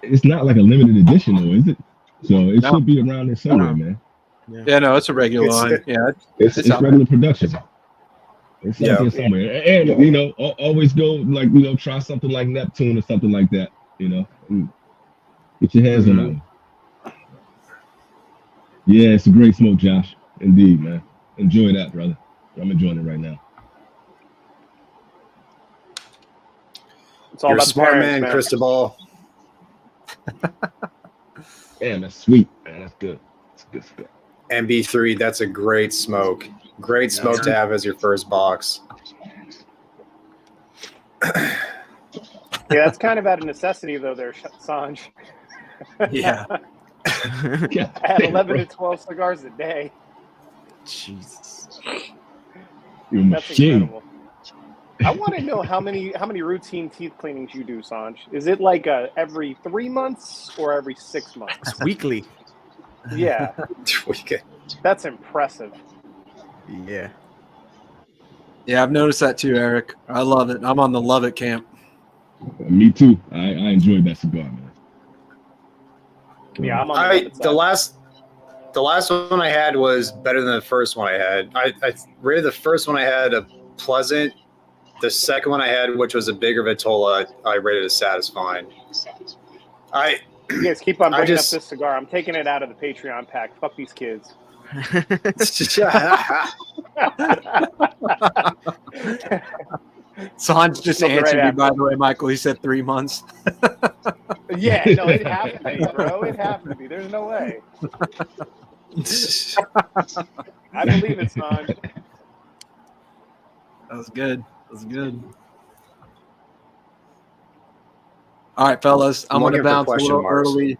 [SPEAKER 5] it's not like a limited edition, though, is it? So it should be around there somewhere, man.
[SPEAKER 6] Yeah, no, it's a regular line. Yeah,
[SPEAKER 5] it's regular production. It's out there somewhere, and always go, like, try something like Neptune or something like that, and get your hands on that one. Yeah, it's a great smoke, Josh. Indeed, man. Enjoy that, brother. I'm enjoying it right now.
[SPEAKER 3] It's all
[SPEAKER 4] You're
[SPEAKER 3] about
[SPEAKER 4] a smart
[SPEAKER 3] parents,
[SPEAKER 4] man, Cristobal.
[SPEAKER 5] Damn, that's sweet, man. That's good. It's good stuff.
[SPEAKER 4] MB3, that's a great smoke. Great smoke to have as your first box.
[SPEAKER 3] Yeah, that's kind of out of necessity, though, there, Sanj.
[SPEAKER 6] Yeah.
[SPEAKER 5] Yeah,
[SPEAKER 3] I had 11 to 12 cigars a day.
[SPEAKER 2] Jesus.
[SPEAKER 5] You're a
[SPEAKER 3] That's
[SPEAKER 5] machine.
[SPEAKER 3] incredible. I want to know how many routine teeth cleanings you do, Sanj. Is it like every 3 months or every 6 months?
[SPEAKER 2] It's weekly.
[SPEAKER 3] Yeah, that's impressive.
[SPEAKER 2] Yeah.
[SPEAKER 6] Yeah, I've noticed that too, Eric. I love it. I'm on the love it camp.
[SPEAKER 5] Me too. I enjoyed that cigar, man.
[SPEAKER 3] Yeah, I'm on
[SPEAKER 4] the last one I had was better than the first one I had. I rated the first one I had a pleasant. The second one I had, which was a bigger Vitola, I rated as satisfying.
[SPEAKER 3] You guys keep on bringing up this cigar. I'm taking it out of the Patreon pack. Fuck these kids.
[SPEAKER 6] Sanj just answered me, by the way, Michael. He said 3 months.
[SPEAKER 3] Yeah, no, it happened to me, bro. It happened to me. There's no way. I believe it, Sanj.
[SPEAKER 6] That was good. All right, fellas. I'm going to bounce a little early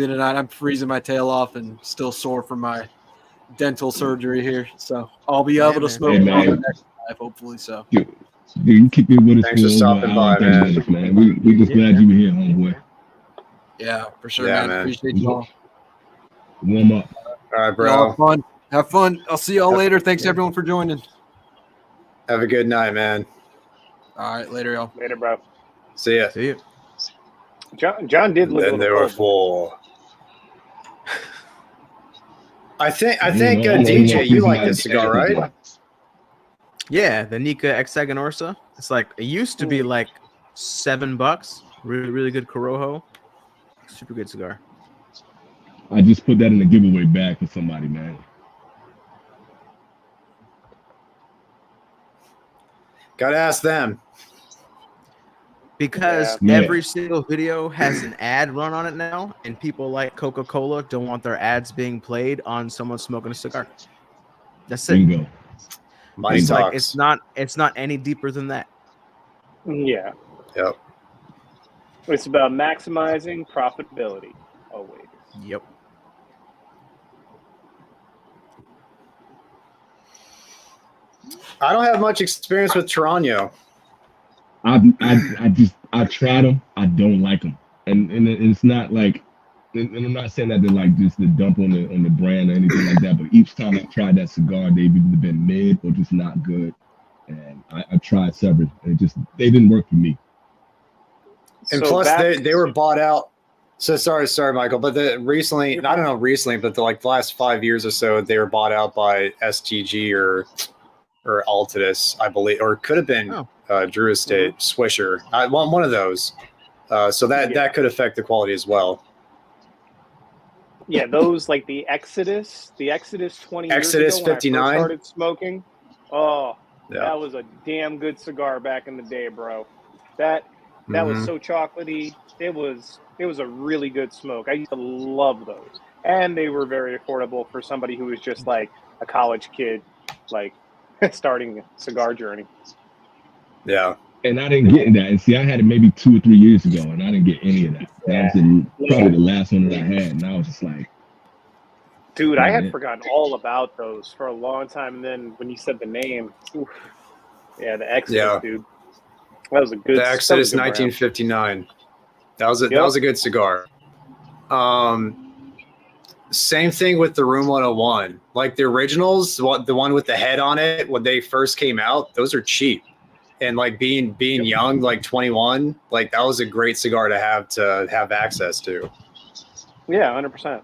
[SPEAKER 6] tonight. I'm freezing my tail off and still sore from my dental surgery here. So I'll be able to smoke on the next live, hopefully. So.
[SPEAKER 5] Dude, you keep it with us.
[SPEAKER 4] Thanks for stopping by, man.
[SPEAKER 5] We just glad you were here, homeboy.
[SPEAKER 6] Yeah, for sure, man. Appreciate you all.
[SPEAKER 5] Warm up.
[SPEAKER 4] All right, bro.
[SPEAKER 6] Have fun. I'll see y'all later. Thanks, everyone, for joining.
[SPEAKER 4] Have a good night, man.
[SPEAKER 6] All right, later, y'all.
[SPEAKER 3] Later, bro.
[SPEAKER 4] See ya.
[SPEAKER 2] See you.
[SPEAKER 3] John did look.
[SPEAKER 4] Then there were four. I think DJ, you like this cigar, right?
[SPEAKER 2] Yeah, the Nika Hexagonorsa. It's like it used to be like $7. Really, really good Corojo. Super good cigar.
[SPEAKER 5] I just put that in a giveaway bag for somebody, man.
[SPEAKER 4] Gotta ask them.
[SPEAKER 2] Because every single video has an ad run on it now, and people like Coca-Cola don't want their ads being played on someone smoking a cigar. That's it.
[SPEAKER 5] Bingo.
[SPEAKER 2] It's like it's not any deeper than that.
[SPEAKER 3] Yeah.
[SPEAKER 4] Yep.
[SPEAKER 3] It's about maximizing profitability always.
[SPEAKER 2] Yep.
[SPEAKER 4] I don't have much experience with Tarano.
[SPEAKER 5] I tried them. I don't like them, and it's not like, and I'm not saying that they're like just the dump on the brand or anything like that. But each time I tried that cigar, they've either been mid or just not good. And I tried several, and they didn't work for me.
[SPEAKER 4] And so plus, they were bought out. So sorry, Michael, but I don't know recently, but the last 5 years or so, they were bought out by STG or Altadis, I believe, or it could have been Drew Estate, Swisher. One of those. So that could affect the quality as well.
[SPEAKER 3] Yeah, those like the Exodus 20 years ago when
[SPEAKER 4] 59.
[SPEAKER 3] I first started smoking. Oh, that was a damn good cigar back in the day, bro. That was so chocolatey. It was a really good smoke. I used to love those. and they were very affordable for somebody who was just like a college kid, like starting a cigar journey.
[SPEAKER 4] Yeah.
[SPEAKER 5] And I didn't get that. And see, I had it maybe 2 or 3 years ago, and I didn't get any of that. That was probably the last one that I had, and I was just like,
[SPEAKER 3] dude, I had forgotten all about those for a long time. And then when you said the name, oof, yeah, the Exodus, dude, that was a good.
[SPEAKER 4] The Exodus 1959. That was a good cigar. Same thing with the Room 101. Like the originals, the one with the head on it when they first came out, those are cheap. And like being young, like 21, like that was a great cigar to have access to.
[SPEAKER 3] Yeah, 100%.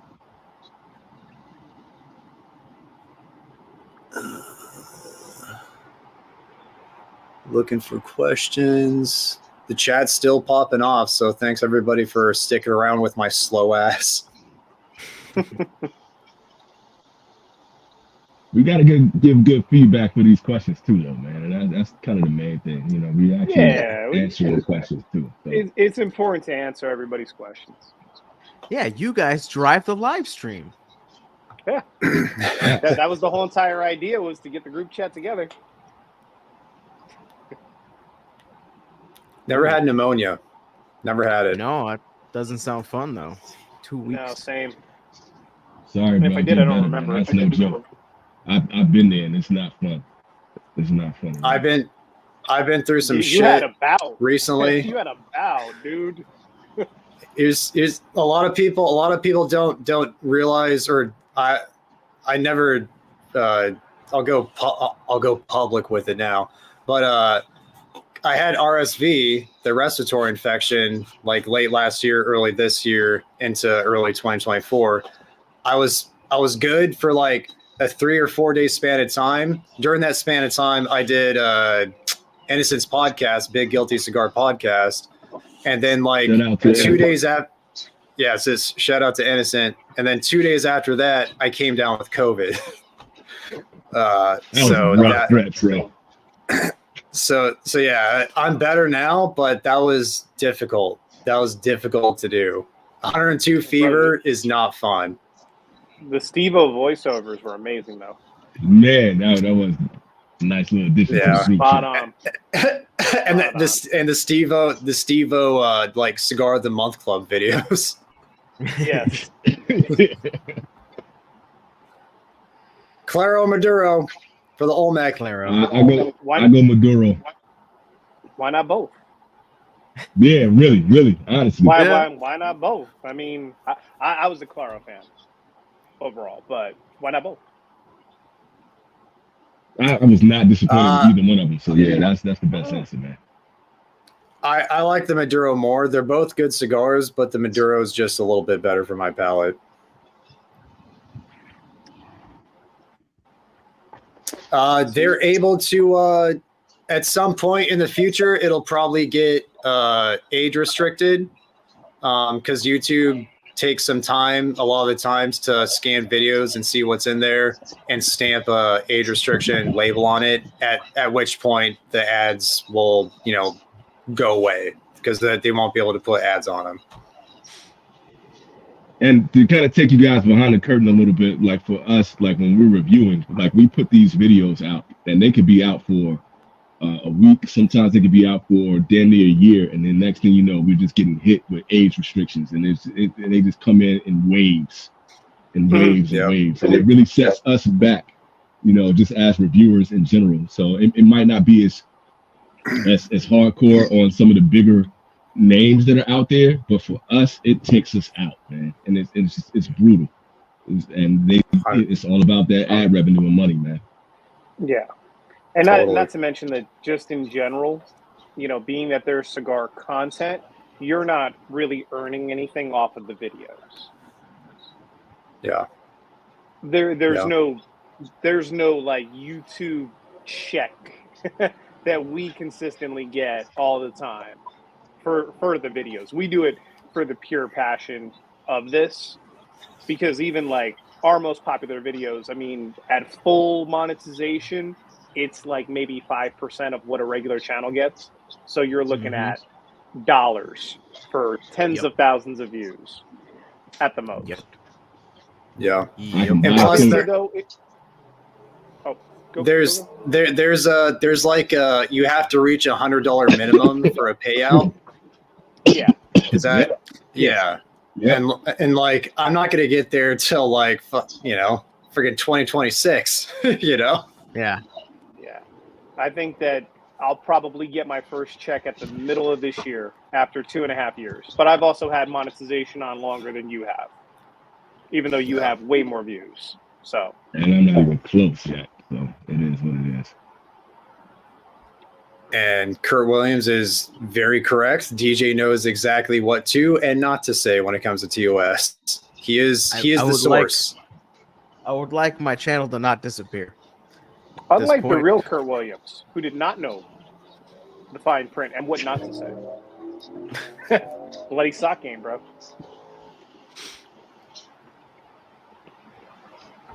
[SPEAKER 4] Looking for questions. The chat's still popping off, so thanks everybody for sticking around with my slow ass.
[SPEAKER 5] We got to give good feedback for these questions too, though, man. And that's kind of the main thing. You know, we actually answer the questions too. So.
[SPEAKER 3] It's important to answer everybody's questions.
[SPEAKER 2] Yeah, you guys drive the live stream.
[SPEAKER 3] Yeah, that was the whole entire idea, was to get the group chat together.
[SPEAKER 4] Never had pneumonia. Never had it.
[SPEAKER 2] No, it doesn't sound fun though. 2 weeks.
[SPEAKER 3] No, same.
[SPEAKER 5] Sorry,
[SPEAKER 3] and if I did, I don't remember.
[SPEAKER 5] That's no joke. I've been there, and it's not fun. It's not fun.
[SPEAKER 4] Man. I've been through some shit.
[SPEAKER 3] You had a bout
[SPEAKER 4] recently.
[SPEAKER 3] You had a bout, dude.
[SPEAKER 4] Is a lot of people don't realize, or I never. I'll go public with it now, but I had RSV, the respiratory infection, like late last year, early this year, into early 2024. I was good for like a 3 or 4 day span of time. During that span of time, I did Innocent's podcast, Big Guilty Cigar podcast, and then like 2 days after, it says shout out to Innocent, and then 2 days after that, I came down with COVID. So yeah, I'm better now, but that was difficult. That was difficult to do. 102 fever is not fun.
[SPEAKER 3] The Steve-O voiceovers were amazing, though.
[SPEAKER 5] Man, that was a nice little addition to the group.
[SPEAKER 3] Spot on.
[SPEAKER 4] And the Steve-O like Cigar of the Month Club videos.
[SPEAKER 3] Yes.
[SPEAKER 4] Claro Maduro for the Olmec.
[SPEAKER 2] Claro.
[SPEAKER 5] I go Maduro.
[SPEAKER 3] Why not both?
[SPEAKER 5] Yeah, really, honestly.
[SPEAKER 3] Why not both? I mean, I was a Claro fan overall, but why not both?
[SPEAKER 5] I was not disappointed with either one of them. So yeah, that's the best answer, man.
[SPEAKER 4] I like the Maduro more. They're both good cigars, but the Maduro is just a little bit better for my palate. They're able to, at some point in the future, it'll probably get age restricted because YouTube takes some time, a lot of the times, to scan videos and see what's in there and stamp a age restriction label on it, at which point the ads will, go away because they won't be able to put ads on them.
[SPEAKER 5] And to kind of take you guys behind the curtain a little bit, like for us, like when we're reviewing, like we put these videos out and they could be out for a week. Sometimes they could be out for damn near a year. And then next thing you know, we're just getting hit with age restrictions, and they just come in waves and waves and waves. And it really sets us back, just as reviewers in general. So it might not be as hardcore on some of the bigger names that are out there, but for us, it takes us out, man, and it's brutal. It's all about that ad revenue and money, man.
[SPEAKER 3] Yeah, and not to mention that just in general, being that there's cigar content, you're not really earning anything off of the videos.
[SPEAKER 4] Yeah,
[SPEAKER 3] there's no like YouTube check that we consistently get all the time for the videos. We do it for the pure passion of this, because even like our most popular videos, I mean, at full monetization, it's like maybe 5% of what a regular channel gets. So you're looking at dollars for tens of thousands of views at the most.
[SPEAKER 2] Yep.
[SPEAKER 4] Yeah.
[SPEAKER 5] Yep.
[SPEAKER 4] And plus, there's like you have to reach $100 minimum for a payout.
[SPEAKER 3] Yeah.
[SPEAKER 4] Is that? Yeah. And like I'm not gonna get there till like friggin' 2026.
[SPEAKER 2] Yeah.
[SPEAKER 3] Yeah. I think that I'll probably get my first check at the middle of this year after 2.5 years. But I've also had monetization on longer than you have, even though you have way more views. So.
[SPEAKER 5] And I'm not even close yet. So it is what it is.
[SPEAKER 4] And Kurt Williams is very correct. DJ knows exactly what to and not to say when it comes to TOS. He is the source.
[SPEAKER 2] I would like my channel to not disappear.
[SPEAKER 3] Unlike the real Kurt Williams, who did not know the fine print and what not to say. Bloody sock game, bro.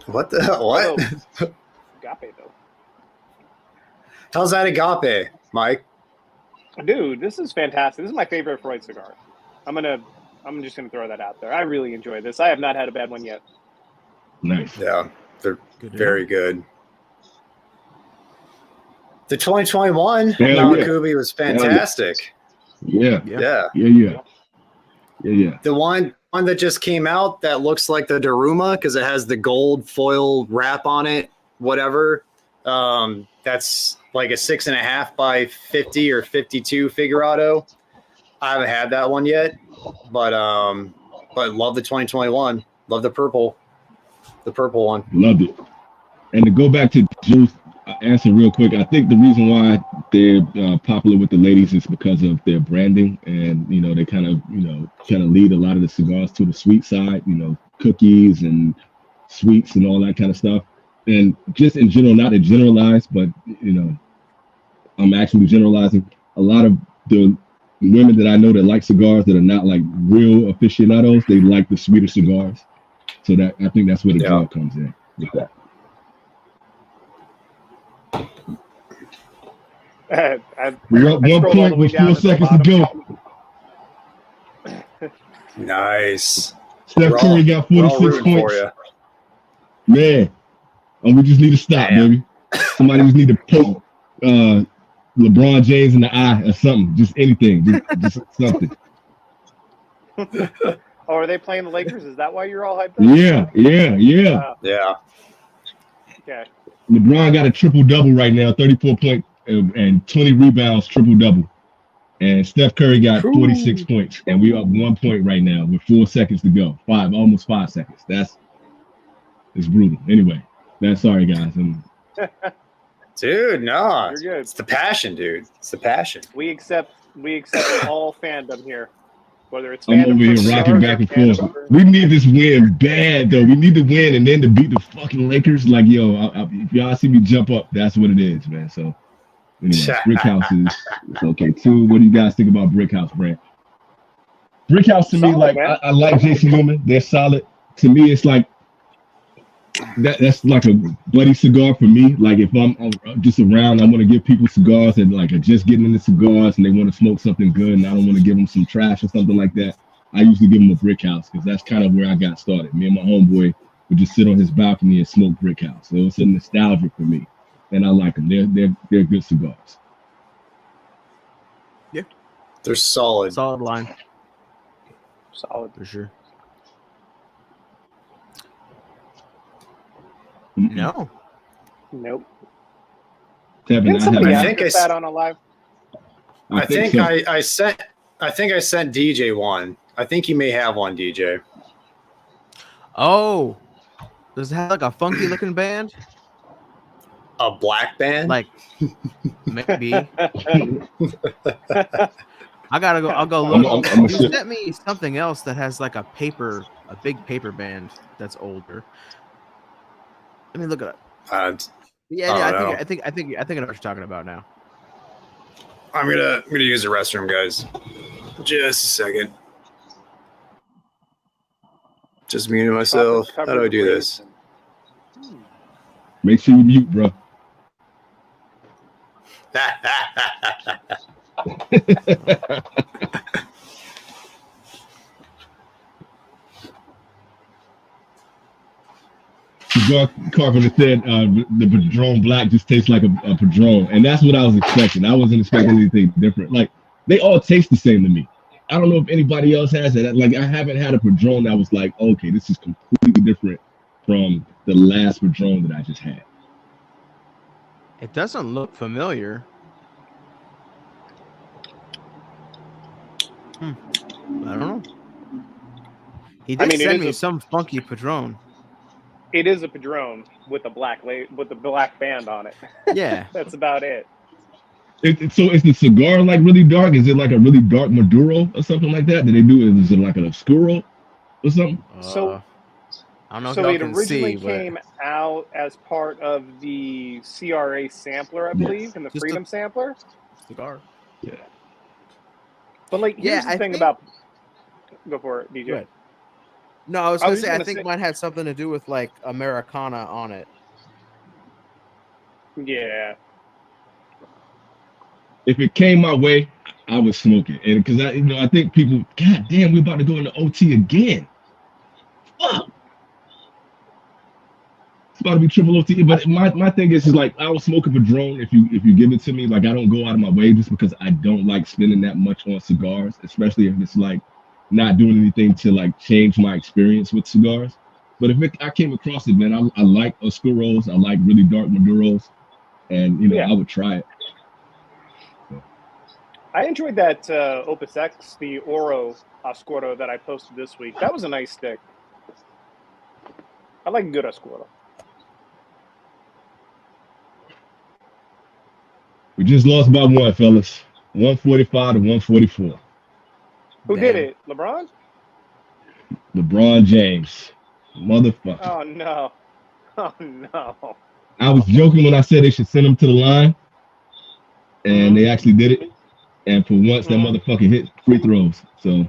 [SPEAKER 4] What the hell? What?
[SPEAKER 3] Agape, though.
[SPEAKER 4] How's that agape, Mike?
[SPEAKER 3] Dude, this is fantastic. This is my favorite Freud cigar. I'm just gonna throw that out there. I really enjoy this. I have not had a bad one yet.
[SPEAKER 5] Nice.
[SPEAKER 4] Yeah, they're very good. The 2021 Namakubi was fantastic.
[SPEAKER 5] Yeah.
[SPEAKER 4] The one that just came out that looks like the Daruma because it has the gold foil wrap on it, whatever. That's like a 6.5 by 50 or 52 Figurado. I haven't had that one yet, but love the 2021. Love the purple one.
[SPEAKER 5] Loved it. And to go back to Juice answer real quick, I think the reason why they're popular with the ladies is because of their branding, and they kind of lead a lot of the cigars to the sweet side, cookies and sweets and all that kind of stuff. And just in general, not to generalize, but I'm actually generalizing. A lot of the women that I know that like cigars that are not like real aficionados, they like the sweeter cigars. So that I think that's where the draw comes in with that. We're up 1 point with 4 seconds to go.
[SPEAKER 4] Nice.
[SPEAKER 5] Steph Curry got 46 points. Man, and we just need to stop, baby. Somebody just need to poke LeBron James in the eye or something. Just anything. Just something.
[SPEAKER 3] Oh, are they playing the Lakers? Is that why you're all hyped up?
[SPEAKER 5] Yeah.
[SPEAKER 4] Yeah.
[SPEAKER 3] Okay.
[SPEAKER 5] LeBron got a triple-double right now, 34 points and 20 rebounds, triple-double. And Steph Curry got 46 points. And we're up 1 point right now with 4 seconds to go. Almost 5 seconds. It's brutal. Anyway, sorry, guys.
[SPEAKER 4] Dude, no.
[SPEAKER 3] You're good.
[SPEAKER 4] It's the passion, dude. It's the passion.
[SPEAKER 3] We accept all fandom here. Whether it's
[SPEAKER 5] I'm over here rocking back and forth. We need this win bad, though. We need to win and then to beat the fucking Lakers. Like, if y'all see me jump up, that's what it is, man. So, anyway, Brickhouse is okay, too. What do you guys think about Brickhouse brand? Brickhouse, to me, like, I like Jason Newman. They're solid. To me, it's like, that's like a bloody cigar for me. Like if I'm just around, I want to give people cigars and like are just getting into cigars and they want to smoke something good and I don't want to give them some trash or something like that. I usually give them a Brick House because that's kind of where I got started. Me and my homeboy would just sit on his balcony and smoke Brick House. So it's a nostalgia for me, and I like them. They're good cigars.
[SPEAKER 2] Yeah,
[SPEAKER 4] they're solid.
[SPEAKER 2] Solid line.
[SPEAKER 3] Solid
[SPEAKER 2] for sure.
[SPEAKER 5] Mm-hmm.
[SPEAKER 2] No.
[SPEAKER 3] Nope.
[SPEAKER 5] Kevin,
[SPEAKER 3] I think I said on a live.
[SPEAKER 4] I think I sent DJ one. I think you may have one, DJ.
[SPEAKER 2] Oh, does it have like a funky looking band?
[SPEAKER 4] A black band?
[SPEAKER 2] Like maybe. I gotta go. I'll go look. You sent me something else that has like a big paper band that's older. Let me look it up. I think I know what you're talking about now.
[SPEAKER 4] I'm gonna use the restroom, guys. Just a second. Just muting myself. How do I do this?
[SPEAKER 5] Make sure you mute, bro. Carpenter said the Padron Black just tastes like a Padron, and that's what I was expecting. I wasn't expecting anything different. Like they all taste the same to me. I don't know if anybody else has it. Like I haven't had a Padron that was like, okay, this is completely different from the last Padron that I just had.
[SPEAKER 2] It doesn't look familiar. I don't know. He did send me some funky Padron.
[SPEAKER 3] It is a Padron with a black with the black band on it.
[SPEAKER 2] Yeah,
[SPEAKER 3] that's about it.
[SPEAKER 5] So is the cigar like really dark? Is it like a really dark Maduro or something like that? Did they do? Is it like an Oscuro or something?
[SPEAKER 3] So
[SPEAKER 2] I don't know.
[SPEAKER 3] So it originally came out as part of the CRA sampler, I believe, and the Freedom sampler.
[SPEAKER 2] Cigar.
[SPEAKER 5] Yeah.
[SPEAKER 3] But like, here's the thing about. Go for it, DJ.
[SPEAKER 2] Good. No, I was gonna say I think mine had something to do with like Americana on it.
[SPEAKER 3] Yeah.
[SPEAKER 5] If it came my way, I would smoke it, and because I think people, God damn, we're about to go into OT again. Fuck. It's about to be triple OT. But my thing is like I will smoke a Padron if you give it to me. Like I don't go out of my way just because I don't like spending that much on cigars, especially if it's like not doing anything to like change my experience with cigars. But if I came across it, man, I like Oscuros, I like really dark Maduros, and I would try it.
[SPEAKER 3] I enjoyed that Opus X, the Oro Oscuro that I posted this week. That was a nice stick. I like a good Oscuro.
[SPEAKER 5] We just lost by one, fellas. 145 to 144.
[SPEAKER 3] Who did it? LeBron?
[SPEAKER 5] LeBron James. Motherfucker.
[SPEAKER 3] Oh, no. Oh, no.
[SPEAKER 5] I was joking when I said they should send him to the line, and they actually did it. And for once, that motherfucker hit free throws. So,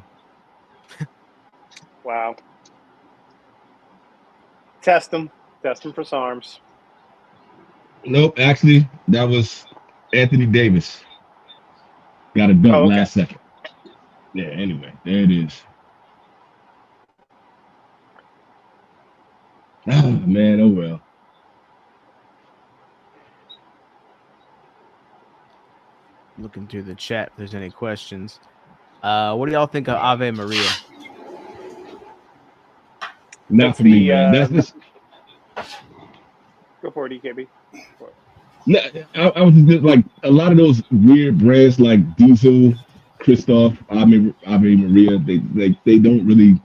[SPEAKER 3] wow. Test him for SARMs.
[SPEAKER 5] Nope, actually, that was Anthony Davis. Got a dunk last second. Yeah. Anyway, there it is. Oh man, oh well.
[SPEAKER 2] Looking through the chat if there's any questions. What do y'all think of Ave Maria?
[SPEAKER 5] Not for me, man. That's just...
[SPEAKER 3] Go for it, EKB.
[SPEAKER 5] No, I was just like a lot of those weird brands like Diesel, Christoph, Ave Maria. They don't really.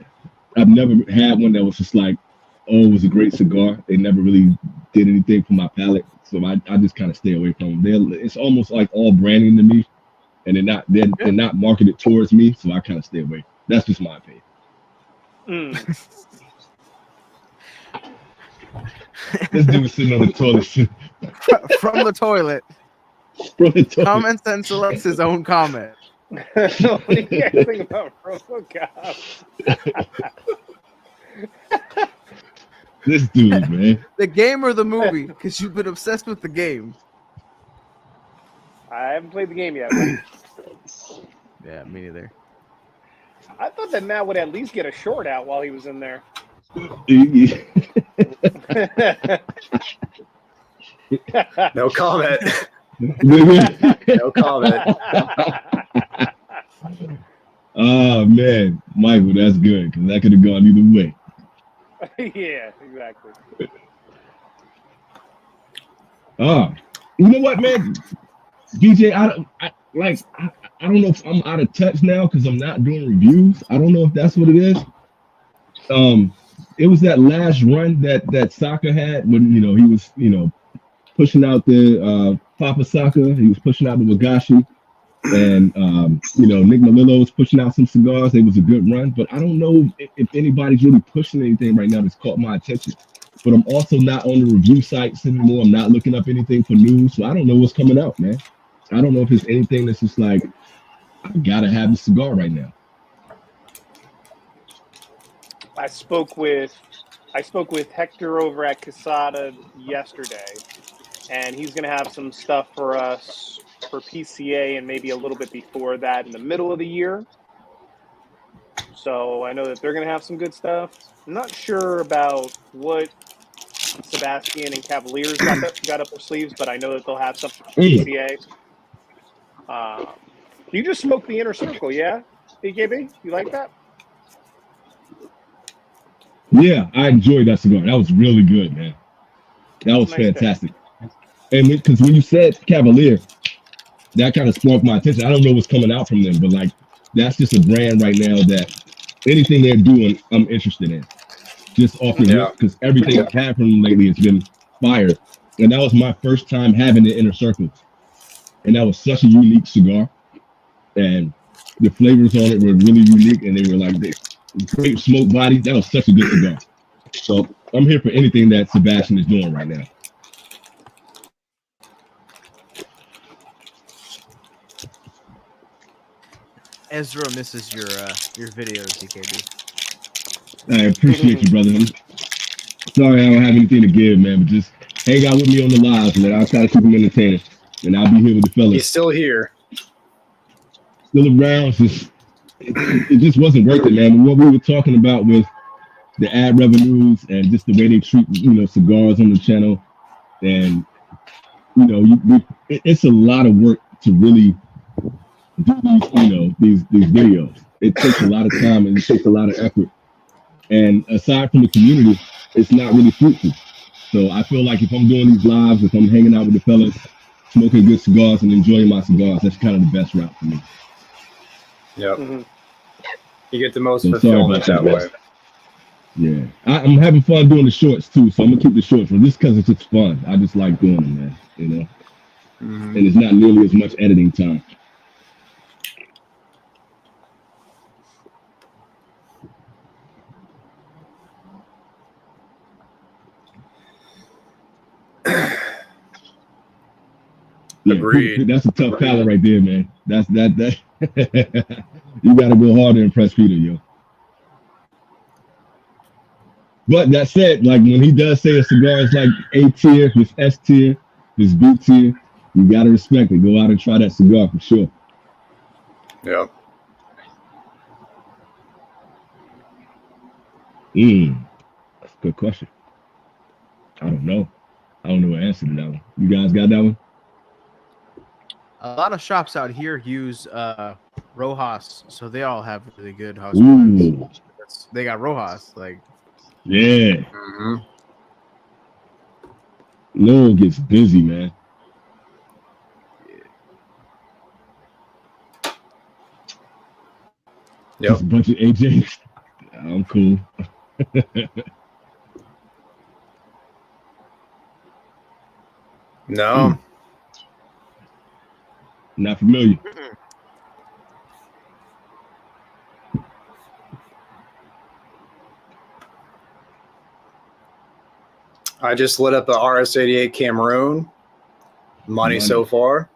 [SPEAKER 5] I've never had one that was just like, oh, it was a great cigar. They never really did anything for my palate. So I just kind of stay away from them. It's almost like all branding to me, and they're not marketed towards me, so I kind of stay away. That's just my opinion. This dude was sitting on the toilet.
[SPEAKER 2] From the toilet.
[SPEAKER 5] From the toilet.
[SPEAKER 2] Comments and selects his own comment.
[SPEAKER 3] What do you guys think about RoboCop?
[SPEAKER 5] This dude, man.
[SPEAKER 2] The game or the movie? Because you've been obsessed with the game.
[SPEAKER 3] I haven't played the game yet.
[SPEAKER 2] Yeah, me neither.
[SPEAKER 3] I thought that Matt would at least get a short out while he was in there.
[SPEAKER 4] No comment. No comment.
[SPEAKER 5] Oh man, Michael, that's good because that could have gone either way.
[SPEAKER 3] Yeah, exactly.
[SPEAKER 5] You know what, man? DJ, I don't know if I'm out of touch now because I'm not doing reviews. I don't know if that's what it is. It was that last run that Saka had when he was pushing out the Papa Saka. He was pushing out the Wagashi, and Nick Melillo was pushing out some cigars. It was a good run, but I don't know if anybody's really pushing anything right now that's caught my attention. But I'm also not on the review sites anymore. I'm not looking up anything for news, so I don't know what's coming out, man. I don't know if it's anything that's just like I gotta have the cigar right now.
[SPEAKER 3] I spoke with Hector over at Casada yesterday, and he's going to have some stuff for us for PCA and maybe a little bit before that in the middle of the year. So I know that they're going to have some good stuff. I'm not sure about what Sebastian and Cavaliers got up their sleeves, but I know that they'll have something for PCA. You just smoked the Inner Circle, yeah? BKB, you like that?
[SPEAKER 5] Yeah, I enjoyed that cigar. That was really good, man. That was fantastic. And because when you said Cavalier, that kind of sparked my attention. I don't know what's coming out from them, but like that's just a brand right now that anything they're doing, I'm interested in. Just off the rip, because everything I've had from them lately has been fire. And that was my first time having the Inner Circle. And that was such a unique cigar. And the flavors on it were really unique, and they were like this great smoke body. That was such a good cigar. So I'm here for anything that Sebastian is doing right now.
[SPEAKER 2] Ezra misses your videos, DKB.
[SPEAKER 5] I appreciate you, brother. I'm sorry I don't have anything to give, man, but just hang out with me on the live, man. I'll try to keep them entertaining, and I'll be here with the fellas.
[SPEAKER 4] He's still here.
[SPEAKER 5] Still around. It just wasn't worth it, man. What we were talking about with the ad revenues and just the way they treat, cigars on the channel, and it's a lot of work to really do these videos. It takes a lot of time and it takes a lot of effort. And aside from the community, it's not really fruitful. So I feel like if I'm doing these lives, if I'm hanging out with the fellas, smoking good cigars and enjoying my cigars, that's kind of the best route for me.
[SPEAKER 4] Yep. You get the most fulfillment that way.
[SPEAKER 5] Yeah. I'm having fun doing the shorts too, so I'm gonna keep the shorts just because it's just fun. I just like doing them, man. And it's not nearly as much editing time. Yeah,
[SPEAKER 4] agreed.
[SPEAKER 5] That's a tough palate right there, man. That you gotta go hard to impress Peter, yo. But that said, like when he does say a cigar is like A tier, this S tier, this B tier, you gotta respect it. Go out and try that cigar for sure.
[SPEAKER 4] Yep.
[SPEAKER 5] That's a good question. I don't know what answer to that one. You guys got that one?
[SPEAKER 2] A lot of shops out here use Rojas, so they all have really good house. They got Rojas, like.
[SPEAKER 5] Yeah. Lowell gets busy, man.
[SPEAKER 4] Yep.
[SPEAKER 5] Just a bunch of AJs. I'm cool.
[SPEAKER 4] No.
[SPEAKER 5] Not familiar.
[SPEAKER 4] I just lit up a RS-88 Cameroon. Money so far.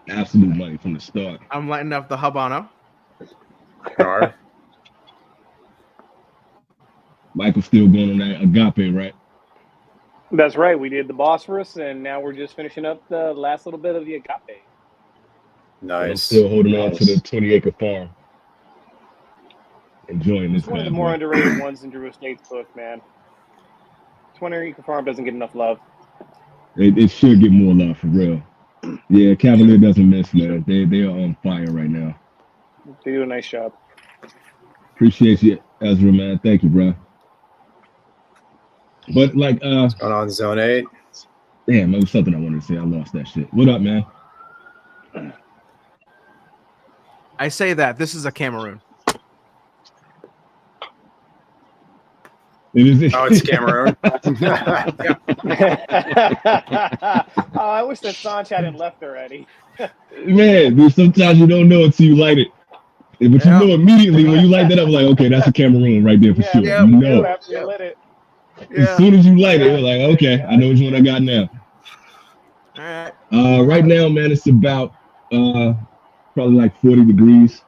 [SPEAKER 5] Absolute money from the start.
[SPEAKER 2] I'm lighting up the Habano.
[SPEAKER 4] All right.
[SPEAKER 5] Michael's still going on that agape, right?
[SPEAKER 3] That's right. We did the Bosphorus, and now we're just finishing up the last little bit of the agape.
[SPEAKER 4] Nice.
[SPEAKER 5] I'm still holding on to the 20-acre farm. Enjoying this.
[SPEAKER 3] It's one of the more underrated ones in Drew Estate's book, man. 20-acre farm doesn't get enough love.
[SPEAKER 5] It should get more love, for real. Yeah, Cavalier doesn't miss, man. They are on fire right now.
[SPEAKER 3] They do a nice job.
[SPEAKER 5] Appreciate you, Ezra, man. Thank you, bro. But like,
[SPEAKER 4] what's going on, Zone 8?
[SPEAKER 5] Damn, there was something I wanted to say. I lost that shit. What up, man?
[SPEAKER 2] I say that this is a Cameroon.
[SPEAKER 5] It is.
[SPEAKER 4] Oh, it's Cameroon.
[SPEAKER 3] Oh, I wish that Sanch hadn't left already.
[SPEAKER 5] Man, dude, sometimes you don't know until you light it. But you know immediately when you light that up, like, okay, that's a Cameroon right there for sure.
[SPEAKER 3] Yeah,
[SPEAKER 5] you know.
[SPEAKER 3] After you lit it.
[SPEAKER 5] As soon as you light it, you're like, okay, I know which one I got now.
[SPEAKER 2] All right.
[SPEAKER 5] Right now, man, it's about probably like 40 degrees.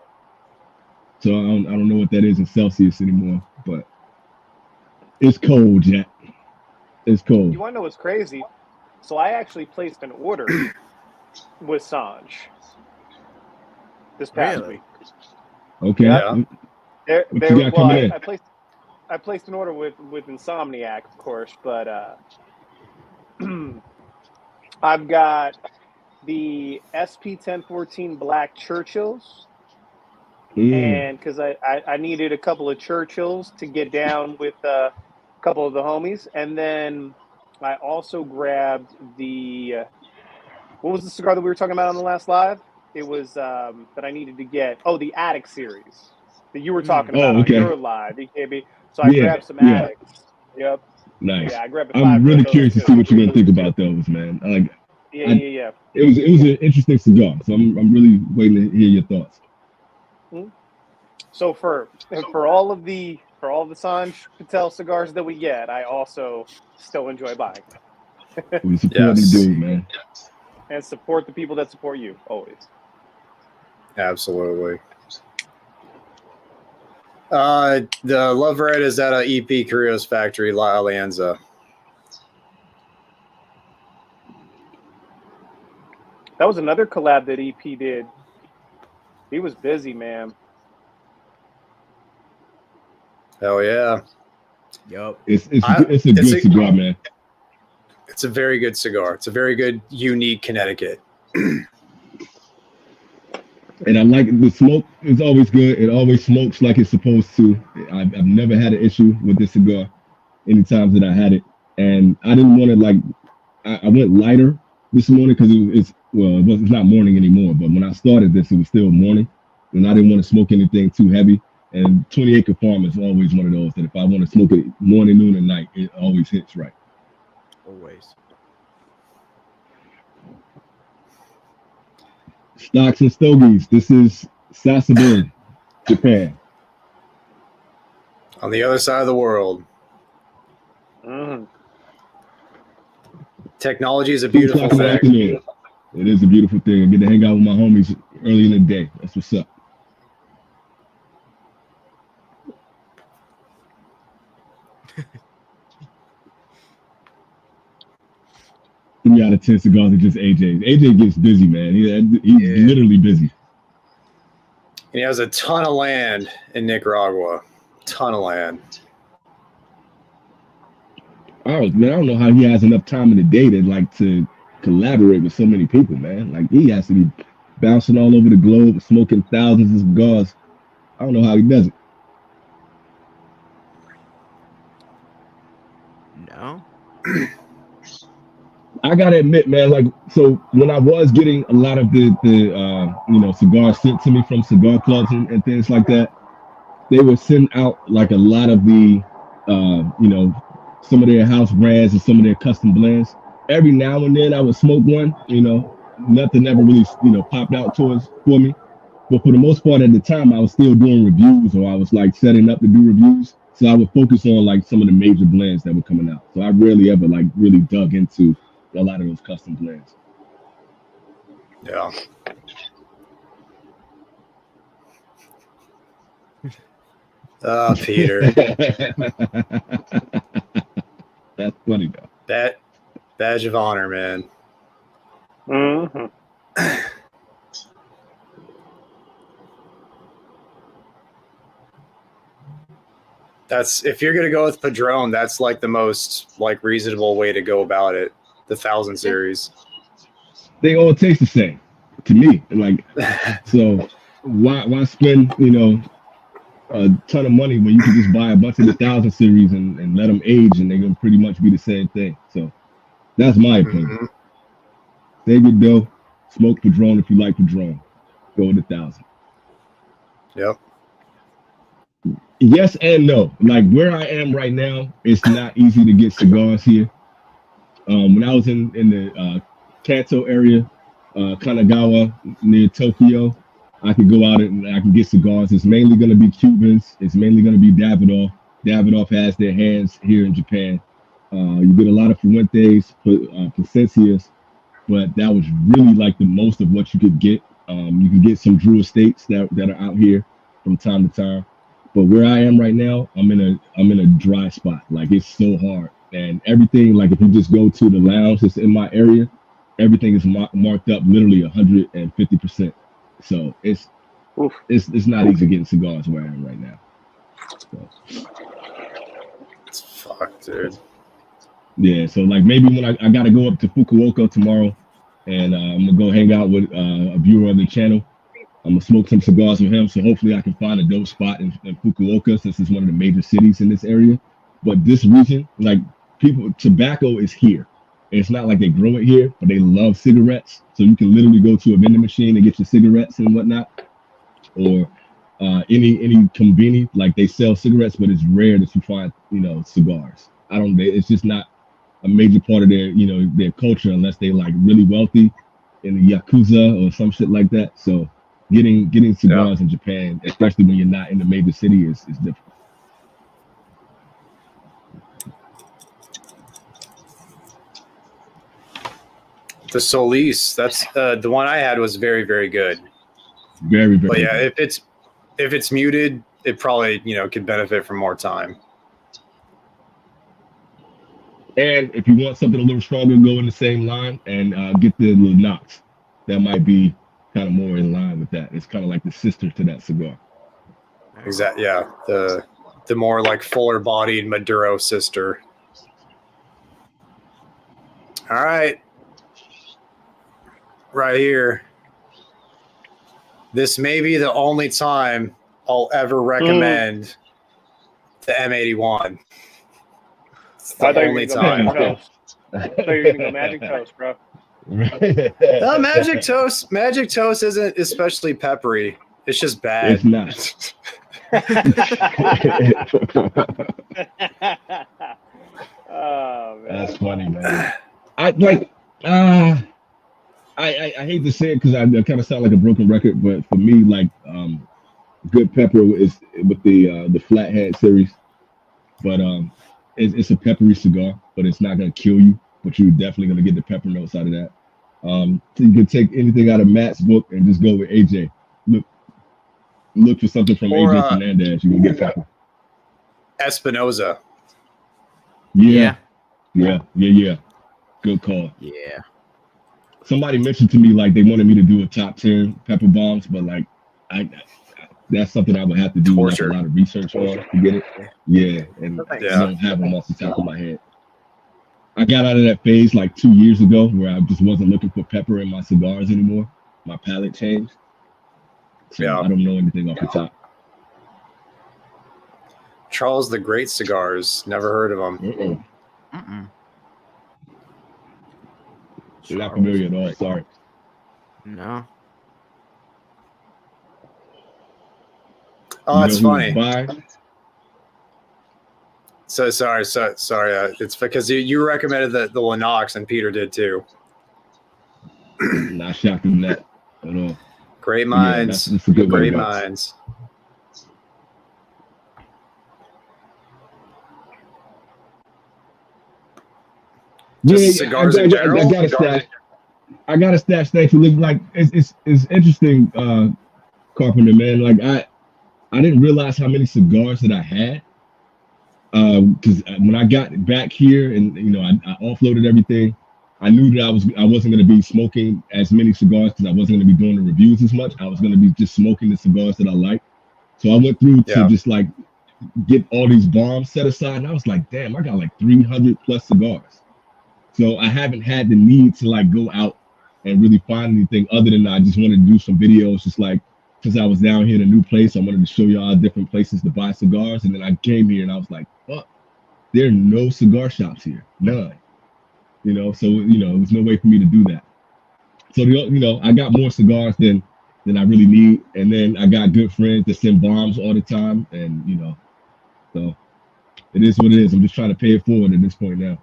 [SPEAKER 5] So I don't know what that is in Celsius anymore, but it's cold, Jack. It's cold.
[SPEAKER 3] You want to know what's crazy? So I actually placed an order with Sanj this past week.
[SPEAKER 5] Okay.
[SPEAKER 4] Yeah.
[SPEAKER 3] I placed an order with Insomniac, of course, but I've got the SP1014 Black Churchills. And because I needed a couple of Churchills to get down with a couple of the homies. And then I also grabbed the, what was the cigar that we were talking about on the last live? It was that I needed to get, the Attic series that you were talking about on your live, EKB. So I grabbed some Attics. Yep.
[SPEAKER 5] Nice.
[SPEAKER 3] Yeah, I grabbed
[SPEAKER 5] I'm really curious to see what you're going to think about those, man.
[SPEAKER 3] Yeah.
[SPEAKER 5] It was an interesting cigar, so I'm really waiting to hear your thoughts.
[SPEAKER 3] So for all the Sanj Patel cigars that we get, I also still enjoy buying.
[SPEAKER 5] We support the dude, man.
[SPEAKER 3] And support the people that support you, always.
[SPEAKER 4] Absolutely. The Love Red is at a EP Carrillo's factory, La Alianza.
[SPEAKER 3] That was another collab that EP did. He was busy, man.
[SPEAKER 4] Hell yeah.
[SPEAKER 2] Yup.
[SPEAKER 5] It's a good cigar, man.
[SPEAKER 4] It's a very good cigar. It's a very good, unique Connecticut.
[SPEAKER 5] And I like the smoke is always good. It always smokes like it's supposed to. I've never had an issue with this cigar any times that I had it. And I didn't want to I went lighter this morning because it's not morning anymore. But when I started this, it was still morning. And I didn't want to smoke anything too heavy. And 20 Acre Farm is always one of those that if I want to smoke it morning, noon, and night, it always hits right.
[SPEAKER 2] Always.
[SPEAKER 5] Stocks and Stogies. This is Sasebo, Japan.
[SPEAKER 4] On the other side of the world. Technology is a beautiful thing.
[SPEAKER 5] It is a beautiful thing. I get to hang out with my homies early in the day. That's what's up. 3 out of 10 cigars are just AJ's. AJ gets busy, man. He's literally busy.
[SPEAKER 4] And he has a ton of land in Nicaragua. Ton of land.
[SPEAKER 5] Oh man, I don't know how he has enough time in the day to collaborate with so many people, man. Like he has to be bouncing all over the globe, smoking thousands of cigars. I don't know how he does it.
[SPEAKER 2] No.
[SPEAKER 5] I gotta admit, man, so when I was getting a lot of the cigars sent to me from cigar clubs and things like that, they would send out a lot of the some of their house brands and some of their custom blends. Every now and then I would smoke one, nothing ever really popped out for me. But for the most part at the time I was still doing reviews, or I was setting up to do reviews. So I would focus on some of the major blends that were coming out. So I rarely ever really dug into a lot of those custom blends.
[SPEAKER 4] Yeah. Peter.
[SPEAKER 5] That's funny though.
[SPEAKER 4] Badge of honor, man. That's if you're gonna go with Padron, that's the most reasonable way to go about it. The 1000 series.
[SPEAKER 5] They all taste the same to me. So why spend a ton of money when you can just buy a bunch of the 1000 series and let them age and they're gonna pretty much be the same thing. So that's my opinion. Save your dough, smoke Padron if you like Padron. Go with 1000.
[SPEAKER 4] Yep.
[SPEAKER 5] Yes and no. Where I am right now, it's not easy to get cigars here. When I was in the Kanto area, Kanagawa near Tokyo, I could go out and I can get cigars. It's mainly going to be Cubans. It's mainly going to be Davidoff. Davidoff has their hands here in Japan. You get a lot of Fuentes, Placencias, but that was really the most of what you could get. You can get some Drew Estates that are out here from time to time. But where I am right now, I'm in a dry spot. It's so hard. And everything, if you just go to the lounge that's in my area, everything is marked up literally 150%. So it's not easy getting cigars where I am right now. So.
[SPEAKER 4] It's fucked, dude.
[SPEAKER 5] Yeah, so like maybe when I got to go up to Fukuoka tomorrow, and I'm gonna go hang out with a viewer on the channel. I'm gonna smoke some cigars with him, so hopefully I can find a dope spot in Fukuoka, since it's one of the major cities in this area. But this region, like tobacco is here. It's not like they grow it here, but they love cigarettes. So you can literally go to a vending machine and get your cigarettes and whatnot, or any convenience, like they sell cigarettes, but it's rare that you find cigars. It's just not a major part of their culture unless they like really wealthy in the Yakuza or some shit like that. So getting cigars in Japan, especially when you're not in the major city, is difficult.
[SPEAKER 4] The Solis, that's the one I had, was very, very good.
[SPEAKER 5] Very, very
[SPEAKER 4] But yeah,
[SPEAKER 5] good.
[SPEAKER 4] if it's muted, it probably could benefit from more time.
[SPEAKER 5] And if you want something a little stronger, go in the same line and get the little Knox. That might be kind of more in line with that. It's kind of like the sister to that cigar.
[SPEAKER 4] Exactly. Yeah, the more like fuller bodied Maduro sister. All right. Right here. This may be the only time I'll ever recommend the M81. It's the only time.
[SPEAKER 3] I thought you were going to go Magic Toast, bro.
[SPEAKER 4] No, Magic Toast isn't especially peppery. It's just bad.
[SPEAKER 5] It's not.
[SPEAKER 3] Oh, man.
[SPEAKER 5] That's funny, man. I hate to say it because I kind of sound like a broken record, but for me, like good pepper is with the Flathead series, but it's a peppery cigar, but it's not gonna kill you. But you're definitely gonna get the pepper notes out of that. So you can take anything out of Matt's book and just go with AJ. Look for something from AJ Fernandez. You can get pepper.
[SPEAKER 4] Espinosa.
[SPEAKER 5] Yeah. Good call.
[SPEAKER 2] Yeah.
[SPEAKER 5] Somebody mentioned to me like they wanted me to do a top 10 pepper bombs, but like that's something I would have to do like, a lot of research on to get it. Yeah, and I don't have them off the top of my head. I got out of that phase like 2 years ago where I just wasn't looking for pepper in my cigars anymore. My palate changed. So I don't know anything off the top.
[SPEAKER 4] Charles the Great Cigars. Never heard of them.
[SPEAKER 5] You're not familiar at all. Sorry.
[SPEAKER 2] No.
[SPEAKER 4] Oh, that's funny. So sorry. It's because you recommended the Lennox and Peter did too.
[SPEAKER 5] Not shocking that at all.
[SPEAKER 4] Great minds.
[SPEAKER 5] That's a good
[SPEAKER 4] Great minds. Cigars in general.
[SPEAKER 5] I got a stash. Thanks for looking like it's interesting, Carpenter, man. Like I didn't realize how many cigars that I had. Because when I got back here and I offloaded everything, I knew that I wasn't going to be smoking as many cigars because I wasn't going to be doing the reviews as much. I was going to be just smoking the cigars that I like. So I went through to just like get all these bombs set aside, and I was like, damn, I got like 300 plus cigars. So I haven't had the need to like go out and really find anything other than I just wanted to do some videos, just like because I was down here in a new place. I wanted to show y'all different places to buy cigars, and then I came here and I was like, fuck, there are no cigar shops here, none. So there was no way for me to do that. So I got more cigars than I really need, and then I got good friends that send bombs all the time, and so it is what it is. I'm just trying to pay it forward at this point now.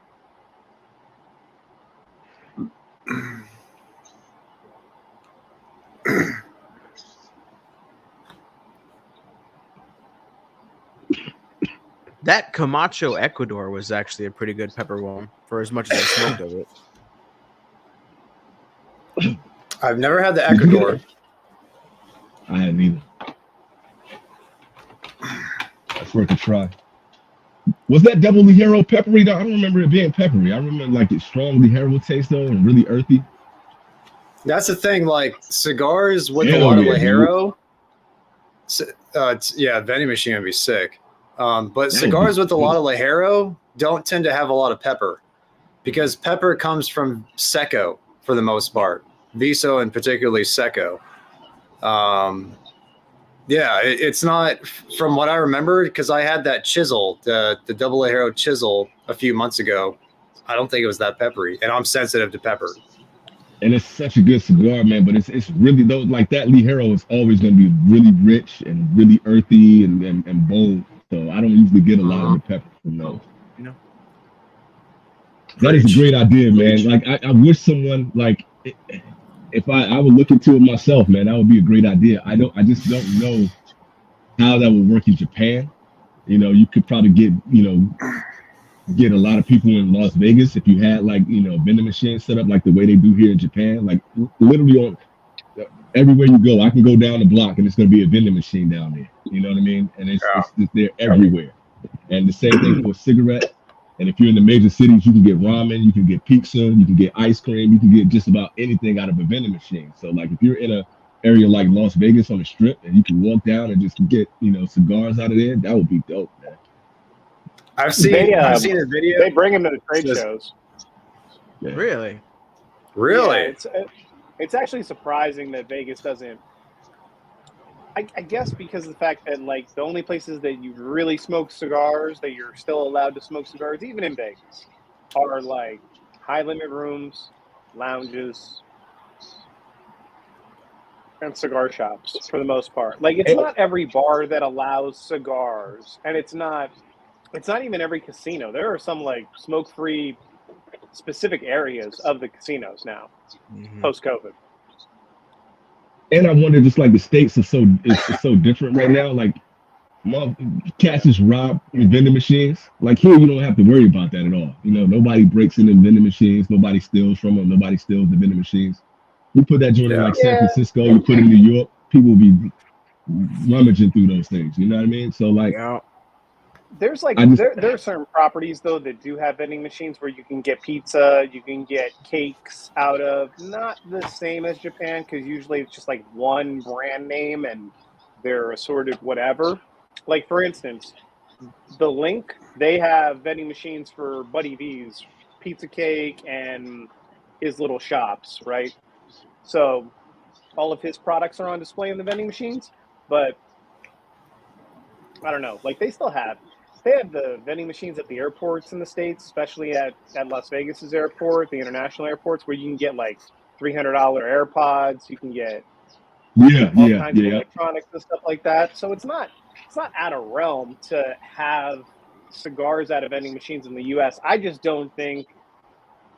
[SPEAKER 2] That Camacho Ecuador was actually a pretty good pepper one for as much as I smoked of it.
[SPEAKER 4] I've never had the Ecuador.
[SPEAKER 5] I haven't either. That's worth a try. Was that double Ligero peppery though? I don't remember it being peppery. I remember like it strong Ligero taste though and really earthy.
[SPEAKER 4] That's the thing, like cigars with a lot of Ligero. Vending machine would be sick. But cigars with a lot of Ligero don't tend to have a lot of pepper. because pepper comes from Seco for the most part, Viso and particularly Seco. Yeah, it's not, from what I remember, because I had that chisel, the double arrow chisel a few months ago. I don't think it was that peppery, and I'm sensitive to pepper.
[SPEAKER 5] And it's such a good cigar, man. But it's really, though, like that Ligero is always going to be really rich and really earthy and bold. So I don't usually get a lot of the pepper from those. That is a great idea, man. Like I wish someone, like, if I would look into it myself, man, that would be a great idea. I just don't know how that would work in Japan. You know, you could probably get a lot of people in Las Vegas if you had, like, vending machines set up like the way they do here in Japan. Like literally everywhere you go, I can go down the block and it's going to be a vending machine down there. You know what I mean? And it's they're everywhere. And the same thing for cigarettes. And if you're in the major cities, you can get ramen, you can get pizza, you can get ice cream, you can get just about anything out of a vending machine. So, like, if you're in a area like Las Vegas on the Strip and you can walk down and just get, cigars out of there, that would be dope, man.
[SPEAKER 4] I've seen a video.
[SPEAKER 3] They bring them to the trade shows.
[SPEAKER 2] Yeah. Really?
[SPEAKER 3] Yeah, it's actually surprising that Vegas doesn't. I guess because of the fact that, like, the only places that you really smoke cigars, that you're still allowed to smoke cigars, even in Vegas, are like high limit rooms, lounges, and cigar shops for the most part. Like, it's not every bar that allows cigars, and it's not even every casino. There are some, like, smoke-free specific areas of the casinos now, post-COVID.
[SPEAKER 5] And I wonder, just like the states are so different right now. Like, cats just rob vending machines. Like, here, you don't have to worry about that at all. Nobody breaks into vending machines. Nobody steals from them. Nobody steals the vending machines. You put that joint in like San Francisco, you put it in New York, people will be rummaging through those things. You know what I mean? So, like,
[SPEAKER 3] there's like there are certain properties though that do have vending machines where you can get pizza, you can get cakes out of, not the same as Japan, because usually it's just like one brand name and they're assorted whatever. Like, for instance, the Link, they have vending machines for Buddy V's pizza cake and his little shops, right? So all of his products are on display in the vending machines, but I don't know, like, they have the vending machines at the airports in the States, especially at Las Vegas's airport, the international airports, where you can get like $300 AirPods, you can get all kinds of electronics and stuff like that. So it's not out of realm to have cigars out of vending machines in the US. I just don't think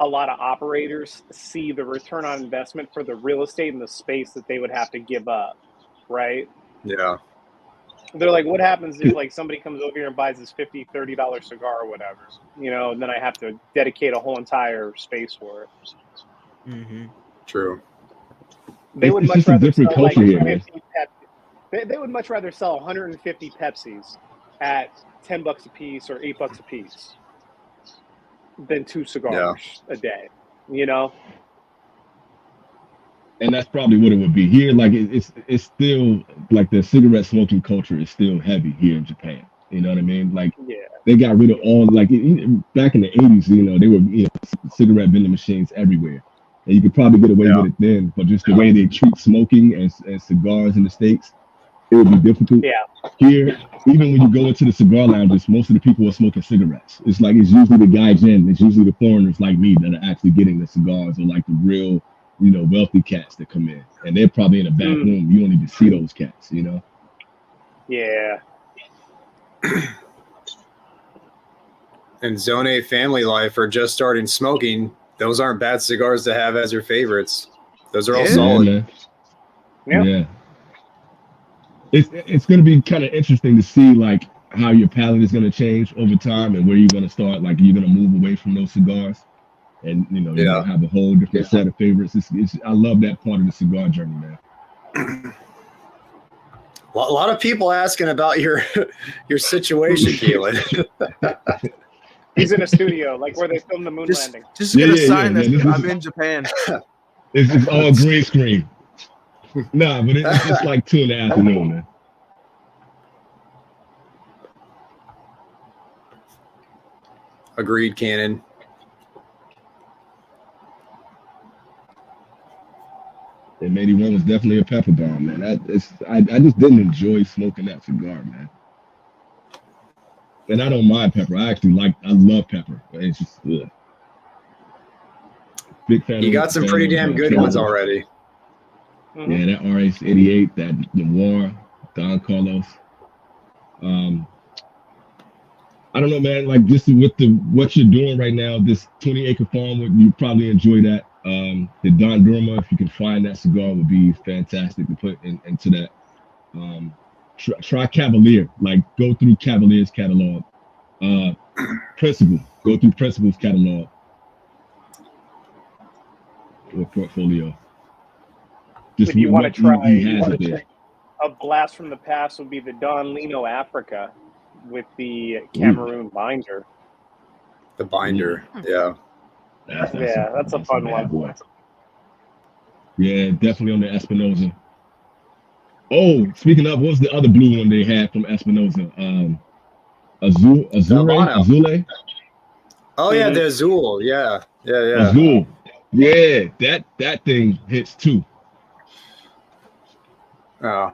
[SPEAKER 3] a lot of operators see the return on investment for the real estate and the space that they would have to give up, right?
[SPEAKER 4] Yeah.
[SPEAKER 3] They're like, what happens if, like, somebody comes over here and buys this $50, $30 cigar or whatever, and then I have to dedicate a whole entire space for it.
[SPEAKER 2] Mm-hmm.
[SPEAKER 4] True.
[SPEAKER 3] They would much rather sell like 50 Pepsi. They would much rather sell 150 Pepsis at $10 a piece or $8 a piece than 2 cigars a day,
[SPEAKER 5] And that's probably what it would be here. Like, it's still, like, the cigarette smoking culture is still heavy here in Japan. You know what I mean? Like, they got rid of all, like, back in the 80s, they were cigarette vending machines everywhere, and you could probably get away with it then. But just the way they treat smoking and cigars in the States, it would be difficult. Yeah. Here, even when you go into the cigar lounges, most of the people are smoking cigarettes. It's usually the gaijin, it's usually the foreigners like me that are actually getting the cigars, or like the real, wealthy cats that come in, and they're probably in a back room. You don't even see those cats,
[SPEAKER 3] Yeah.
[SPEAKER 4] And Zone A Family Life are just starting smoking. Those aren't bad cigars to have as your favorites. Those are all solid.
[SPEAKER 5] Yeah. It's going to be kind of interesting to see, like, how your palate is going to change over time and where you're going to start. Like, you're going to move away from those cigars. And, you're going to have a whole different set of favorites. I love that part of the cigar journey, man.
[SPEAKER 4] A lot of people asking about your situation, Keelan.
[SPEAKER 3] He's in a studio, like where they filmed the moon landing.
[SPEAKER 2] Just get a sign that I'm in Japan.
[SPEAKER 5] It's all green screen. Nah, but it's just like 2 in the afternoon, man.
[SPEAKER 4] Agreed, Cannon.
[SPEAKER 5] And 81 was definitely a pepper bomb, man. I just didn't enjoy smoking that cigar, man. And I don't mind pepper. I love pepper. It's just big fan.
[SPEAKER 4] You got some pretty damn good ones already.
[SPEAKER 5] Mm-hmm. Yeah, that RH88, that Noir, Don Carlos. I don't know, man. Like just with what you're doing right now, this 20-acre farm, you probably enjoy that. The Don Durma, if you can find that cigar, would be fantastic to put into that. Try Cavalier, like go through Cavalier's catalog. Principal, go through Principal's catalog or portfolio. Just
[SPEAKER 3] if you want to try a blast from the past, would be the Don Lino Africa with the Cameroon binder.
[SPEAKER 4] The binder, yeah.
[SPEAKER 3] That's a fun one.
[SPEAKER 5] Boy. Yeah, definitely on the Espinosa. Oh, speaking of, what was the other blue one they had from Espinosa? Azule.
[SPEAKER 4] Oh yeah, the Azul. Yeah.
[SPEAKER 5] Azul. Yeah, that thing hits too.
[SPEAKER 4] Oh.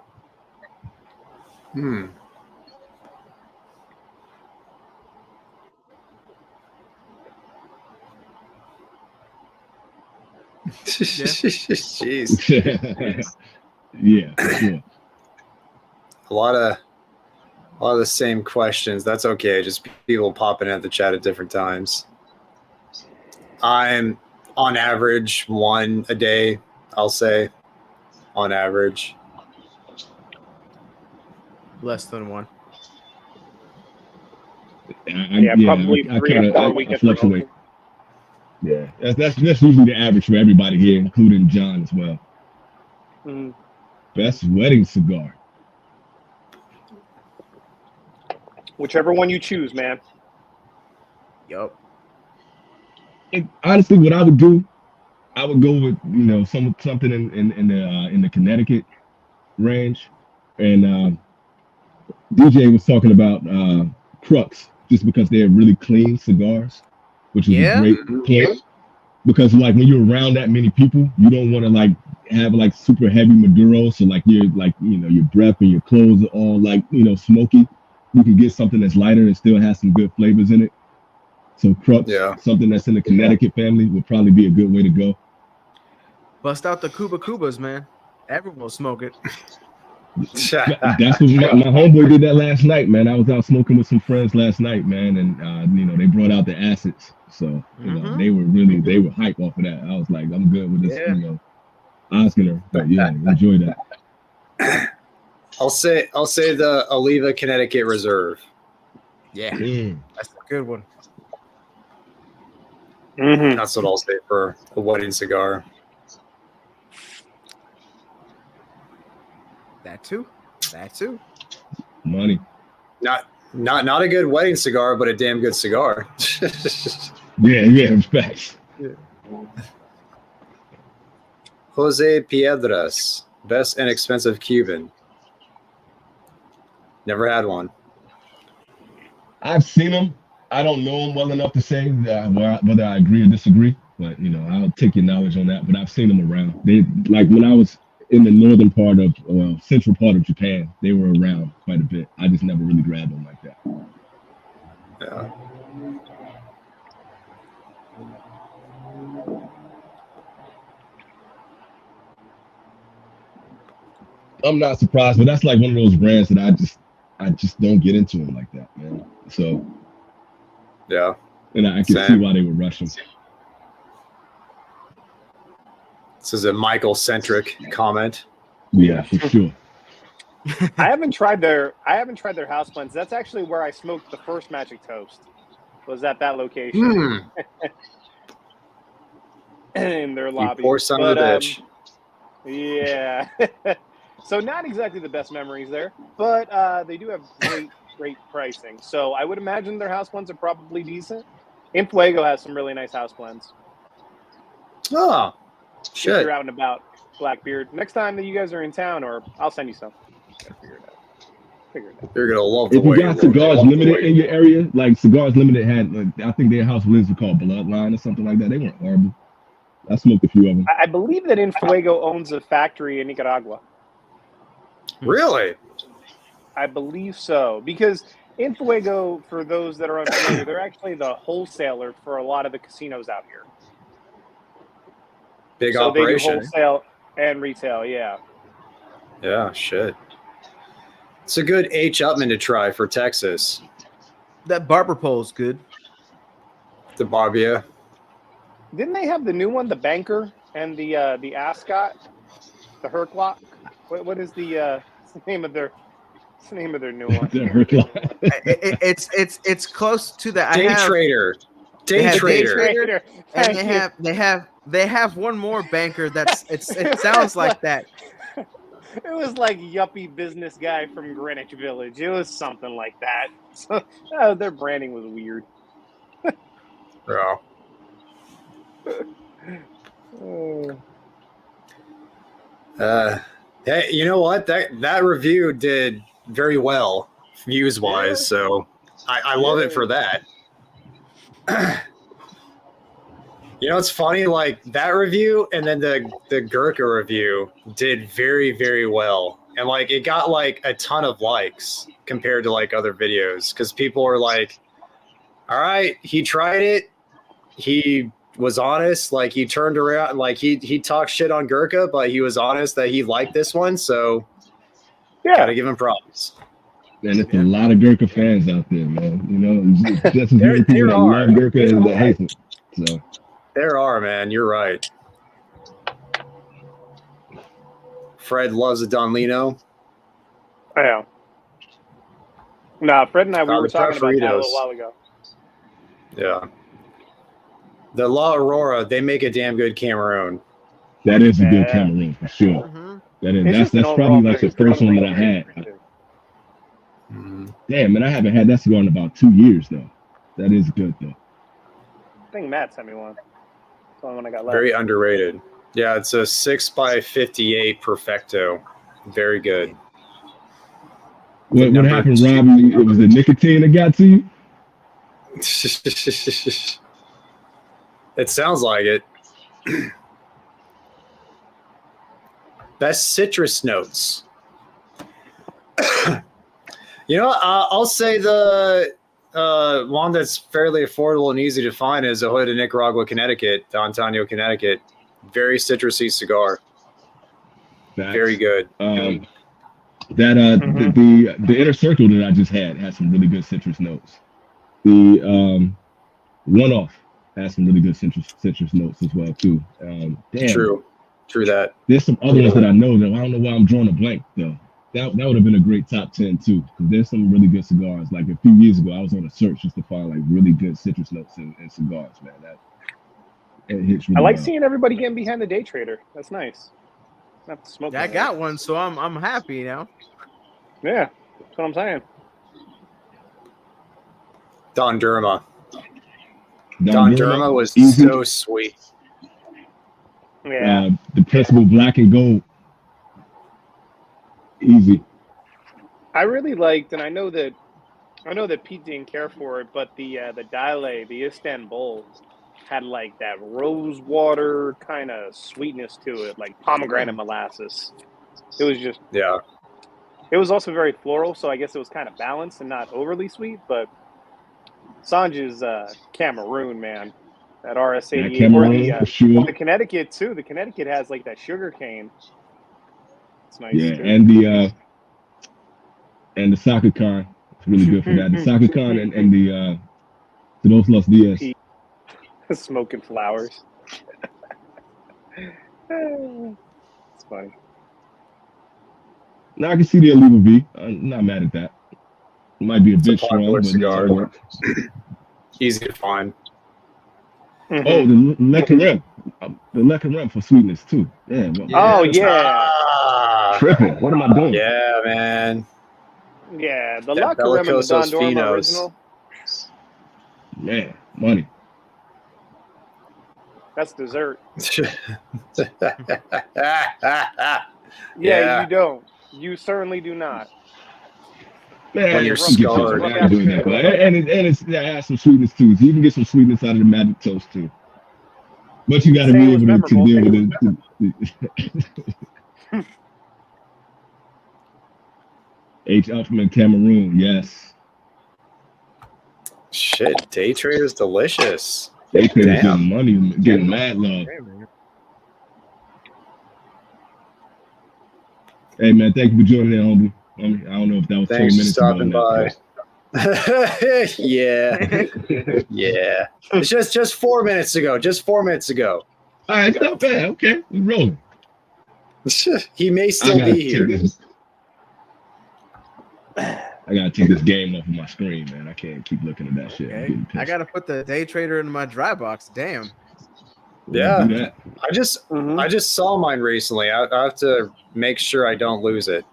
[SPEAKER 5] Jeez. Yeah, sure.
[SPEAKER 4] A lot of the same questions. That's okay. Just people popping at the chat at different times. I'm on average one a day, I'll say. On average.
[SPEAKER 2] Less than one.
[SPEAKER 3] Probably 3 or 4 weekends.
[SPEAKER 5] Fluctuate. Yeah, that's usually the average for everybody here, including John as well.
[SPEAKER 3] Mm-hmm.
[SPEAKER 5] Best wedding cigar.
[SPEAKER 3] Whichever one you choose, man.
[SPEAKER 2] Yup.
[SPEAKER 5] Honestly, what I would do, I would go with something in the Connecticut range, and DJ was talking about Crux just because they're really clean cigars, which is a great point. Because like when you're around that many people, you don't want to like have like super heavy Maduro, so like your breath and your clothes are all like smoky. You can get something that's lighter and still has some good flavors in it. So Crux, something that's in the Connecticut family, would probably be a good way to go.
[SPEAKER 2] Bust out the Cubas, man. Everyone will smoke it.
[SPEAKER 5] That's what my homeboy did that last night, man. I was out smoking with some friends last night, man, and they brought out the acids. So they were hype off of that. I was like, I'm good with this, Oscar. But yeah, enjoy that.
[SPEAKER 4] I'll say the Oliva Connecticut Reserve.
[SPEAKER 2] Yeah, that's a good one.
[SPEAKER 3] Mm-hmm.
[SPEAKER 4] That's what I'll say for a wedding cigar.
[SPEAKER 2] That too.
[SPEAKER 5] Money.
[SPEAKER 4] Not a good wedding cigar, but a damn good cigar.
[SPEAKER 5] Yeah, facts.
[SPEAKER 4] Jose Piedras, best and expensive Cuban. Never had one.
[SPEAKER 5] I've seen them. I don't know them well enough to say whether I agree or disagree, but I'll take your knowledge on that. But I've seen them around. They like when I was in the northern part of central part of Japan, they were around quite a bit. I just never really grabbed them like that.
[SPEAKER 4] Yeah.
[SPEAKER 5] I'm not surprised, but that's like one of those brands that I just don't get into them like that, man. So
[SPEAKER 4] yeah,
[SPEAKER 5] and I can see why they were rushing.
[SPEAKER 4] This is a Michael-centric comment.
[SPEAKER 5] Yeah, for sure.
[SPEAKER 3] I haven't tried their house blends. That's actually where I smoked the first Magic Toast. Was at that location in their lobby.
[SPEAKER 4] You poor son of a bitch.
[SPEAKER 3] Yeah. So not exactly the best memories there, but they do have great pricing. So I would imagine their house blends are probably decent. Infuego has some really nice house blends.
[SPEAKER 4] Oh, shit.
[SPEAKER 3] If you're out and about, Blackbeard. Next time that you guys are in town, or I'll send you some. Figure it out.
[SPEAKER 4] You're gonna love the
[SPEAKER 5] way. If you got Cigars Limited in your area, like Cigars Limited had, I think their house blends were called Bloodline or something like that. They weren't horrible. I smoked a few of them.
[SPEAKER 3] I believe that Infuego owns a factory in Nicaragua.
[SPEAKER 4] Really?
[SPEAKER 3] I believe so. Because Infuego, for those that are unfamiliar, they're actually the wholesaler for a lot of the casinos out here.
[SPEAKER 4] Big
[SPEAKER 3] so
[SPEAKER 4] operation.
[SPEAKER 3] They do wholesale and retail, yeah.
[SPEAKER 4] Yeah, shit. It's a good H. Upman to try for Texas.
[SPEAKER 2] That barber pole's good.
[SPEAKER 4] The Barbia.
[SPEAKER 3] Didn't they have the new one, the Banker and the Ascot, the Herclock? What is the name of their new one?
[SPEAKER 2] It's close to the
[SPEAKER 4] Day Trader. Day Trader.
[SPEAKER 2] And they have one more Banker it sounds like that.
[SPEAKER 3] It was like yuppie business guy from Greenwich Village. It was something like that. So their branding was weird.
[SPEAKER 4] Yeah. Hey, you know what? That review did very well, views wise. So I love it for that. You know, it's funny, like that review and then the Gurkha review did very, very well. And like it got like a ton of likes compared to like other videos because people are like, all right, he tried it. He was honest. Like he turned around, like he talked shit on Gurkha, but he was honest that he liked this one. So
[SPEAKER 3] yeah,
[SPEAKER 4] gotta give him props.
[SPEAKER 5] Man, it's a lot of Gurkha fans out there, man. You know, just as many people that
[SPEAKER 4] are.
[SPEAKER 5] love Gurkha as that hate it. So.
[SPEAKER 4] There are, man. You're right. Fred loves a Don Lino.
[SPEAKER 3] Yeah. Nah, Fred and I, we were talking about that a little while ago.
[SPEAKER 4] Yeah. The La Aurora, they make a damn good Cameroon.
[SPEAKER 5] That is a good Cameroon for sure.
[SPEAKER 2] Mm-hmm.
[SPEAKER 5] That's probably like the first one that I had. Damn, man, I haven't had that cigar in about 2 years though. That is good though.
[SPEAKER 3] I think Matt sent me one. That's the only one I got left.
[SPEAKER 4] Very underrated. Yeah, it's a 6x58 Perfecto. Very good.
[SPEAKER 5] What happened, Robbie? It was the nicotine that got to you?
[SPEAKER 4] It sounds like it. Best citrus notes. You know, I'll say the one that's fairly affordable and easy to find is a Hood of Nicaragua, Connecticut, Don Antonio, Connecticut. Very citrusy cigar. Very good.
[SPEAKER 5] The Inner Circle that I just had some really good citrus notes. The One-Off has some really good citrus notes as well too.
[SPEAKER 4] True that.
[SPEAKER 5] There's some other ones that I know though. I don't know why I'm drawing a blank though. That would have been a great top 10 too. Because there's some really good cigars. Like a few years ago, I was on a search just to find like really good citrus notes in cigars, man. It hits really
[SPEAKER 3] I like
[SPEAKER 5] well.
[SPEAKER 3] seeing everybody getting behind the Day Trader. That's nice. I have to smoke.
[SPEAKER 2] I got one, so I'm happy now.
[SPEAKER 3] Yeah, that's what I'm saying.
[SPEAKER 4] Don Durma.
[SPEAKER 5] Don
[SPEAKER 4] Durma was
[SPEAKER 5] easy.
[SPEAKER 4] so sweet.
[SPEAKER 3] Yeah.
[SPEAKER 5] The Principal Black and Gold. Easy.
[SPEAKER 3] I really liked, and I know that Pete didn't care for it, but the Dale, the Istanbul, had like that rose water kind of sweetness to it, like pomegranate molasses. It was just It was also very floral, so I guess it was kind of balanced and not overly sweet. But Sanj's Cameroon, man, that RS88 or the Connecticut too. The Connecticut has like that sugar cane. It's nice.
[SPEAKER 5] Yeah,
[SPEAKER 3] too.
[SPEAKER 5] and the Saka Khan. It's really good for that. The Saka Khan and the Dos Los Dias.
[SPEAKER 3] Smoking flowers. It's funny.
[SPEAKER 5] Now I can see the Oliva V. I'm not mad at that. It might be a bit strong, but
[SPEAKER 4] cigar.
[SPEAKER 5] it'll work.
[SPEAKER 4] Easy to find.
[SPEAKER 3] Mm-hmm.
[SPEAKER 5] Oh, the Le Carême. The Le Carême for sweetness too. Yeah.
[SPEAKER 3] Oh yeah.
[SPEAKER 5] Tripping. What am I doing?
[SPEAKER 4] Yeah, man.
[SPEAKER 3] Yeah, the La Carême and the Don Dorma original.
[SPEAKER 5] Man, money.
[SPEAKER 3] That's dessert.
[SPEAKER 4] Yeah,
[SPEAKER 3] you don't. You certainly do not.
[SPEAKER 5] Man,
[SPEAKER 4] when you're scarred.
[SPEAKER 5] And it has some sweetness too. So you can get some sweetness out of the Magic Toast too. But you got to be able to deal with it. H. Alpha Cameroon, yes.
[SPEAKER 4] Shit, day trader's delicious.
[SPEAKER 5] Day trader's getting money, getting mad love. Hey man, thank you for joining in, homie. I don't know if that was 20 minutes
[SPEAKER 4] stopping by. Yeah. Yeah. It's just 4 minutes ago. Just 4 minutes ago.
[SPEAKER 5] All right, it's not bad. Okay, we're rolling.
[SPEAKER 4] He may still be here.
[SPEAKER 5] I gotta take this game off of my screen, man. I can't keep looking at that shit.
[SPEAKER 2] Okay. I gotta put the day trader in my dry box. Damn.
[SPEAKER 4] Yeah. I just saw mine recently. I have to make sure I don't lose it.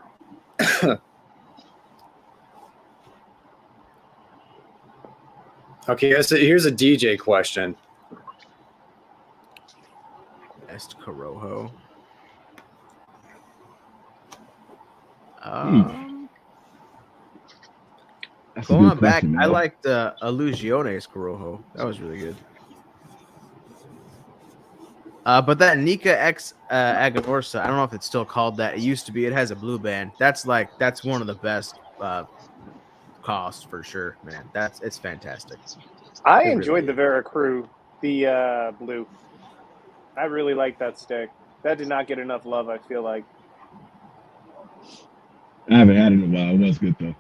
[SPEAKER 4] Okay, so here's a DJ question.
[SPEAKER 2] Best Corojo. Going back, I liked Illusiones Corojo. That was really good. But that Nika X Aganorsa, I don't know if it's still called that. It used to be. It has a blue band. That's one of the best costs for sure, man. It's fantastic.
[SPEAKER 3] I enjoyed the Veracruz, the blue. I really like that stick. That did not get enough love, I feel like.
[SPEAKER 5] I haven't had it in a while. It was good though.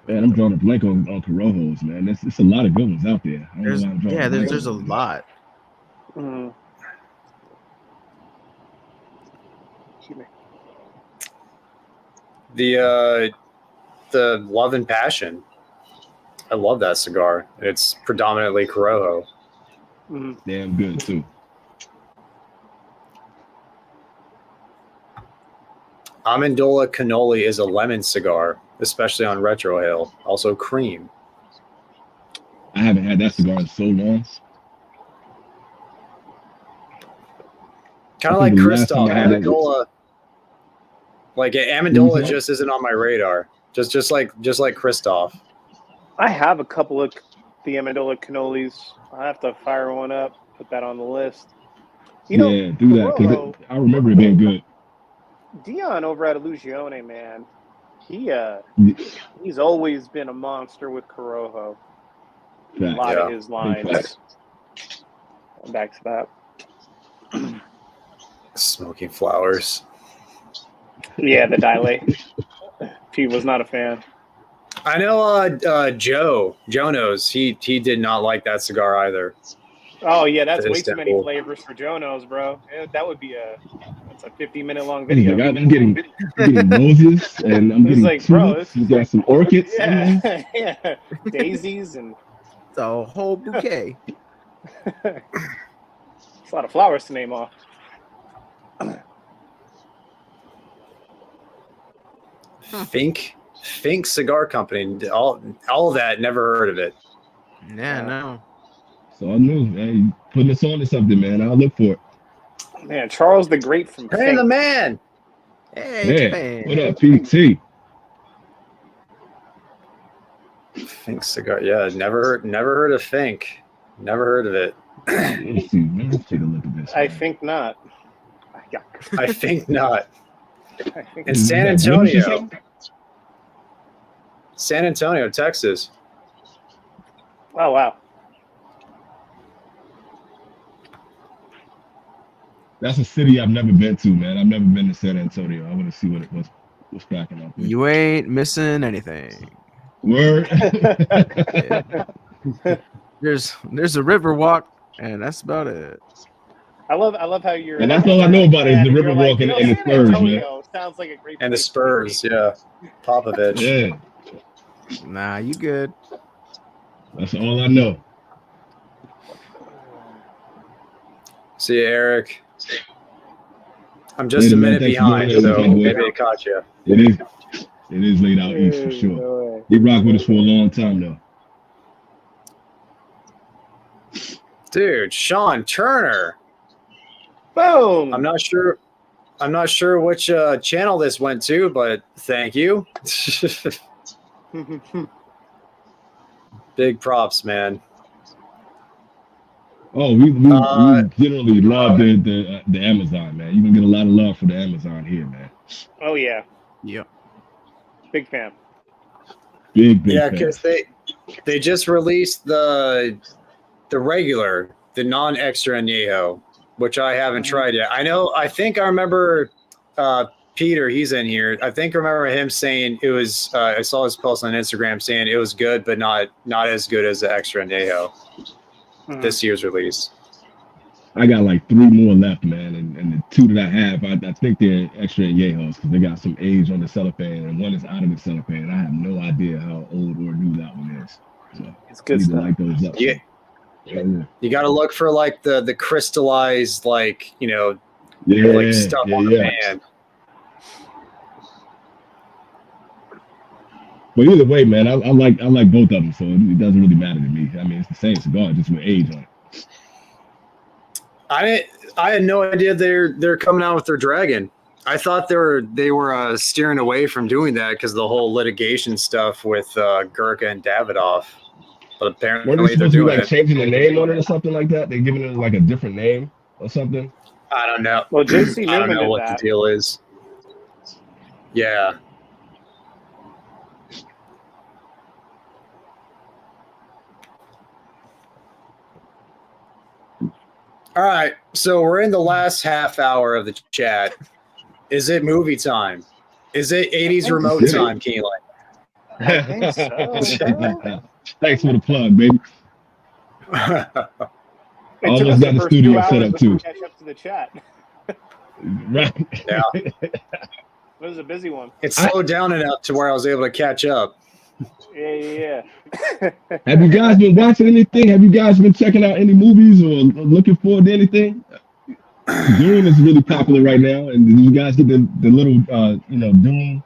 [SPEAKER 5] Man, I'm drawing a blank on Corojos, man. It's a lot of good ones out there.
[SPEAKER 2] There's a lot.
[SPEAKER 3] Mm-hmm.
[SPEAKER 4] The Love and Passion. I love that cigar. It's predominantly Corojo.
[SPEAKER 3] Mm-hmm.
[SPEAKER 5] Damn good too.
[SPEAKER 4] Amendola Cannoli is a lemon cigar, especially on Retrohaling. Also cream.
[SPEAKER 5] I haven't had that cigar in so long.
[SPEAKER 4] Kind of like Christoph. Amendola. Like Amendola just isn't on my radar. Just like Christoph.
[SPEAKER 3] I have a couple of the Amendola cannolis. I have to fire one up, put that on the list.
[SPEAKER 5] Do that because I remember it being good.
[SPEAKER 3] Dion over at Illusione, man, he's always been a monster with Corojo. A lot of his lines. Back to that.
[SPEAKER 4] Smoking Flowers.
[SPEAKER 3] Yeah, the dilate. He was not a fan.
[SPEAKER 4] I know Joe knows he did not like that cigar either.
[SPEAKER 3] Oh yeah, that's way too many flavors for Joe knows, bro. That would be a 50-minute long video.
[SPEAKER 5] I'm getting roses and I'm getting
[SPEAKER 3] like, bro,
[SPEAKER 5] you got some orchids.
[SPEAKER 3] Yeah, daisies and
[SPEAKER 2] it's a whole bouquet.
[SPEAKER 3] It's a lot of flowers to name off.
[SPEAKER 4] Fink Cigar Company. All of that. Never heard of it.
[SPEAKER 2] Yeah, no.
[SPEAKER 5] So I knew, man. Putting us on to something, man. I'll look for it.
[SPEAKER 3] Man, Charles the Great from
[SPEAKER 4] Hey,
[SPEAKER 3] Fink.
[SPEAKER 4] the man.
[SPEAKER 2] Hey,
[SPEAKER 5] what up, PT?
[SPEAKER 4] Fink Cigar. Yeah, never heard of Fink. Never heard of it.
[SPEAKER 5] Let's see. Let's take a look at this.
[SPEAKER 3] I think not.
[SPEAKER 4] I think not. In San Antonio. San Antonio, Texas.
[SPEAKER 3] Oh, wow.
[SPEAKER 5] That's a city I've never been to, man. I've never been to San Antonio. I want to see what's cracking up there.
[SPEAKER 2] You ain't missing anything.
[SPEAKER 5] Word.
[SPEAKER 2] There's a river walk, and that's about it.
[SPEAKER 3] I love how you're.
[SPEAKER 5] And that's all I know about it is the river walk and the Spurs, man.
[SPEAKER 3] Sounds like a great.
[SPEAKER 4] And the Spurs, yeah. Popovich.
[SPEAKER 5] Yeah.
[SPEAKER 2] Nah, you good.
[SPEAKER 5] That's all I know.
[SPEAKER 4] See you, Eric. I'm just a minute behind, so maybe it caught you.
[SPEAKER 5] It is late out east for sure. He rocked with us for a long time, though.
[SPEAKER 4] Dude, Sean Turner.
[SPEAKER 3] Boom.
[SPEAKER 4] I'm not sure which channel this went to, but thank you. Big props, man.
[SPEAKER 5] Oh, we generally love the Amazon, man. You can get a lot of love for the Amazon here, man.
[SPEAKER 3] Oh yeah,
[SPEAKER 2] Yep.
[SPEAKER 3] big fan.
[SPEAKER 5] Big
[SPEAKER 4] Yeah,
[SPEAKER 5] fan.
[SPEAKER 4] because they just released the regular, the non-extra añejo, which I haven't tried yet. I think I remember Peter, he's in here. I remember him saying it was. I saw his post on Instagram saying it was good, but not as good as the extra añejo. This year's release.
[SPEAKER 5] I got like 3 more left, man, and the 2 that I have, I think they're extra añejos because they got some age on the cellophane, and one is out of the cellophane. I have no idea how old or new that one is. So
[SPEAKER 3] It's good stuff.
[SPEAKER 5] like those up.
[SPEAKER 4] Yeah. You got to look for like the crystallized, like like stuff on the pan.
[SPEAKER 5] But either way, man, I like both of them, so it doesn't really matter to me. I mean, it's the same cigar, just with age on it.
[SPEAKER 4] I had no idea they're coming out with their Dragon. I thought they were steering away from doing that because of the whole litigation stuff with Gurkha and Davidoff. But apparently they're doing
[SPEAKER 5] like changing the name on it or something like that. They're giving it like a different name or something.
[SPEAKER 4] I don't know.
[SPEAKER 3] Well, JC
[SPEAKER 4] I don't know
[SPEAKER 3] did
[SPEAKER 4] what
[SPEAKER 3] that.
[SPEAKER 4] the deal is. Yeah. All right, so we're in the last half hour of the chat. Is it movie time? Is it 80s remote time, Keelan?
[SPEAKER 3] I think so.
[SPEAKER 5] Thanks for the plug, baby.
[SPEAKER 3] It took
[SPEAKER 5] Almost
[SPEAKER 3] us
[SPEAKER 5] got the
[SPEAKER 3] first
[SPEAKER 5] studio
[SPEAKER 3] 2
[SPEAKER 5] set up,
[SPEAKER 3] hours
[SPEAKER 5] too.
[SPEAKER 3] to catch up to the chat.
[SPEAKER 5] Right.
[SPEAKER 4] Yeah.
[SPEAKER 3] It was a busy one.
[SPEAKER 4] It slowed down enough to where I was able to catch up.
[SPEAKER 3] Yeah.
[SPEAKER 5] Have you guys been watching anything? Have you guys been checking out any movies or looking forward to anything? Doom is really popular right now, and did you guys get the little Doom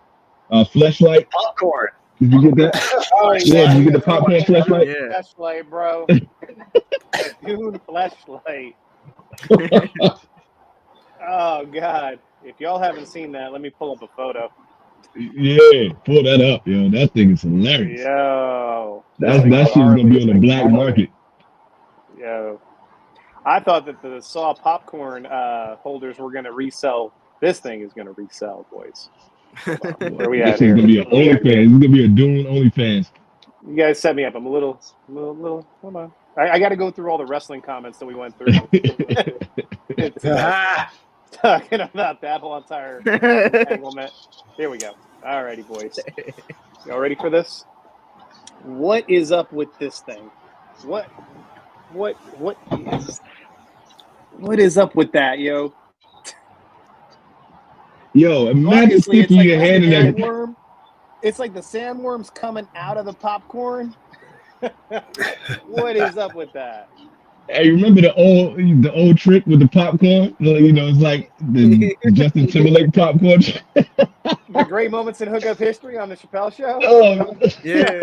[SPEAKER 5] fleshlight?
[SPEAKER 4] Popcorn.
[SPEAKER 5] Did you get that?
[SPEAKER 3] Oh,
[SPEAKER 5] Yeah, did you get the popcorn fleshlight?
[SPEAKER 2] Yeah.
[SPEAKER 3] Flashlight, bro. Dude, flashlight. Oh God! If y'all haven't seen that, let me pull up a photo.
[SPEAKER 5] Yeah, pull that up, yo. That thing is hilarious.
[SPEAKER 3] Yo,
[SPEAKER 5] That shit's gonna be on the black market.
[SPEAKER 3] Yo, I thought that the Saw popcorn holders were gonna resell. This thing is gonna resell, boys. Where we at
[SPEAKER 5] This is
[SPEAKER 3] here?
[SPEAKER 5] gonna be an OnlyFans. This is gonna be a Dune OnlyFans.
[SPEAKER 3] You guys set me up. I'm a little. Hold on. I got to go through all the wrestling comments that we went through. It's, talking about that whole entire entanglement. Here we go. Alrighty, boys. Y'all ready for this? What is up with this thing? What is up with that, yo?
[SPEAKER 5] Yo, imagine
[SPEAKER 3] Obviously,
[SPEAKER 5] sticking your hand in that.
[SPEAKER 3] sandworm. It's like the sandworm's coming out of the popcorn. What is up with that?
[SPEAKER 5] Hey, remember the old trick with the popcorn? It's like the Justin Timberlake popcorn.
[SPEAKER 3] The great moments in hookup history on the Chappelle Show.
[SPEAKER 5] Oh,
[SPEAKER 2] Yeah.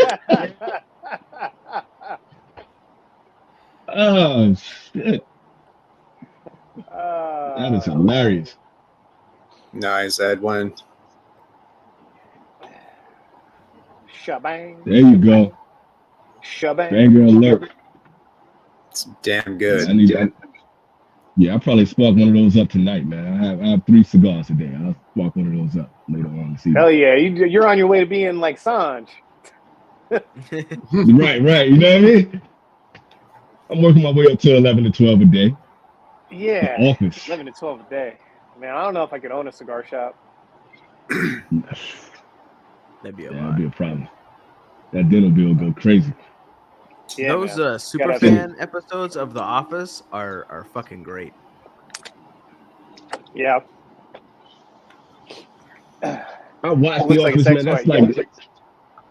[SPEAKER 5] oh shit! That is hilarious.
[SPEAKER 4] Nice, Edwin.
[SPEAKER 3] Shabang.
[SPEAKER 5] There you go.
[SPEAKER 3] Shabang.
[SPEAKER 5] Banger alert.
[SPEAKER 4] It's damn good.
[SPEAKER 5] I probably spark one of those up tonight, man. I have 3 cigars a day. I'll spark one of those up later on this evening.
[SPEAKER 3] Hell yeah, you're on your way to being like Sanj.
[SPEAKER 5] Right. You know what I mean? I'm working my way up to 11 to 12 a day.
[SPEAKER 3] Yeah.
[SPEAKER 5] The office.
[SPEAKER 3] 11 to 12 a day. Man, I don't know if I could own a cigar shop.
[SPEAKER 2] That'd be a
[SPEAKER 5] That'd
[SPEAKER 2] lot.
[SPEAKER 5] be a problem. That dinner bill will go crazy.
[SPEAKER 3] Yeah,
[SPEAKER 2] Those
[SPEAKER 3] man.
[SPEAKER 2] Superfan episodes of The Office are fucking great.
[SPEAKER 3] Yeah.
[SPEAKER 5] I watch
[SPEAKER 3] Looks
[SPEAKER 5] The
[SPEAKER 3] like a
[SPEAKER 5] Office,
[SPEAKER 3] sex
[SPEAKER 5] man. That's
[SPEAKER 3] toy.
[SPEAKER 5] like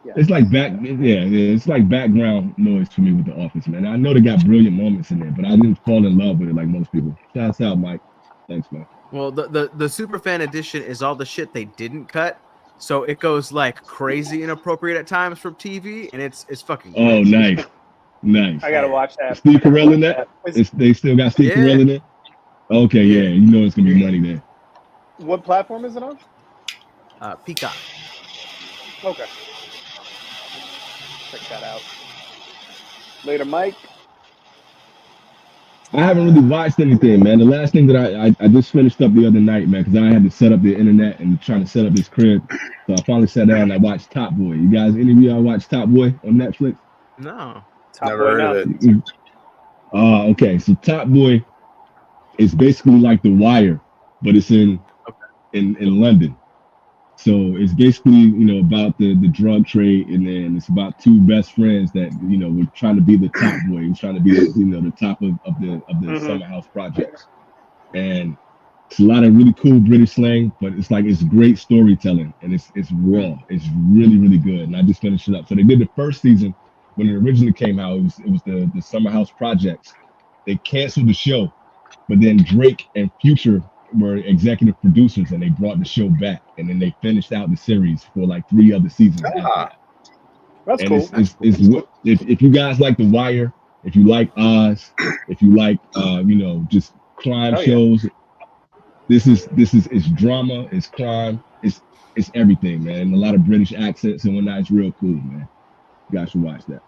[SPEAKER 3] Yeah.
[SPEAKER 5] it's like it's like background noise for me with The Office, man. I know they got brilliant moments in there, but I didn't fall in love with it like most people. Shouts out, Mike. Thanks, man.
[SPEAKER 2] Well, the Superfan edition is all the shit they didn't cut, so it goes like crazy inappropriate at times from TV, and it's fucking great.
[SPEAKER 5] Oh, nice. Nice.
[SPEAKER 3] I gotta watch that.
[SPEAKER 5] Steve Carell in that? They still got Steve Carell in it? Okay, yeah. You know it's gonna be money there.
[SPEAKER 3] What platform is it on?
[SPEAKER 2] Peacock.
[SPEAKER 3] Okay. check that out. Later, Mike.
[SPEAKER 5] I haven't really watched anything, man. The last thing that I just finished up the other night, man, because I had to set up the internet and trying to set up this crib. So I finally sat down and I watched Top Boy. You guys, any of y'all watch Top Boy on Netflix?
[SPEAKER 2] No.
[SPEAKER 4] Never heard of it.
[SPEAKER 5] Okay. So Top Boy is basically like The Wire, but it's in London. So it's basically, you know, about the drug trade, and then it's about two best friends that, you know, were trying to be the top boy, who's trying to be, you know, the top of the summer house projects. And it's a lot of really cool British slang, but it's like, it's great storytelling, and it's raw. It's really, really good. And I just finished it up. So they did the first season when it originally came out. It was the summer house projects. They canceled the show, but then Drake and Future were executive producers, and they brought the show back, and then they finished out the series for like 3 other seasons.
[SPEAKER 3] That's
[SPEAKER 5] and
[SPEAKER 3] cool.
[SPEAKER 5] If you guys like The Wire, if you like Oz, if you like you know, just crime shows, this is it's drama, it's crime, it's everything, man. A lot of British accents and whatnot. It's real cool, man. You guys should watch that.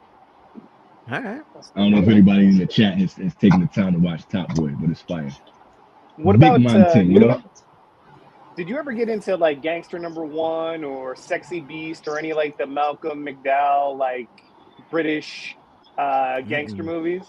[SPEAKER 2] All right.
[SPEAKER 5] I don't know if anybody in the chat has taken the time to watch Top Boy, but it's fire.
[SPEAKER 3] What
[SPEAKER 5] Big
[SPEAKER 3] about
[SPEAKER 5] Mountain, you know?
[SPEAKER 3] Did you ever get into like Gangster #1 or Sexy Beast or any like the Malcolm McDowell like British gangster movivies?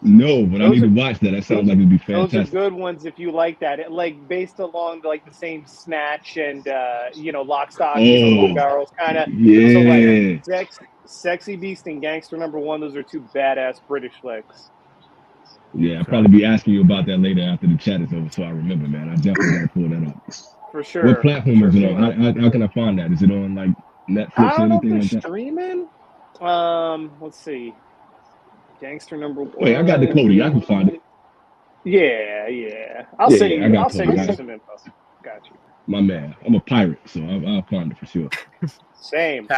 [SPEAKER 5] No, but I need to watch that. That sounds like it'd be fantastic.
[SPEAKER 3] Those are good ones if you like that. It, like based along like the same Snatch and you know, Lock, Stock, and Barrels kind of.
[SPEAKER 5] Yeah.
[SPEAKER 3] So like Sexy Beast and Gangster #1, those are 2 badass British flicks.
[SPEAKER 5] Yeah, I'll probably be asking you about that later after the chat is over, so I remember, man. I definitely gotta pull that up.
[SPEAKER 3] For sure.
[SPEAKER 5] What platform is it on? How can I find that? Is it on like Netflix
[SPEAKER 3] I don't
[SPEAKER 5] or
[SPEAKER 3] know if
[SPEAKER 5] anything
[SPEAKER 3] they're
[SPEAKER 5] like that?
[SPEAKER 3] streaming. Let's see. Gangster #1.
[SPEAKER 5] Wait, I got the Cody. I can find it.
[SPEAKER 3] Yeah. I'll send you some info. Got you.
[SPEAKER 5] My man. I'm a pirate, so I'll find it for sure.
[SPEAKER 3] Same.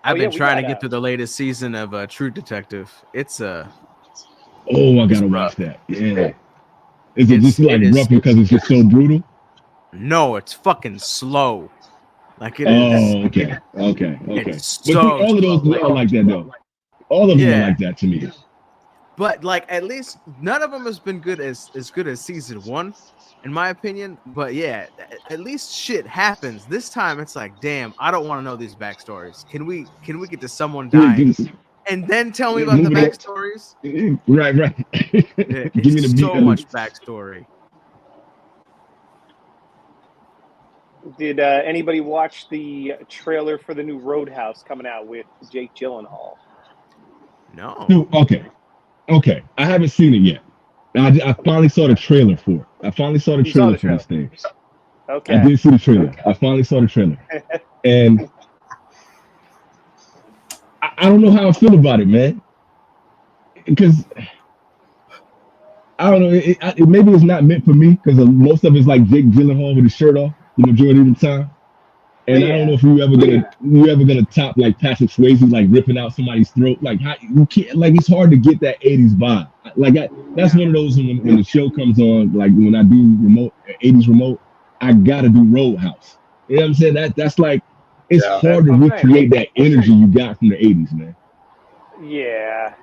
[SPEAKER 2] I've been trying to get through the latest season of True Detective. It's
[SPEAKER 5] I gotta watch that. Yeah. Is it just like rough because it's just so brutal?
[SPEAKER 2] No, it's fucking slow. Like it
[SPEAKER 5] is. Okay. But all of those are like that though. All of them are like that to me.
[SPEAKER 2] But like at least none of them has been good as good as season 1, in my opinion. But yeah, at least shit happens. This time it's like, damn, I don't want to know these backstories. Can we get to someone dying and then tell me about the backstories?
[SPEAKER 5] Right.
[SPEAKER 2] Yeah, give me so much backstory.
[SPEAKER 3] Did anybody watch the trailer for the new Roadhouse coming out with Jake Gyllenhaal?
[SPEAKER 2] No.
[SPEAKER 5] Okay. I haven't seen it yet. I finally saw the trailer for it. I finally saw the trailer for this thing.
[SPEAKER 3] Okay.
[SPEAKER 5] I did see the trailer. I finally saw the trailer. And I don't know how I feel about it, man. Because I don't know. It maybe it's not meant for me because most of it's like Jake Gyllenhaal with his shirt off the majority of the time. And I don't know if you ever gonna top like Patrick Swayze like ripping out somebody's throat. Like how you can't, like it's hard to get that 80s vibe. Like that's one of those when the show comes on, like when I do 80s remote, I gotta do Roadhouse. You know what I'm saying? That's like it's hard to recreate that energy you got from the 80s, man.
[SPEAKER 3] Yeah.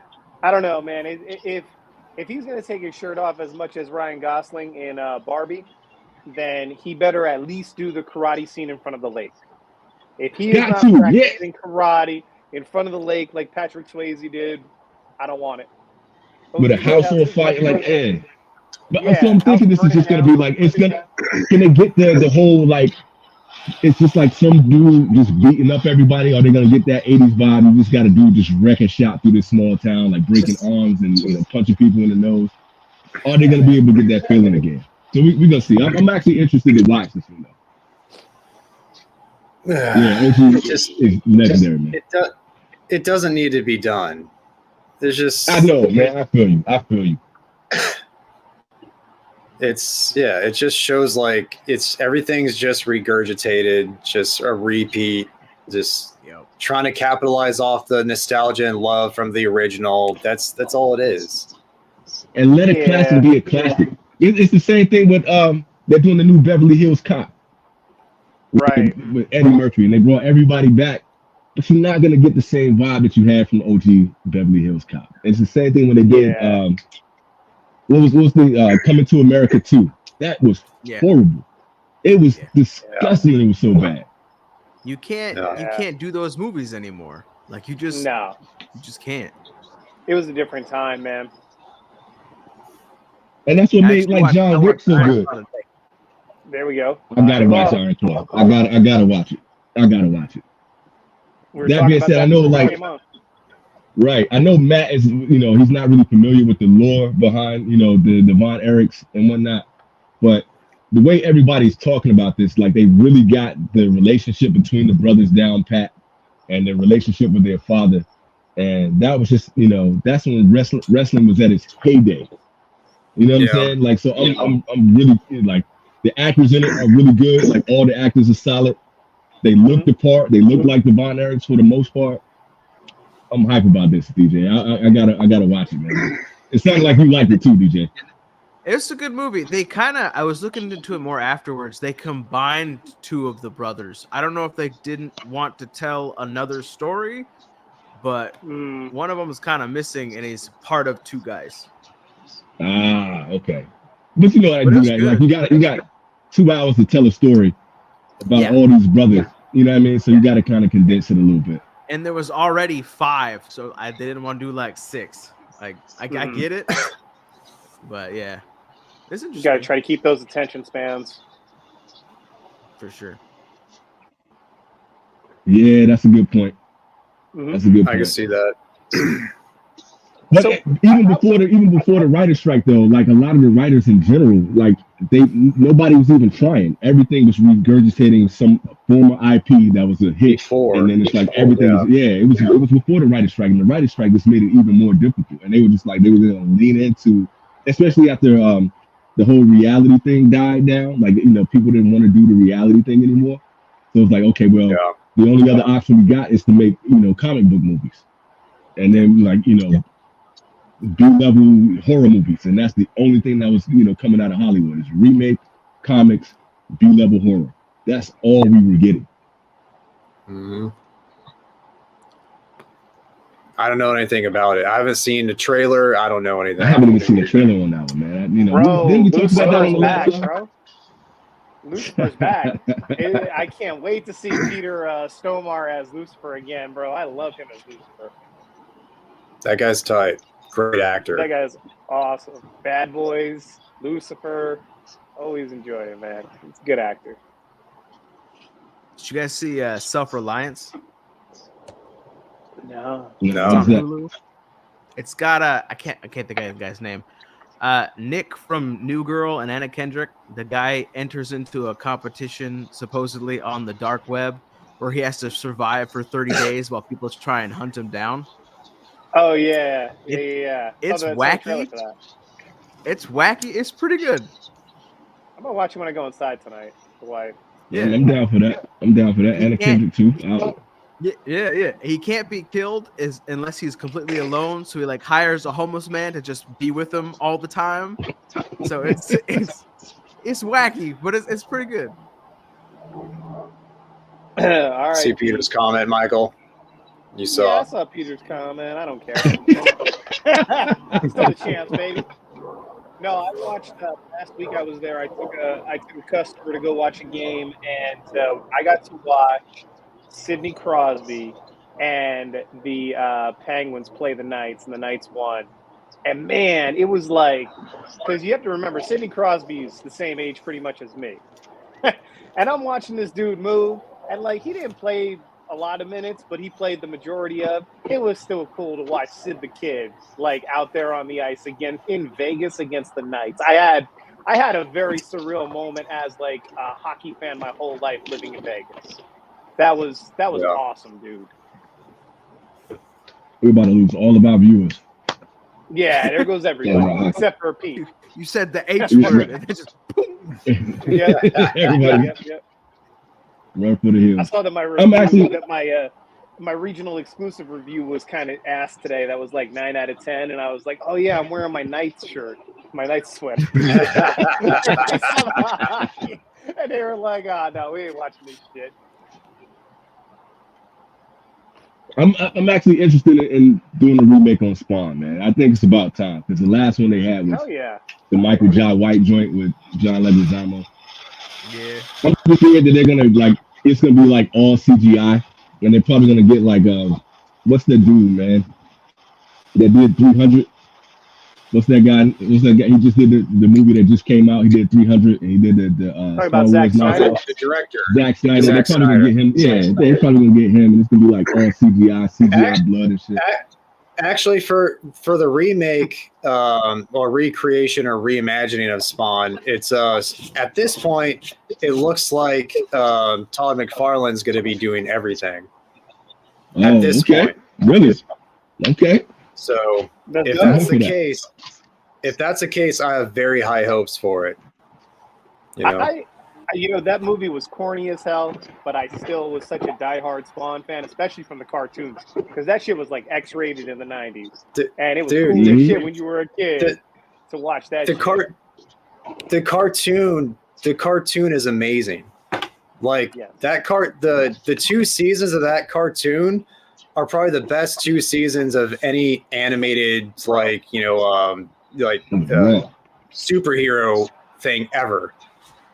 [SPEAKER 3] I don't know, man. If he's gonna take his shirt off as much as Ryan Gosling in Barbie, then he better at least do the karate scene in front of the lake. If he is not practicing karate in front of the lake like Patrick Swayze did, I don't want it.
[SPEAKER 5] With a household fight like Ed. But so I'm thinking this is just gonna be like can they get the whole like it's just like some dude just beating up everybody, or they gonna get that 80s vibe? You just got a dude just wrecking shop through this small town, like breaking arms and punching people in the nose. Are they gonna be able to get that feeling again? So we're gonna see. I'm actually interested to watch this one though. It's legendary, man.
[SPEAKER 4] It doesn't need to be done. There's just
[SPEAKER 5] I know, man. I feel you.
[SPEAKER 4] It just shows like everything's just regurgitated, just a repeat, just trying to capitalize off the nostalgia and love from the original. That's all it is.
[SPEAKER 5] And let a classic be a classic. It's the same thing with they're doing the new Beverly Hills Cop. with Eddie Murphy, and they brought everybody back. But you're not gonna get the same vibe that you had from OG Beverly Hills Cop. It's the same thing when they did. What was the Coming to America 2? That was horrible. It was disgusting. And it was so bad.
[SPEAKER 2] You can't do those movies anymore. Like you just can't.
[SPEAKER 3] It was a different time, man.
[SPEAKER 5] And that's what made like John Wick so good.
[SPEAKER 3] There we go.
[SPEAKER 5] I gotta watch Iron Claw. I gotta watch it. That being said, I know I know Matt is, he's not really familiar with the lore behind, the Von Erichs and whatnot, but the way everybody's talking about this, like they really got the relationship between the brothers down pat and their relationship with their father. And that was just, that's when wrestling was at its heyday. You know what I'm saying? Like, so I'm really like, the actors in it are really good. Like all the actors are solid. They look the part. They look like the Von Erichs for the most part. I'm hype about this, DJ. I gotta watch it, man. It sounds like you like it too, DJ.
[SPEAKER 2] It's a good movie. I was looking into it more afterwards. They combined two of the brothers. I don't know if they didn't want to tell another story, but one of them is kind of missing, and he's part of two guys.
[SPEAKER 5] Ah, okay. But you know how to do that. Like you got 2 hours to tell a story about all these brothers. You know what I mean? So you got to kind of condense it a little bit.
[SPEAKER 2] And there was already 5, so they didn't want to do like 6. Like I get it, but yeah, it's interesting.
[SPEAKER 3] You got to try to keep those attention spans.
[SPEAKER 2] For sure.
[SPEAKER 5] Yeah, that's a good point. That's a good point.
[SPEAKER 4] I can see that.
[SPEAKER 5] But even before the writer's strike, though, like a lot of the writers in general, like nobody was even trying. Everything was regurgitating some former IP that was a hit, and then it's like everything. It was before the writer's strike, and the writer's strike just made it even more difficult. And they were just like they were going to lean into, especially after the whole reality thing died down. Like people didn't want to do the reality thing anymore. So it's like, okay, well, the only other option we got is to make comic book movies, and then like B-level horror movies, and that's the only thing that was coming out of Hollywood is remake comics, B-level horror. That's all we were getting.
[SPEAKER 4] I don't know anything about it. I haven't seen the trailer. I don't know anything.
[SPEAKER 5] I haven't even seen the trailer on that one, man.
[SPEAKER 3] Bro,
[SPEAKER 5] we talk about that on the
[SPEAKER 3] back, bro. Lucifer's back. I can't wait to see Peter Stormare as Lucifer again, bro. I love him as Lucifer.
[SPEAKER 4] That guy's tight. Great actor.
[SPEAKER 3] That guy's awesome. Bad Boys, Lucifer. Always enjoy it, man. He's a good actor.
[SPEAKER 2] Did you guys see Self-Reliance?
[SPEAKER 3] No.
[SPEAKER 2] It's got I can't think of the guy's name. Nick from New Girl and Anna Kendrick. The guy enters into a competition supposedly on the dark web where he has to survive for 30 days while people try and hunt him down.
[SPEAKER 3] Oh yeah.
[SPEAKER 2] It's wacky. It's wacky. It's pretty good.
[SPEAKER 3] I'm gonna watch it when I go inside tonight. Why?
[SPEAKER 5] Yeah, I'm down for that. Anna Kendrick too.
[SPEAKER 2] Yeah. He can't be killed unless he's completely alone. So he like hires a homeless man to just be with him all the time. So it's wacky, but it's pretty good.
[SPEAKER 3] All right.
[SPEAKER 4] See Peter's comment, Michael. You saw?
[SPEAKER 3] Yeah, I saw Peter's comment. I don't care. Still a chance, baby. No, I watched last week. I was there. I took a customer to go watch a game, and I got to watch Sidney Crosby and the Penguins play the Knights, and the Knights won. And man, it was like, because you have to remember, Sidney Crosby's the same age pretty much as me, and I'm watching this dude move, and like he didn't play a lot of minutes, but he played the majority of. It was still cool to watch Sid the Kid like out there on the ice again in Vegas against the Knights. I had a very surreal moment as like a hockey fan my whole life living in Vegas. That was awesome, dude.
[SPEAKER 5] We're about to lose all of our viewers.
[SPEAKER 3] Yeah, there goes everybody except for Pete.
[SPEAKER 2] You said the H word and it just boom.
[SPEAKER 3] Yeah,
[SPEAKER 5] everybody.
[SPEAKER 3] Yep.
[SPEAKER 5] Right for the hills.
[SPEAKER 3] I saw that my regional exclusive review was kind of ass today. That was like 9 out of 10, and I was like, oh yeah, I'm wearing my Knights shirt, my Knights sweater. And And they were like, no, we ain't watching this shit.
[SPEAKER 5] I'm actually interested in doing a remake on Spawn, man. I think it's about time because the last one they had was the Michael Jai White joint with John Leguizamo.
[SPEAKER 2] Yeah.
[SPEAKER 5] I'm just scared that they're gonna it's gonna be like all CGI, and they're probably gonna get like what's the dude, man, that did 300? What's that guy? He just did the movie that just came out. He did 300, and he did the Star Wars.
[SPEAKER 4] The director.
[SPEAKER 5] Zack Snyder. They're probably gonna get him. Yeah, they're probably gonna get him, and it's gonna be like all CGI blood and shit.
[SPEAKER 4] Actually, for the remake or recreation or reimagining of Spawn, it's at this point it looks like Todd McFarlane's going to be doing everything. At this point,
[SPEAKER 5] really? Okay.
[SPEAKER 4] So if that's the case, I have very high hopes for it.
[SPEAKER 3] That movie was corny as hell, but I still was such a diehard Spawn fan, especially from the cartoons, because that shit was like X-rated in the 90s, and it was cool as shit when you were a kid to watch that.
[SPEAKER 4] The cartoon is amazing. Like the 2 seasons of that cartoon are probably the best 2 seasons of any animated superhero thing ever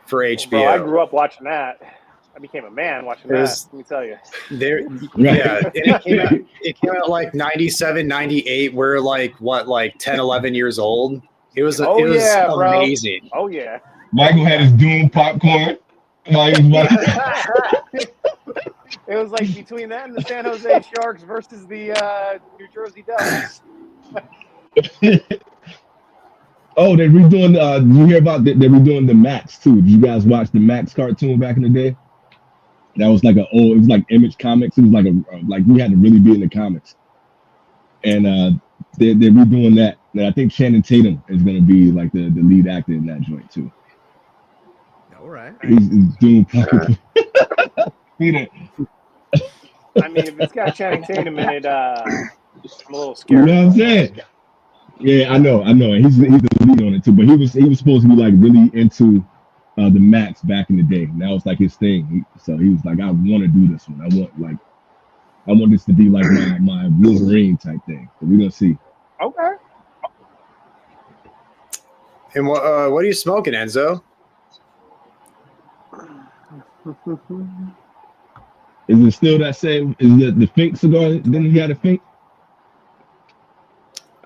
[SPEAKER 4] for HBO.
[SPEAKER 3] Bro, I grew up watching that. I became a man watching that. Let me tell you.
[SPEAKER 4] It came out like 97, 98. We're like 10, 11 years old. It was amazing.
[SPEAKER 3] Oh yeah.
[SPEAKER 5] Michael had his Doom popcorn.
[SPEAKER 3] It was like between that and the San Jose Sharks versus the New Jersey Devils.
[SPEAKER 5] Oh, they're redoing. Did you hear about they're redoing the Max too? Did you guys watch the Max cartoon back in the day? That was like it was like Image Comics. It was like we had to really be in the comics. And they're redoing that. And I think Channing Tatum is going to be like the lead actor in that joint too.
[SPEAKER 2] All right.
[SPEAKER 5] He's doing.
[SPEAKER 3] I mean, if it's got Channing Tatum in it, I'm a little scared.
[SPEAKER 5] You know what I'm saying? Yeah, I know. And he's the lead on it too. But he was supposed to be like really into the Max back in the day. And that was like his thing. So he was like, I want to do this one. I want this to be like my Wolverine type thing. So we're gonna see.
[SPEAKER 3] Okay.
[SPEAKER 4] And what are you smoking, Enzo?
[SPEAKER 5] Is it still that same? Is it the Fink cigar? Didn't he have a Fink?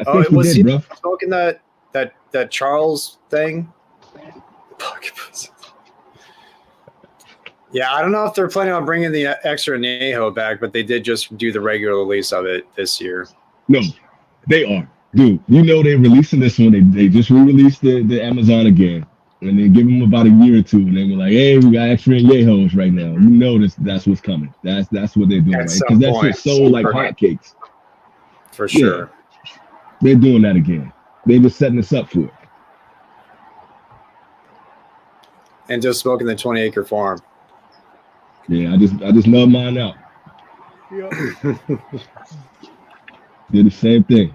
[SPEAKER 5] I think he did, bro.
[SPEAKER 4] Smoking that Charles thing. Yeah, I don't know if they're planning on bringing the extra añejo back, but they did just do the regular release of it this year.
[SPEAKER 5] No, they are, dude. You know they're releasing this one. They just re-released the Amazon again. And they give them about a year or two, and they were like, "Hey, we got extra añejos right now." You know that's what's coming. That's what they're doing, right? Because that shit sold like hotcakes.
[SPEAKER 4] For sure.
[SPEAKER 5] Yeah. They're doing that again. They're just setting us up for it.
[SPEAKER 4] And just smoking the 20-acre farm.
[SPEAKER 5] Yeah, I just love mine out.
[SPEAKER 3] Yeah.
[SPEAKER 5] Did the same thing.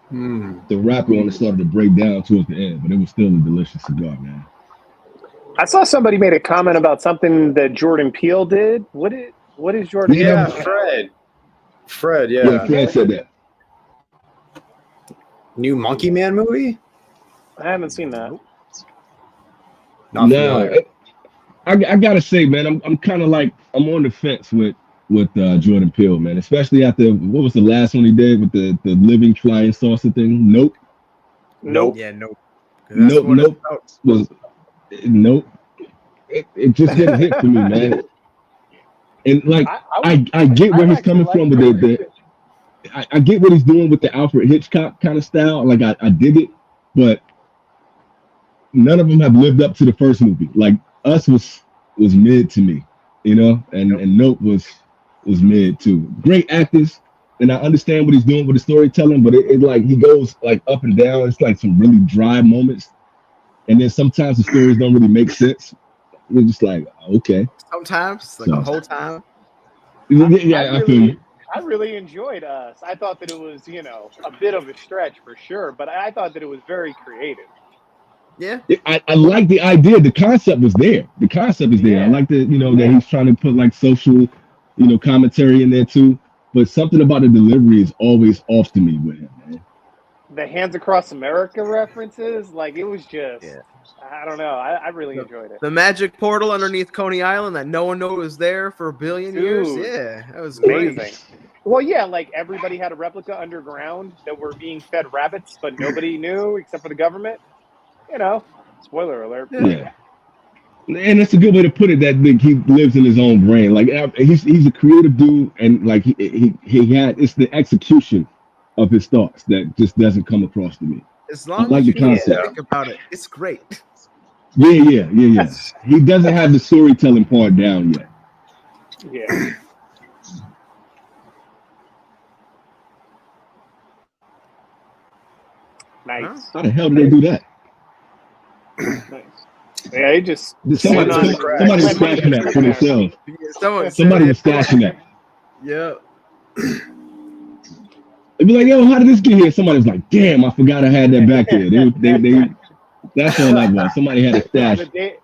[SPEAKER 5] The wrapper on it started to break down towards the end, but it was still a delicious cigar, man.
[SPEAKER 3] I saw somebody made a comment about something that Jordan Peele did. What is Jordan?
[SPEAKER 4] Yeah,
[SPEAKER 3] Peele?
[SPEAKER 4] Fred. Yeah,
[SPEAKER 5] Fred said that.
[SPEAKER 4] New Monkey Man movie?
[SPEAKER 3] I haven't seen that.
[SPEAKER 4] Not familiar.
[SPEAKER 5] I gotta say, man, I'm kind of like I'm on the fence with Jordan Peele, man, especially after what was the last one he did with the living flying saucer thing? Nope.
[SPEAKER 2] Yeah, nope.
[SPEAKER 5] Nope. It just didn't hit for me, man. And like I get where he's coming from with I get what he's doing with the Alfred Hitchcock kind of style. Like I dig it, but none of them have lived up to the first movie. Like Us was mid to me, you know, and Nope was mid too. Great actors, and I understand what he's doing with the storytelling, but it like he goes like up and down. It's like some really dry moments, and then sometimes the stories don't really make sense. You're just like, okay.
[SPEAKER 2] Sometimes, like the whole time.
[SPEAKER 5] Yeah, I feel you.
[SPEAKER 3] I really enjoyed Us. I thought that it was, a bit of a stretch for sure, but I thought that it was very creative.
[SPEAKER 2] Yeah.
[SPEAKER 5] I like the idea. The concept was there. The concept is there. I like that, that he's trying to put like social, commentary in there too. But something about the delivery is always off to me with him, man.
[SPEAKER 3] The Hands Across America references, like it was just, I don't know. I really enjoyed it.
[SPEAKER 2] The magic portal underneath Coney Island that no one knew was there for a billion years. Yeah, that was amazing.
[SPEAKER 3] Great. Well, yeah, like everybody had a replica underground that were being fed rabbits, but nobody knew except for the government. Spoiler alert.
[SPEAKER 5] Yeah. And that's a good way to put it. That he lives in his own brain. Like he's a creative dude, and like he had it's the execution of his thoughts that just doesn't come across to me.
[SPEAKER 2] As long
[SPEAKER 5] like
[SPEAKER 2] as you
[SPEAKER 5] the concept.
[SPEAKER 2] think about it, it's great.
[SPEAKER 5] Yeah. He doesn't have the storytelling part down yet.
[SPEAKER 3] Yeah. Nice.
[SPEAKER 5] How the hell did they do that?
[SPEAKER 3] Nice. Yeah, he just
[SPEAKER 5] somebody was stashing that for themselves. Somebody was stashing that.
[SPEAKER 2] Yeah.
[SPEAKER 5] It'd be like, yo, how did this get here? Somebody was like, damn, I forgot I had that back there. They that's all that was. Somebody had a stash.
[SPEAKER 3] The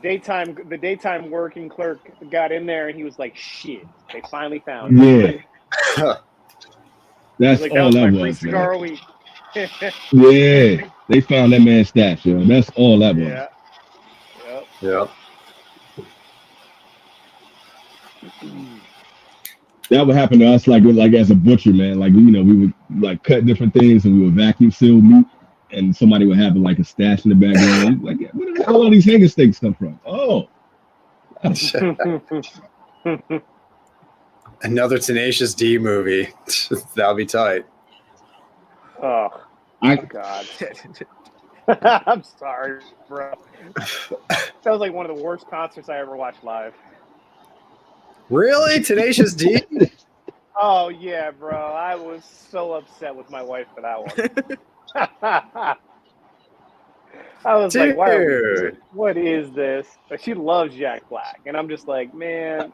[SPEAKER 3] daytime working clerk got in there and he was like, shit, they finally found it.
[SPEAKER 5] Yeah. That's
[SPEAKER 3] like,
[SPEAKER 5] all that
[SPEAKER 3] was.
[SPEAKER 5] Cigar
[SPEAKER 3] week.
[SPEAKER 5] Yeah. They found that man's stash, yo. That's all that was.
[SPEAKER 3] Yeah.
[SPEAKER 4] Yep.
[SPEAKER 5] That would happen to us like as a butcher, man. Like, we would like cut different things and we would vacuum seal meat and somebody would have like a stash in the background. Like, where the hell all these hanger steaks come from? Oh.
[SPEAKER 4] Another Tenacious D movie. That'll be tight.
[SPEAKER 3] Oh, God. I'm sorry, bro. That was like one of the worst concerts I ever watched live.
[SPEAKER 4] Really? Tenacious D?
[SPEAKER 3] Oh, yeah, bro. I was so upset with my wife for that one. I was like, what is this? But she loves Jack Black. And I'm just like, man,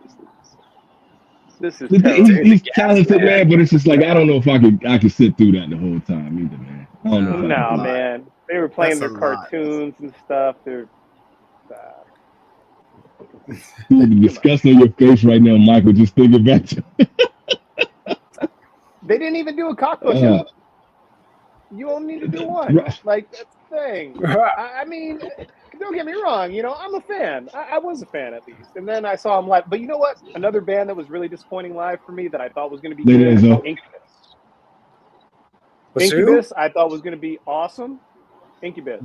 [SPEAKER 3] this is terrible.
[SPEAKER 5] He's talented, man, but it's just like, I don't know if I could sit through that the whole time either, man. I don't know.
[SPEAKER 3] No, man. They were playing their cartoons and stuff. They're
[SPEAKER 5] the disgust on your face right now, Michael, just thinking back to
[SPEAKER 3] They didn't even do a cock push-up. You only need to do one.
[SPEAKER 5] Right.
[SPEAKER 3] Like, that's the thing. I mean, don't get me wrong. I'm a fan. I was a fan, at least. And then I saw him live. But you know what? Another band that was really disappointing live for me that I thought was going to be good, Incubus. Incubus, I thought was going to be awesome. Incubus.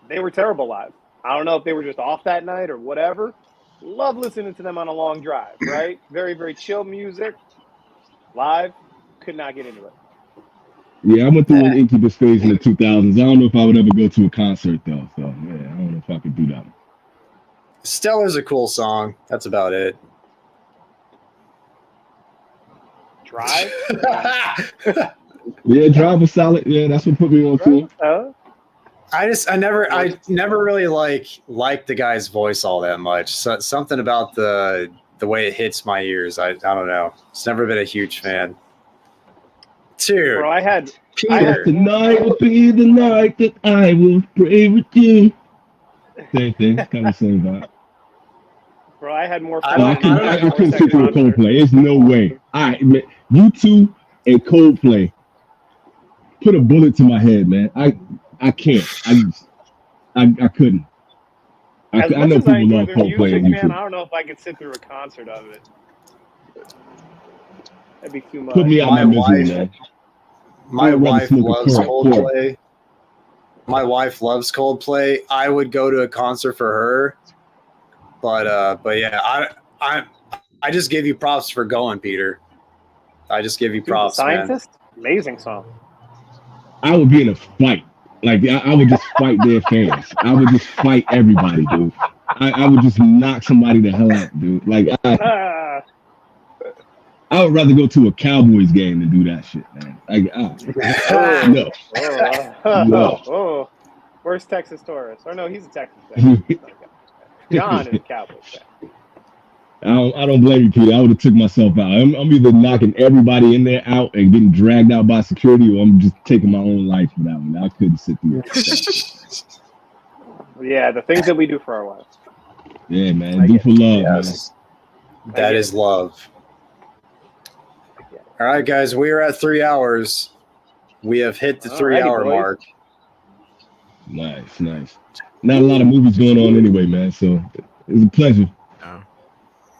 [SPEAKER 3] They were terrible live. I don't know if they were just off that night or whatever. Love listening to them on a long drive, right? Very, very chill music. Live, could not get into it.
[SPEAKER 5] Yeah, I went through an Incubus phase in the 2000s. I don't know if I would ever go to a concert, though. So, yeah, I don't know if I could do that.
[SPEAKER 4] Stellar's a cool song. That's about it.
[SPEAKER 3] Drive?
[SPEAKER 5] Yeah, Drive was solid. Yeah, that's what put me on to it.
[SPEAKER 4] I never really liked the guy's voice all that much. So, something about the way it hits my ears. I don't know. It's never been a huge fan. Dude,
[SPEAKER 3] bro, I had
[SPEAKER 5] tonight will be the night that I will pray with you. Same thing, kind of same vibe.
[SPEAKER 3] Bro, I had more fun.
[SPEAKER 5] I couldn't sit through Coldplay. There's no way. You two and Coldplay put a bullet to my head, man. I can't. I couldn't. I know people love Coldplay.
[SPEAKER 3] Man, I don't know if I could sit through a concert of it. That'd be too much.
[SPEAKER 5] Put me out my misery, man.
[SPEAKER 4] My wife loves Coldplay. My wife loves Coldplay. I would go to a concert for her, but yeah, I just give you props for going, Peter. I just give you props,
[SPEAKER 3] Scientist?
[SPEAKER 4] Man.
[SPEAKER 3] Amazing song.
[SPEAKER 5] I would be in a fight. Like, I would just fight their fans. I would just fight everybody, dude. I would just knock somebody the hell out, dude. Like, I would rather go to a Cowboys game than do that shit, man. Like, no.
[SPEAKER 3] No. Where's Texas Taurus? Or no, he's a Texas fan. John is a Cowboys fan.
[SPEAKER 5] I don't blame you, Peter. I would have took myself out. I'm either knocking everybody in there out and getting dragged out by security, or I'm just taking my own life for that one. I couldn't sit through it.
[SPEAKER 3] Yeah, the things that we do for our wives.
[SPEAKER 5] Yeah, man. Do for love,
[SPEAKER 4] yes. Man. That is love. All right, guys, we are at 3 hours. We have hit the 3-hour mark.
[SPEAKER 5] Nice. Not a lot of movies going on anyway, man. So it was a pleasure.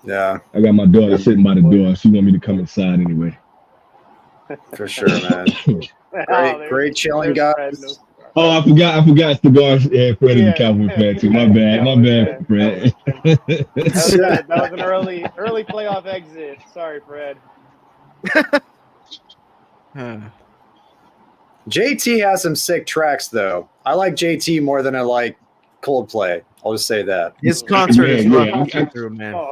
[SPEAKER 4] Yeah.
[SPEAKER 5] I got my daughter sitting by the door. She want me to come inside anyway.
[SPEAKER 4] For sure, man. Great chilling, guys.
[SPEAKER 5] Oh, I forgot cigars. Yeah, Fred is a Cowboy fan too. My bad, Fred.
[SPEAKER 3] That was an early playoff exit. Sorry, Fred.
[SPEAKER 4] JT has some sick tracks, though. I like JT more than I like Coldplay. I'll just say that.
[SPEAKER 2] His concert is through, man.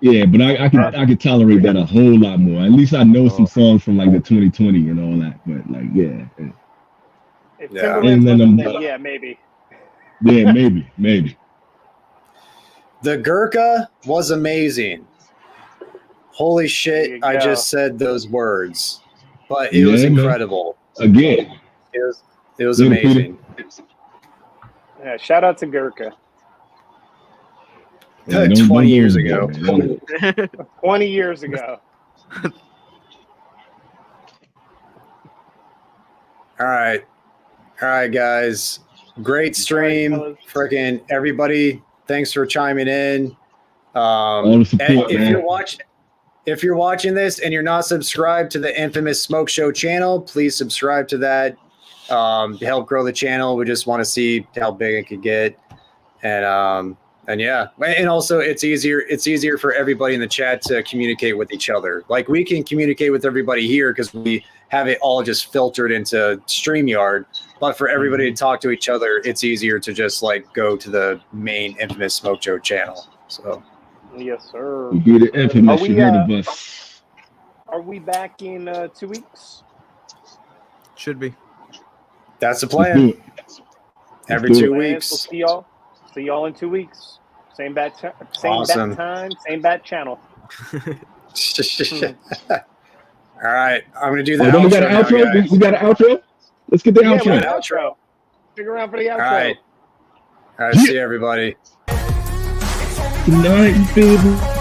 [SPEAKER 5] Yeah, but I can tolerate that a whole lot more. At least I know some songs from like the 2020 and all that. But like,
[SPEAKER 3] and then maybe.
[SPEAKER 5] Yeah, maybe.
[SPEAKER 4] The Gurkha was amazing. Holy shit! I just said those words, but it was incredible.
[SPEAKER 5] Man. Again,
[SPEAKER 4] it was amazing.
[SPEAKER 3] Yeah, shout out to Gurkha.
[SPEAKER 4] Yeah, 20 years ago.
[SPEAKER 3] 20 years ago.
[SPEAKER 4] All right, guys. Great stream. Freaking everybody, thanks for chiming in. If you're watching this and you're not subscribed to the infamous Smoke Show channel, please subscribe to that. To help grow the channel. We just want to see how big it could get. And yeah, and also it's easier for everybody in the chat to communicate with each other. Like we can communicate with everybody here because we have it all just filtered into StreamYard. But for everybody to talk to each other, it's easier to just like go to the main infamous Smoke Show channel. So
[SPEAKER 3] yes, sir.
[SPEAKER 5] Be the infamous. You heard of us.
[SPEAKER 3] Are we back in 2 weeks?
[SPEAKER 2] Should be.
[SPEAKER 4] That's the plan. Every 2 weeks.
[SPEAKER 3] We'll see y'all in 2 weeks. Same bat time, same bat channel.
[SPEAKER 4] All right, I'm gonna do that.
[SPEAKER 5] We got an outro. We got an outro. Let's get the outro.
[SPEAKER 3] We got an outro. Stick around for the outro.
[SPEAKER 4] All right. See you, everybody.
[SPEAKER 5] Good night, baby.